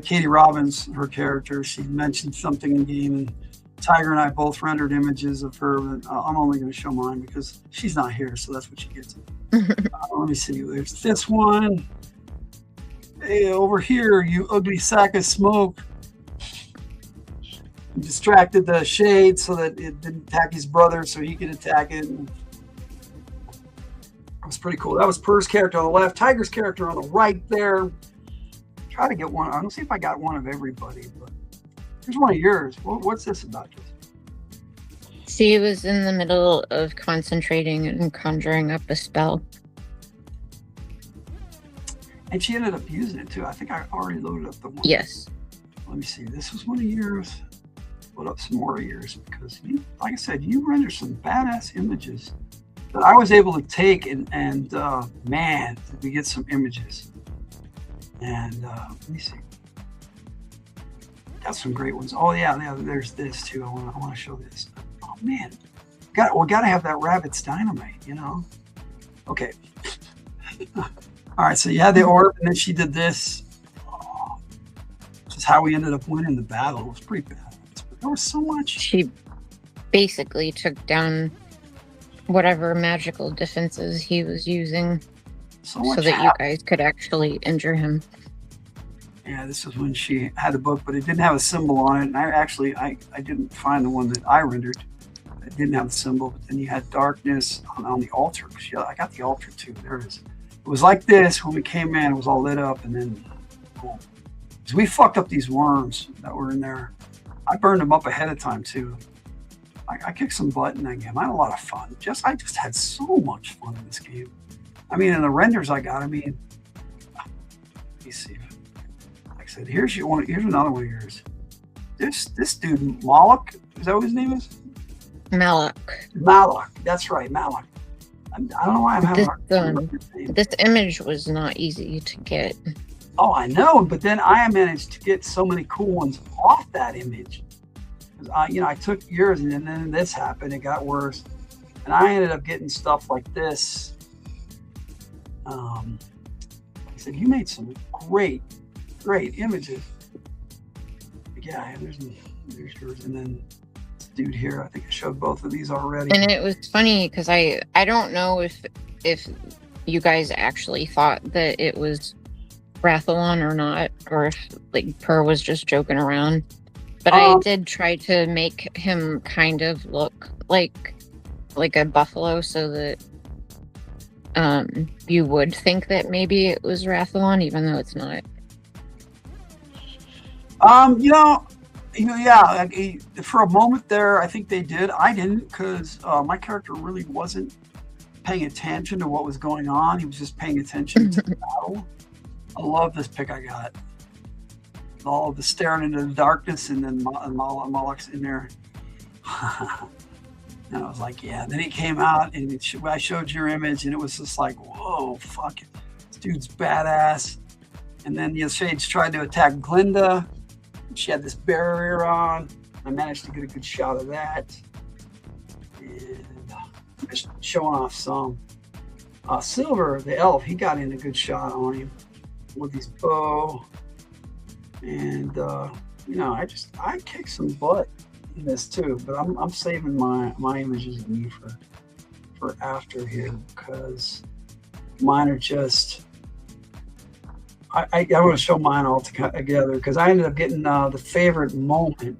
Katie Robbins, her character. She mentioned something in game, and Tiger and I both rendered images of her. And, I'm only going to show mine because she's not here, so that's what she gets. Let me see. There's this one. Hey, over here, you ugly sack of smoke. He distracted the shade so that it didn't attack his brother, so he could attack it. And that was pretty cool. That was Purr's character on the left, Tiger's character on the right there. Try to get one. I don't see if I got one of everybody, but here's one of yours. What's this about? She was in the middle of concentrating and conjuring up a spell. And she ended up using it too. I think I already loaded up the one. Yes. Let me see. This was one of yours. Load up some more of yours because, like I said, you render some badass images that I was able to take and man, did we get some images. And let me see. Got some great ones. Oh yeah, there's this too. I want to show this. Oh man, we got to have that rabbit's dynamite. Okay. All right. So you had the orb, and then she did this. Oh, this is how we ended up winning the battle. It was pretty bad. There was so much. She basically took down whatever magical defenses he was using, so that you guys could actually injure him. Yeah, this is when she had the book, but it didn't have a symbol on it. And I didn't find the one that I rendered. It didn't have the symbol. But then you had darkness on the altar. I got the altar too. There it is. It was like this when we came in. It was all lit up, and then boom. So we fucked up these worms that were in there. I burned them up ahead of time too. I kicked some butt in that game. I had a lot of fun. I just had so much fun in this game. I mean, in the renders I got. I mean, let me see. Like I said, here's another one of yours. This dude Moloch, is that what his name is? Malak. That's right, Malak. I don't know why I'm having a hard time remembering his name. This image was not easy to get. Oh, I know, but then I managed to get so many cool ones off that image. I took yours, and then this happened. It got worse, and I ended up getting stuff like this. I said, you made some great images. Yeah, there's yours, and then this dude here. I think I showed both of these already. And it was funny because I don't know if you guys actually thought that it was Rathalon or not, or if like Per was just joking around. But I did try to make him kind of look like a buffalo, so that you would think that maybe it was Rathalon, even though it's not. Yeah. For a moment there, I think they did. I didn't, because my character really wasn't paying attention to what was going on. He was just paying attention to the battle. I love this pick I got. All of the staring into the darkness, and then Moloch's in there. And I was like, yeah. Then he came out, and I showed your image, and it was just like, whoa, fuck it. This dude's badass. And then the Shades tried to attack Glinda. She had this barrier on. I managed to get a good shot of that. And just showing off some. Silver, the elf, he got in a good shot on him with his bow. And I kicked some butt in this too, but I'm saving my images of me for after here, because mine are just I want to show mine all together, because I ended up getting the favorite moment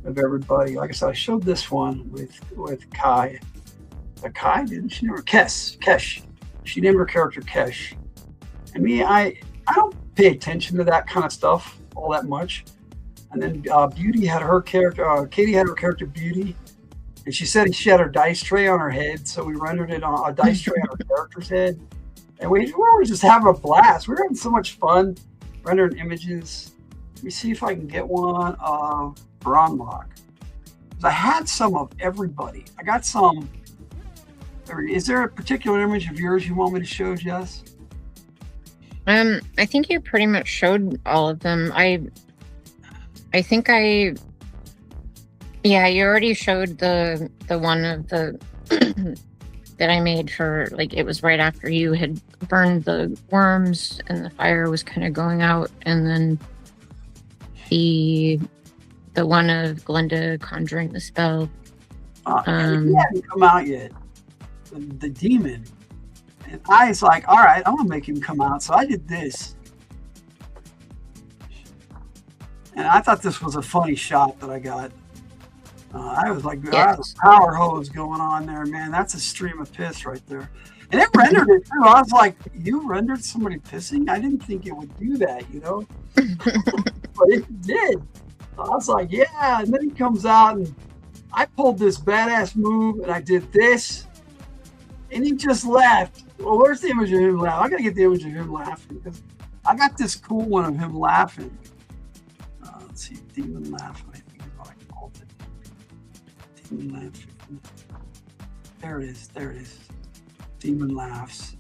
of everybody. Like I said, I showed this one with Kai. Kai didn't she? Never Kesh. She named her character Kesh. And me, I don't pay attention to that kind of stuff all that much. And then Beauty had her character, Katie had her character Beauty, and she said she had her dice tray on her head, so we rendered it on a dice tray on her character's head, and we were just having a blast. We were having so much fun rendering images. Let me see if I can get one of Bronlock. I had some of everybody. I got some. Is there a particular image of yours you want me to show, Jess? I think you pretty much showed all of them. I think you already showed the one of the that I made for, like, it was right after you had burned the worms and the fire was kind of going out, and then the one of Glinda conjuring the spell. It hadn't come out yet. The demon. And I was like, all right, I'm gonna make him come out. So I did this. And I thought this was a funny shot that I got. I was like, I had a power hose going on there, man. That's a stream of piss right there. And it rendered it too. I was like, you rendered somebody pissing? I didn't think it would do that, but it did. I was like, yeah. And then he comes out, and I pulled this badass move, and I did this, and he just left. Well, where's the image of him laughing? I gotta get the image of him laughing because I got this cool one of him laughing. Let's see, demon laugh. I think is what I called it. Demon laugh. There it is. There it is. Demon laughs.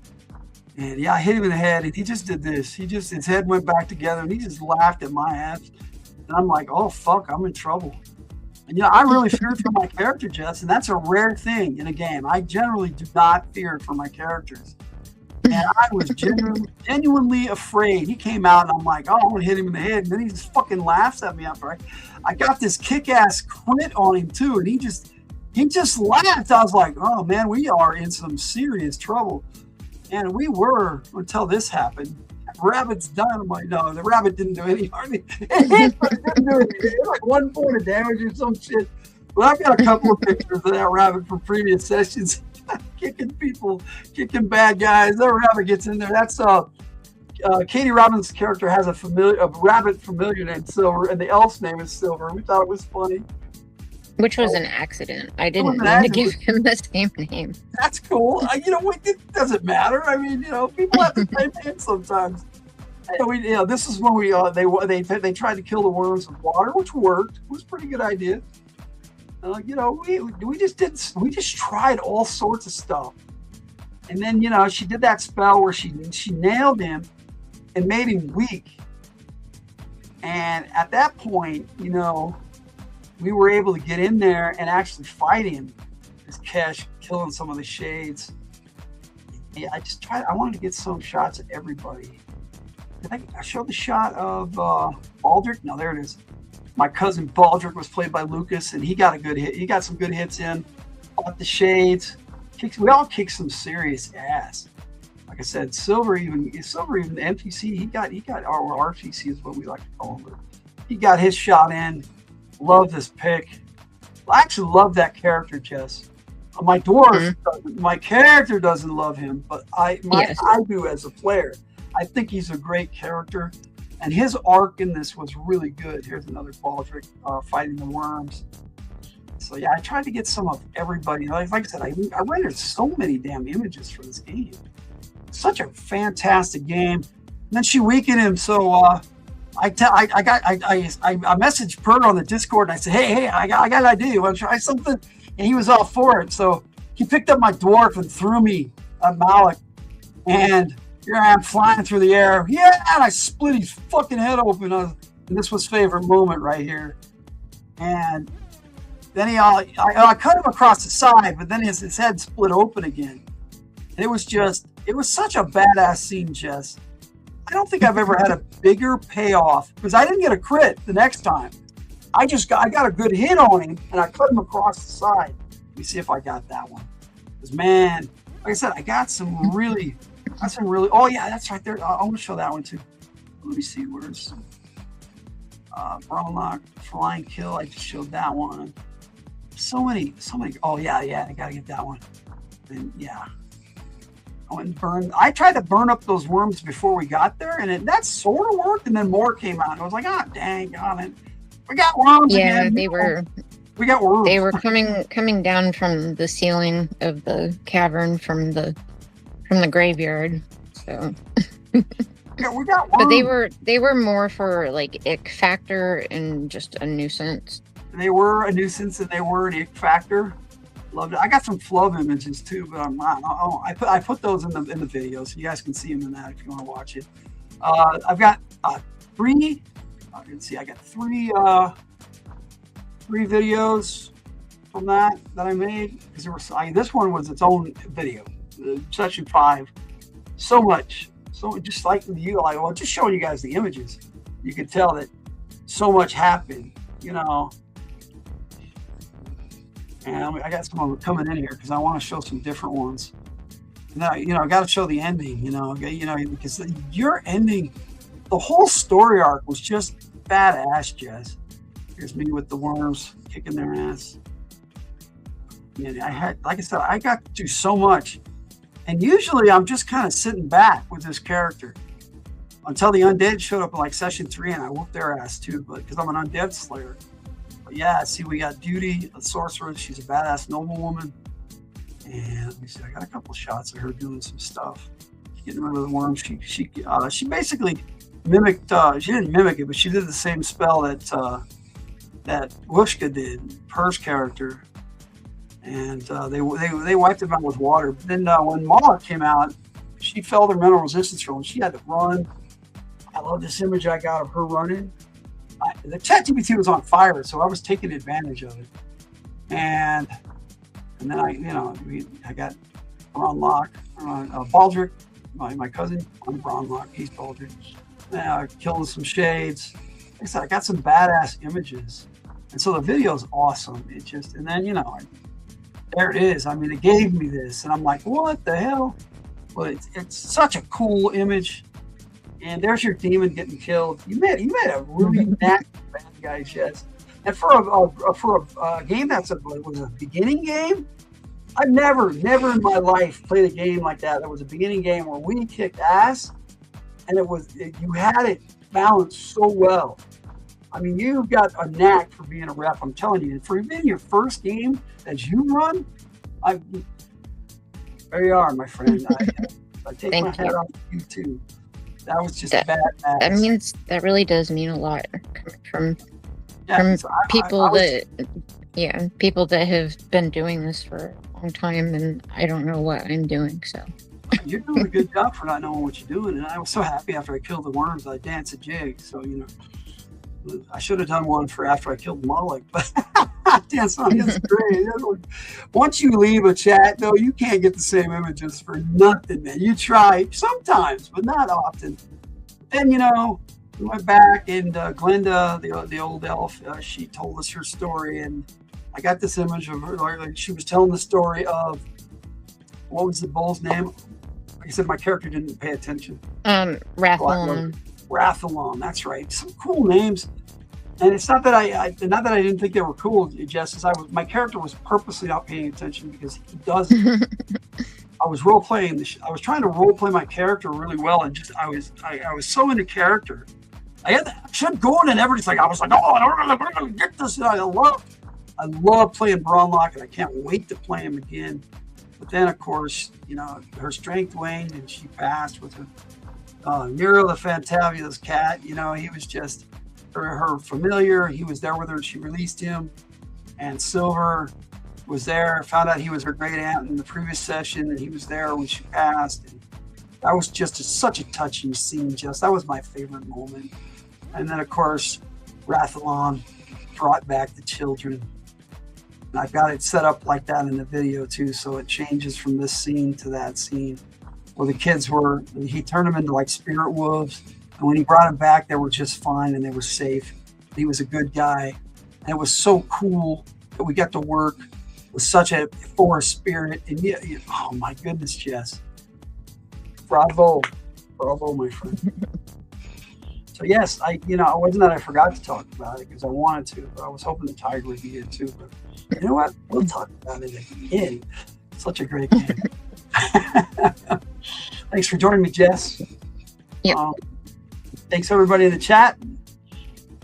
And yeah, I hit him in the head, and he just did this. His head went back together, and he just laughed at my ass. And I'm like, oh fuck, I'm in trouble. And you know, I really feared for my character, Jess, and that's a rare thing in a game. I generally do not fear for my characters. And I was genuinely afraid. He came out, and I'm like, oh, I'm gonna hit him in the head, and then he just fucking laughs at me after I got this kick-ass crit on him too, and he just laughed. I was like, oh man, we are in some serious trouble. And we were until this happened. Rabbit's dynamite. No, the rabbit didn't do any harm. It didn't do anything. Like 1 point of damage or some shit. Well, I've got a couple of pictures of that rabbit from previous sessions, kicking people, kicking bad guys. That rabbit gets in there. That's Katie Robbins' character has a rabbit familiar named Silver, and the elf's name is Silver. We thought it was funny. Which was an accident. I didn't mean to give him the same name. That's cool. You know, it doesn't matter. I mean, you know, people have the same name sometimes. This is when they tried to kill the worms with water, which worked. It was a pretty good idea. You know, we just tried all sorts of stuff. And then, you know, she did that spell where she nailed him and made him weak. And at that point, you know, we were able to get in there and actually fight him. As Kesh killing some of the shades. Yeah, I wanted to get some shots at everybody. Did I show the shot of Baldric? No, there it is. My cousin Baldric was played by Lucas, and he got a good hit. He got some good hits in. Fought the shades. We all kicked some serious ass. Like I said, Silver even the NPC, he got or RPC is what we like to call him. He got his shot in. Love this pick. I actually love that character, Jess. My dwarf, my character doesn't love him, but I do as a player. I think he's a great character, and his arc in this was really good. Here's another Baldric fighting the worms. So yeah, I tried to get some of everybody. Like I said, I rendered so many damn images for this game. Such a fantastic game. And then she weakened him, so I messaged Pert on the Discord, and I said, hey, I got an idea. You want to try something? And he was all for it. So he picked up my dwarf and threw me at Malik. And here I am flying through the air. Yeah, and I split his fucking head open. And this was favorite moment right here. And then I cut him across the side, but then his head split open again. And it was such a badass scene, Jess. I don't think I've ever had a bigger payoff because I didn't get a crit the next time. I got a good hit on him and I cut him across the side. Let me see if I got that one. Because man, like I said, I got some really. Oh yeah, that's right there. I want to show that one too. Let me see where's Brownlock Flying Kill. I just showed that one. So many. Oh yeah, I gotta get that one. And yeah. I tried to burn up those worms before we got there, and that sort of worked. And then more came out. And I was like, "Ah, oh, dang, got it. We got worms." Yeah, again. We got worms. They were coming down from the ceiling of the cavern from the graveyard. So. Yeah, we got worms. But they were more for like ick factor and just a nuisance. They were a nuisance and they were an ick factor. Loved it. I got some flub images too, but I put those in the video so you guys can see them in that if you want to watch it. I've got three. Let's see, I got three videos from that I made because this one was its own video, session 5. So just like you, just showing you guys the images, you could tell that so much happened, you know. And I got some of them coming in here because I want to show some different ones. Now, you know, I got to show the ending, because your ending, the whole story arc was just badass, Jess. Here's me with the worms kicking their ass. And I got to do so much. And usually I'm just kind of sitting back with this character until the undead showed up in like session 3 and I whooped their ass too, because I'm an undead slayer. Yeah, see, we got Duty, a sorceress. She's a badass noblewoman. And let me see, I got a couple shots of her doing some stuff. Getting rid of the worm. She basically mimicked. She didn't mimic it, but she did the same spell that Wushka did, Per's character. And they wiped him out with water. But then when Mala came out, she felt her mental resistance roll, and she had to run. I love this image I got of her running. The ChatGPT was on fire, so I was taking advantage of it. And then I got Bronlock, Baldric, my cousin, I'm Bronlock, he's Baldric. Killing some shades. Like I said, I got some badass images. And so the video is awesome. It just, and then, there it is. I mean, it gave me this, and I'm like, what the hell? But it's such a cool image. And there's your demon getting killed. You made a really nasty bad guy, Jess. And for a game was a beginning game, I've never in my life played a game like that. That was a beginning game where we kicked ass, and you had it balanced so well. I mean, you've got a knack for being a rep. I'm telling you, for being your first game as you run, there you are, my friend. I take my hat off to you too. That was just badass. That really does mean a lot from people people that have been doing this for a long time, and I don't know what I'm doing. So you're doing a good job for not knowing what you're doing, and I was so happy after I killed the worms. I danced a jig, so I should have done one for after I killed Moloch, but that's great. Once you leave a chat, though, you can't get the same images for nothing, man. You try sometimes, but not often. Then, we went back, and Glenda, the old elf, she told us her story, and I got this image of her. Like she was telling the story of, what was the bull's name? Like I said, my character didn't pay attention. Rathalon. Rathalon, that's right. Some cool names. And it's not that I didn't think they were cool, Jess. My character was purposely not paying attention because he doesn't. I was role playing. I was trying to role play my character really well, and I was so into character. I had shit going and everything. I was like, oh, I'm gonna get this. And I love playing Bronlock, and I can't wait to play him again. But then, of course, her strength waned, and she passed with her. Nero the Fantabulous Cat, he was just her familiar. He was there with her. She released him, and Silver was there. Found out he was her great aunt in the previous session, and he was there when she passed. And that was just such a touching scene. That was my favorite moment. And then, of course, Rathalon brought back the children. And I've got it set up like that in the video too, so it changes from this scene to that scene. Where the kids he turned them into like spirit wolves. And when he brought them back, they were just fine and they were safe. He was a good guy. And it was so cool that we got to work with such a forest spirit. And oh my goodness, Jess. Bravo, my friend. So yes, it wasn't that I forgot to talk about it because I wanted to, but I was hoping the Tiger would be here too. But you know what? We'll talk about it again. Such a great game. Thanks for joining me, Jess. Yeah. Thanks everybody in the chat.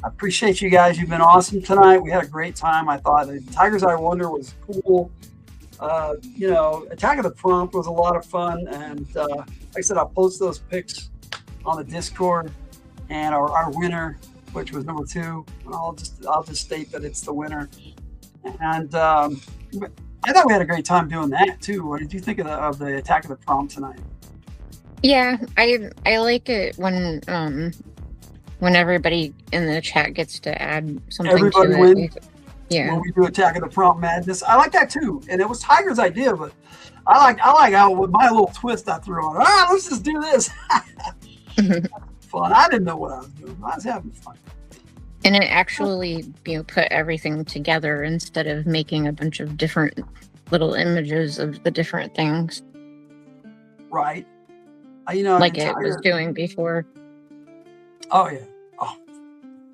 I appreciate you guys. You've been awesome tonight. We had a great time. I thought Tiger's Eye Wonder was cool. Attack of the Prompt was a lot of fun. And like I said, I'll post those pics on the Discord. And our winner, which was number 2, I'll just state that it's the winner. And I thought we had a great time doing that too. What did you think of the Attack of the Prompt tonight? Yeah, I like it when everybody in the chat gets to add something Everybody to wins. it. Yeah. When we do Attack of the Prompt Madness, I like that too. And it was Tiger's idea, but I like how with my little twist I threw on it. Let's just do this. Fun. I didn't know what I was doing. I was having fun. And it actually, put everything together instead of making a bunch of different little images of the different things. Right. Like it was doing before. Oh yeah. Oh,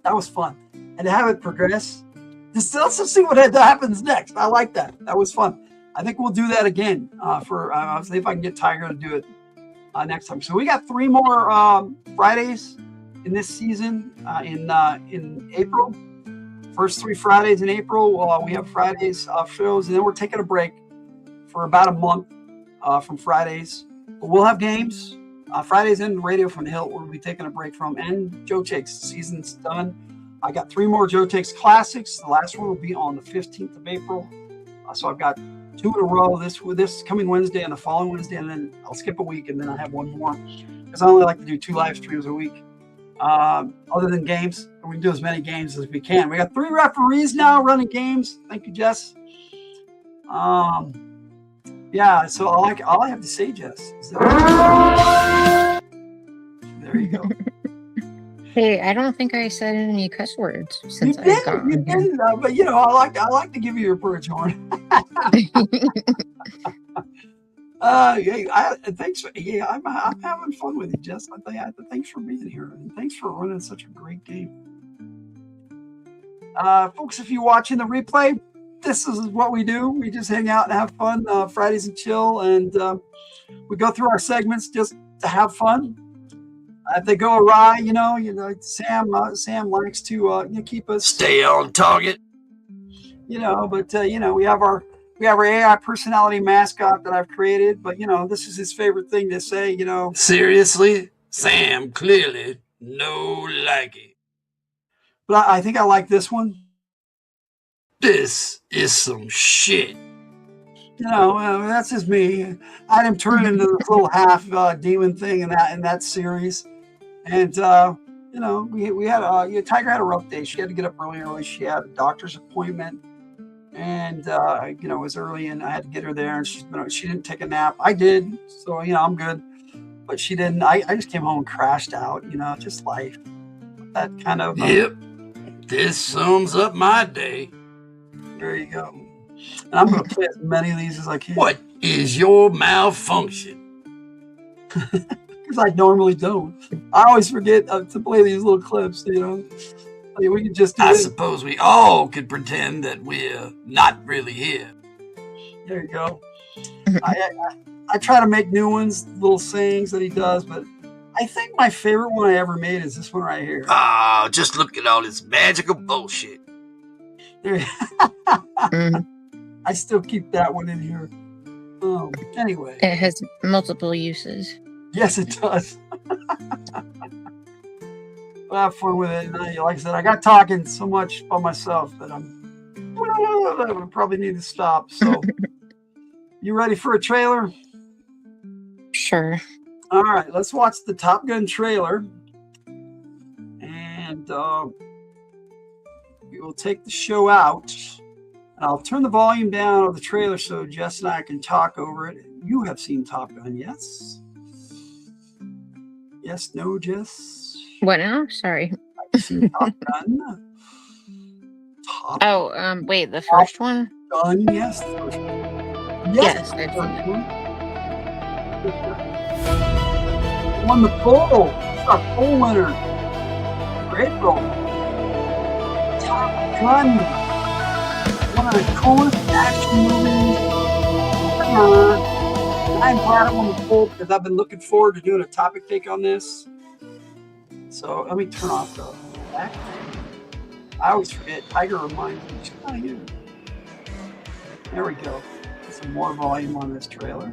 that was fun. And to have it progress. Let's just see what happens next. I like that. That was fun. I think we'll do that again. I'll see if I can get Tiger to do it next time. So we got 3 more Fridays in this season in April. First 3 Fridays in April. We have Fridays off shows, and then we're taking a break for about a month from Fridays. But we'll have games. Fridays and Radio from the Hilt, we'll be taking a break from. And Joe Takes. The season's done. I got 3 more Joe Takes Classics. The last one will be on the 15th of April. So I've got 2 in a row this coming Wednesday and the following Wednesday. And then I'll skip a week and then I have 1 more. Because I only like to do 2 live streams a week. Other than games. And we can do as many games as we can. We got 3 referees now running games. Thank you, Jess. Yeah, so all I have to say, Jess, is that there you go. Hey, I don't think I said any cuss words since You I've gotten here. didn't, but you know, I like to give you your Burge horn. Thanks for I'm having fun with you, Jess. Thanks for being here and thanks for running such a great game. Folks, if you're watching the replay, this is what we do. We just hang out and have fun, Fridays and chill, and we go through our segments just to have fun. If they go awry, you know, Sam likes to keep us Stay on target. you know. But we have our AI personality mascot that I've created. But this is his favorite thing to say. Seriously? Sam clearly no like it. But I think I like this one. This is some shit. That's just me. I had him turn into this little half demon thing in that series, and we had Tiger had a rough day. She had to get up early. She had a doctor's appointment, and it was early, and I had to get her there. And she didn't take a nap. I did, so I'm good, but she didn't. I just came home and crashed out. Just life. That kind of. Yep. This sums up my day. There you go. And I'm going to play as many of these as I can. What is your malfunction? Because I normally don't. I always forget to play these little clips, we can just do I it. suppose we all could pretend that we're not really here. There you go. I try to make new ones, little sayings that he does, but I think my favorite one I ever made is this one right here. Ah, just look at all this magical bullshit. There. I still keep that one in here. Anyway. It has multiple uses. Yes, it does. We'll have fun with it. And like I said, I got talking so much by myself that I would probably need to stop. So, you ready for a trailer? Sure. All right, let's watch the Top Gun trailer. And we will take the show out. And I'll turn the volume down of the trailer so Jess and I can talk over it. You have seen Top Gun, yes? Yes, no, Jess? What now? Sorry. I've seen Top Gun. Wait, the first one? Gun, yes. The first one. Yes, I've seen it. Won the poll. It's our poll winner for April. Top Gun. One of the coolest action movies ever. And I'm glad I'm on the poll because I've been looking forward to doing a topic take on this. So let me turn off the back. I always forget. Tiger reminds me. She's not here. There we go. Some more volume on this trailer.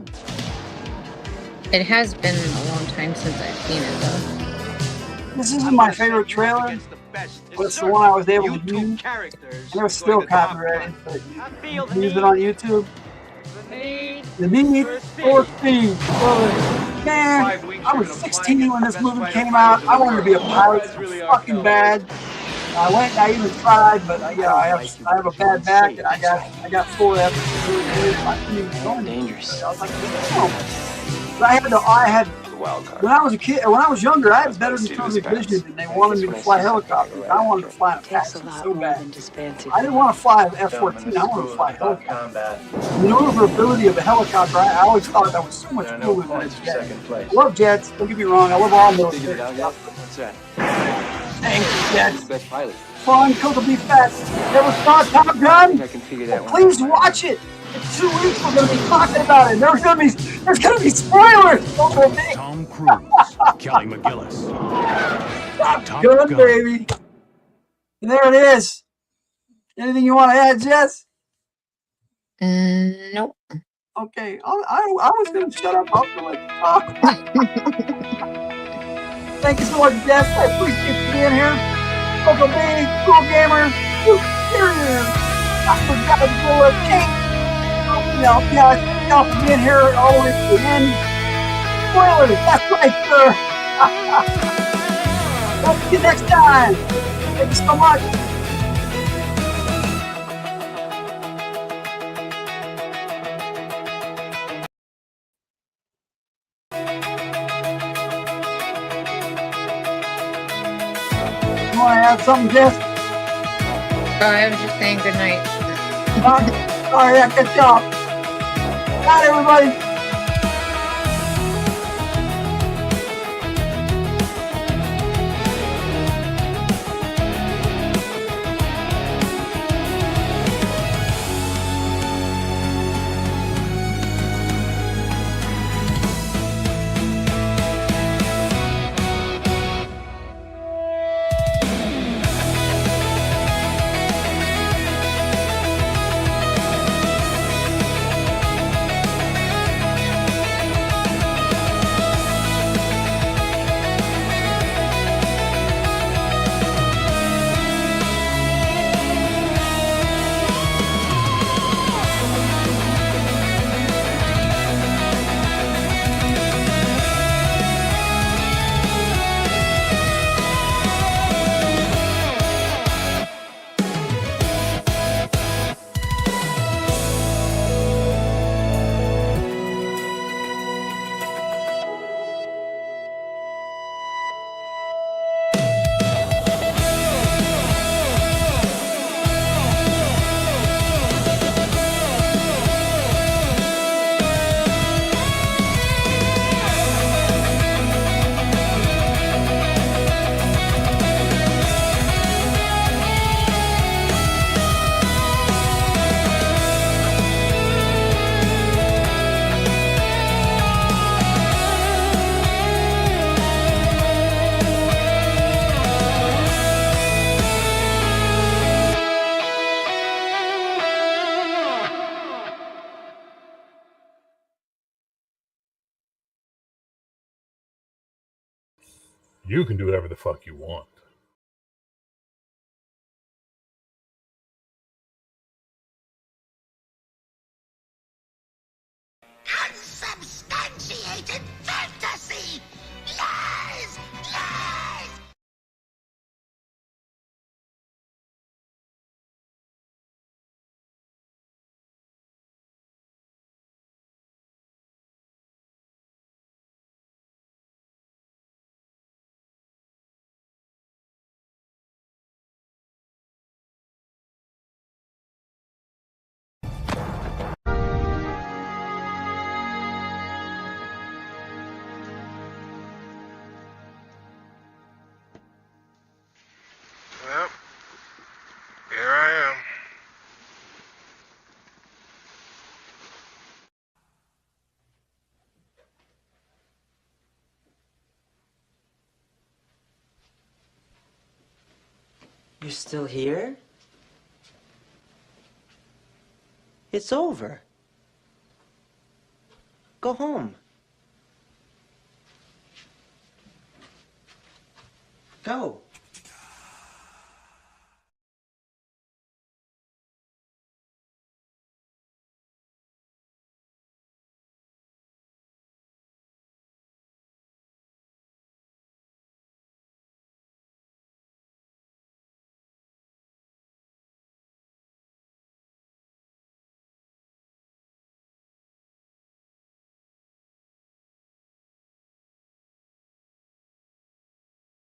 It has been a long time since I've seen it, though. This isn't my favorite trailer, but it's the one I was able to use. And they're still copyrighted, but you can use it on YouTube. The Need for Speed. Man, I was 16 when this movie came out. I wanted to be a pilot so fucking bad. I even tried, but I have a bad back, and I got 4 F's. I couldn't even go. Dangerous. I was like, but I had when I was a kid, when I was younger, I had better than pelvic vision, and they wanted me to fly helicopters. I wanted to fly a taxi so bad. I didn't want to fly an F-14. I wanted to fly a helicopter. The maneuverability of a helicopter, I always thought that was so much cooler than a jet. I love jets. Don't get me wrong. I love all military stuff. Thanks, jets. Best pilot. Fun, cook a beef fat. Never saw Top Gun? Well, please watch it. In 2 weeks, we're going to be talking about it. There's going to be spoilers. Tom Cruise, Kelly McGillis. Top Gun, baby. And there it is. Anything you want to add, Jess? Nope. Okay, I was going to shut up. I was going to talk. Thank you so much, Jess. I appreciate you being here. Coco B, Cool Gamer, Superior, Dr. Godzilla, Kate, yeah, thank y'all for being here all the way to the end. Spoilers, that's right, sir. We'll see you next time. Thank you so much. You want to add something, Jess? Oh, I was just saying good night. Sorry, I cut you off. Night, everybody. You can do whatever the fuck you want. Unsubstantiated fantasy! Lies! Lies! Well, here I am. You're still here? It's over. Go home. Go.